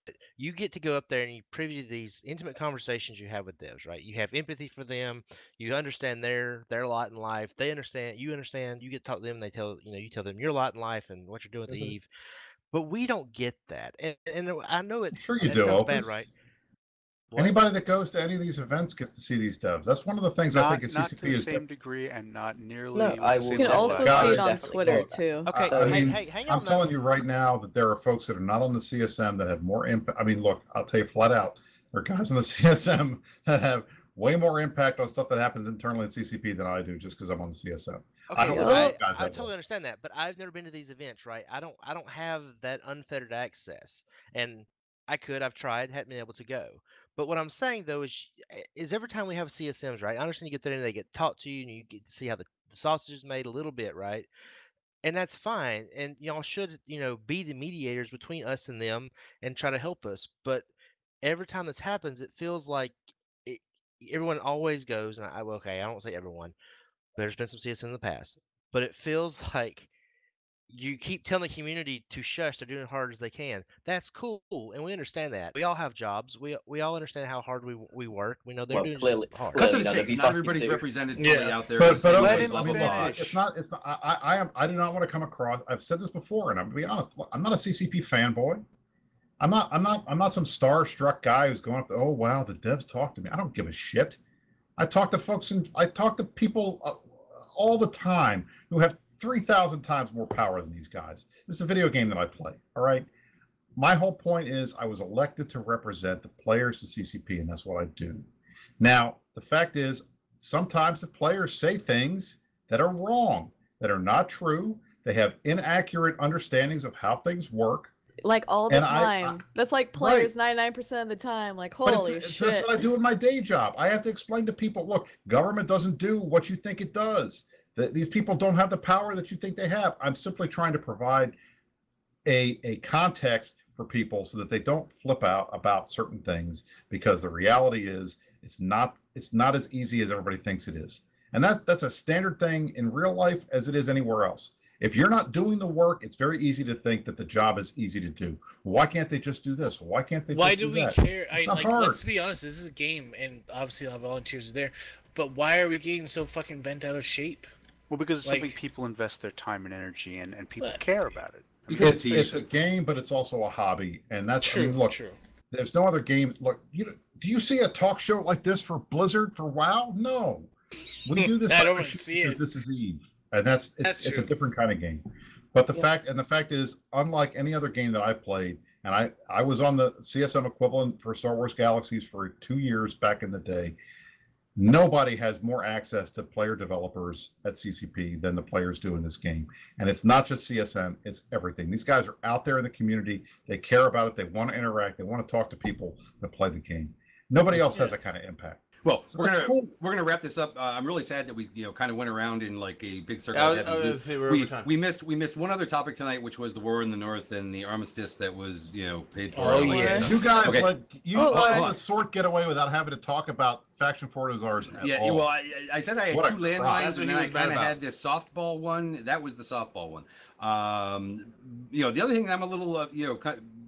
but you get to go up there and you privy to these intimate conversations you have with devs, right? You have empathy for them. You understand their lot in life. They understand. You understand. You get to talk to them. They tell you tell them your lot in life and what you're doing with the Eve. But we don't get that, and I know Sure you it do, sounds bad, Opus. right? What? Anybody that goes to any of these events gets to see these devs. That's one of the things I think is Not CCP to the is same degree, and not nearly. No, with I the will You same can also Got see it. it on definitely Twitter say that. too. Okay, So- I mean, hang on. I'm telling you right now that there are folks that are not on the CSM that have more impact. I mean, look, I'll tell you flat out, there are guys on the CSM that have way more impact on stuff that happens internally in CCP than I do, just because I'm on the CSM. I Okay, don't Yup. look at I, those guys I that totally way. understand that, but I've never been to these events, right? I don't have that unfettered access, and I've tried, hadn't been able to go. But what I'm saying though is every time we have CSMs, right? I understand you get there and they get taught to you, and you get to see how the sausage is made a little bit, right? And that's fine, and y'all should be the mediators between us and them and try to help us. But every time this happens, it feels like it, everyone always goes, and okay, I don't say everyone. There's been some CS in the past, but it feels like you keep telling the community to shush. They're doing as hard as they can. That's cool, and we understand that. We all have jobs. We all understand how hard we work. We know they're Well, doing clearly- just hard. Cut to you the know, there'd chase. be Not fucking everybody's two. represented fully Yeah. out there. But with the same let base him level I mean, look, bar. finish. it's not. I do not want to come across. I've said this before, and I'm gonna be honest. I'm not a CCP fanboy. I'm not some starstruck guy who's going up to, oh wow, the devs talk to me. I don't give a shit. I talk to folks and I talk to people all the time who have 3,000 times more power than these guys. This is a video game that I play. All right. My whole point is I was elected to represent the players to CCP, and that's what I do. Now, the fact is, sometimes the players say things that are wrong, that are not true. They have inaccurate understandings of how things work. Like all the And time. That's like players 99% of the time. Like, holy That's shit. what I do in my day job. I have to explain to people, look, government doesn't do what you think it does. These people don't have the power that you think they have. I'm simply trying to provide a context for people so that they don't flip out about certain things, because the reality is it's not as easy as everybody thinks it is. And that's a standard thing in real life as it is anywhere else. If you're not doing the work, it's very easy to think that the job is easy to do. Why can't they just do this? Why can't they Why just do do we that? care? It's not hard. Let's be honest. This is a game, and obviously our volunteers are there. But why are we getting so fucking bent out of shape? Well, because it's Like- something people invest their time and energy in, and people But- care about it. Because It's a game, but it's also a hobby, and that's True. I mean, look, True. there's no other game. Look, do you see a talk show like this for Blizzard for WoW? No, we do this I type don't of shit see because it. this is Eve, and it's a true. different kind of game. But the Yeah. fact is, unlike any other game that I played, and I was on the CSM equivalent for Star Wars Galaxies for 2 years back in the day. Nobody has more access to player developers at CCP than the players do in this game. And it's not just CSM, it's everything. These guys are out there in the community. They care about it. They want to interact. They want to talk to people that play the game. Nobody else has that kind of impact. Well, So that's we're cool. gonna wrap this up. I'm really sad that we kind of went around in like a big circle. I of was heavens. gonna say we're over time. we missed one other topic tonight, which was the war in the north and the armistice that was paid for. Oh, and all that yes. stuff. You guys Okay. let on. the sword get away without having to talk about faction fortizars at Yeah, all. well, I said I had What a two crime. landmines, That's what and he then I was mad kind of about. had this softball one. That was the softball one. The other thing I'm a little,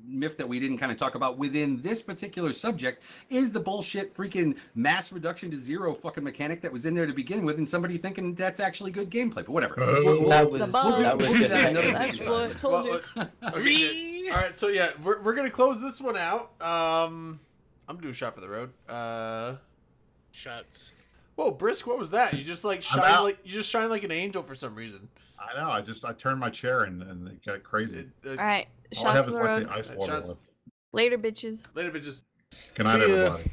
miffed that we didn't kind of talk about within this particular subject is the bullshit freaking mass reduction to zero fucking mechanic that was in there to begin with, and somebody thinking that's actually good gameplay. But whatever. That was That was just another technical. That's video. what I told you. Okay, good. All right, so yeah, we're gonna close this one out. I'm doing a shot for the road. Shots. Whoa, Brisk, what was that? You just out. shine like an angel for some reason. I know. I turned my chair and it got crazy. All right. All I Shots have on is the like road. the ice water Shots. left. Later, bitches. Later, bitches. Good night, See ya. everybody.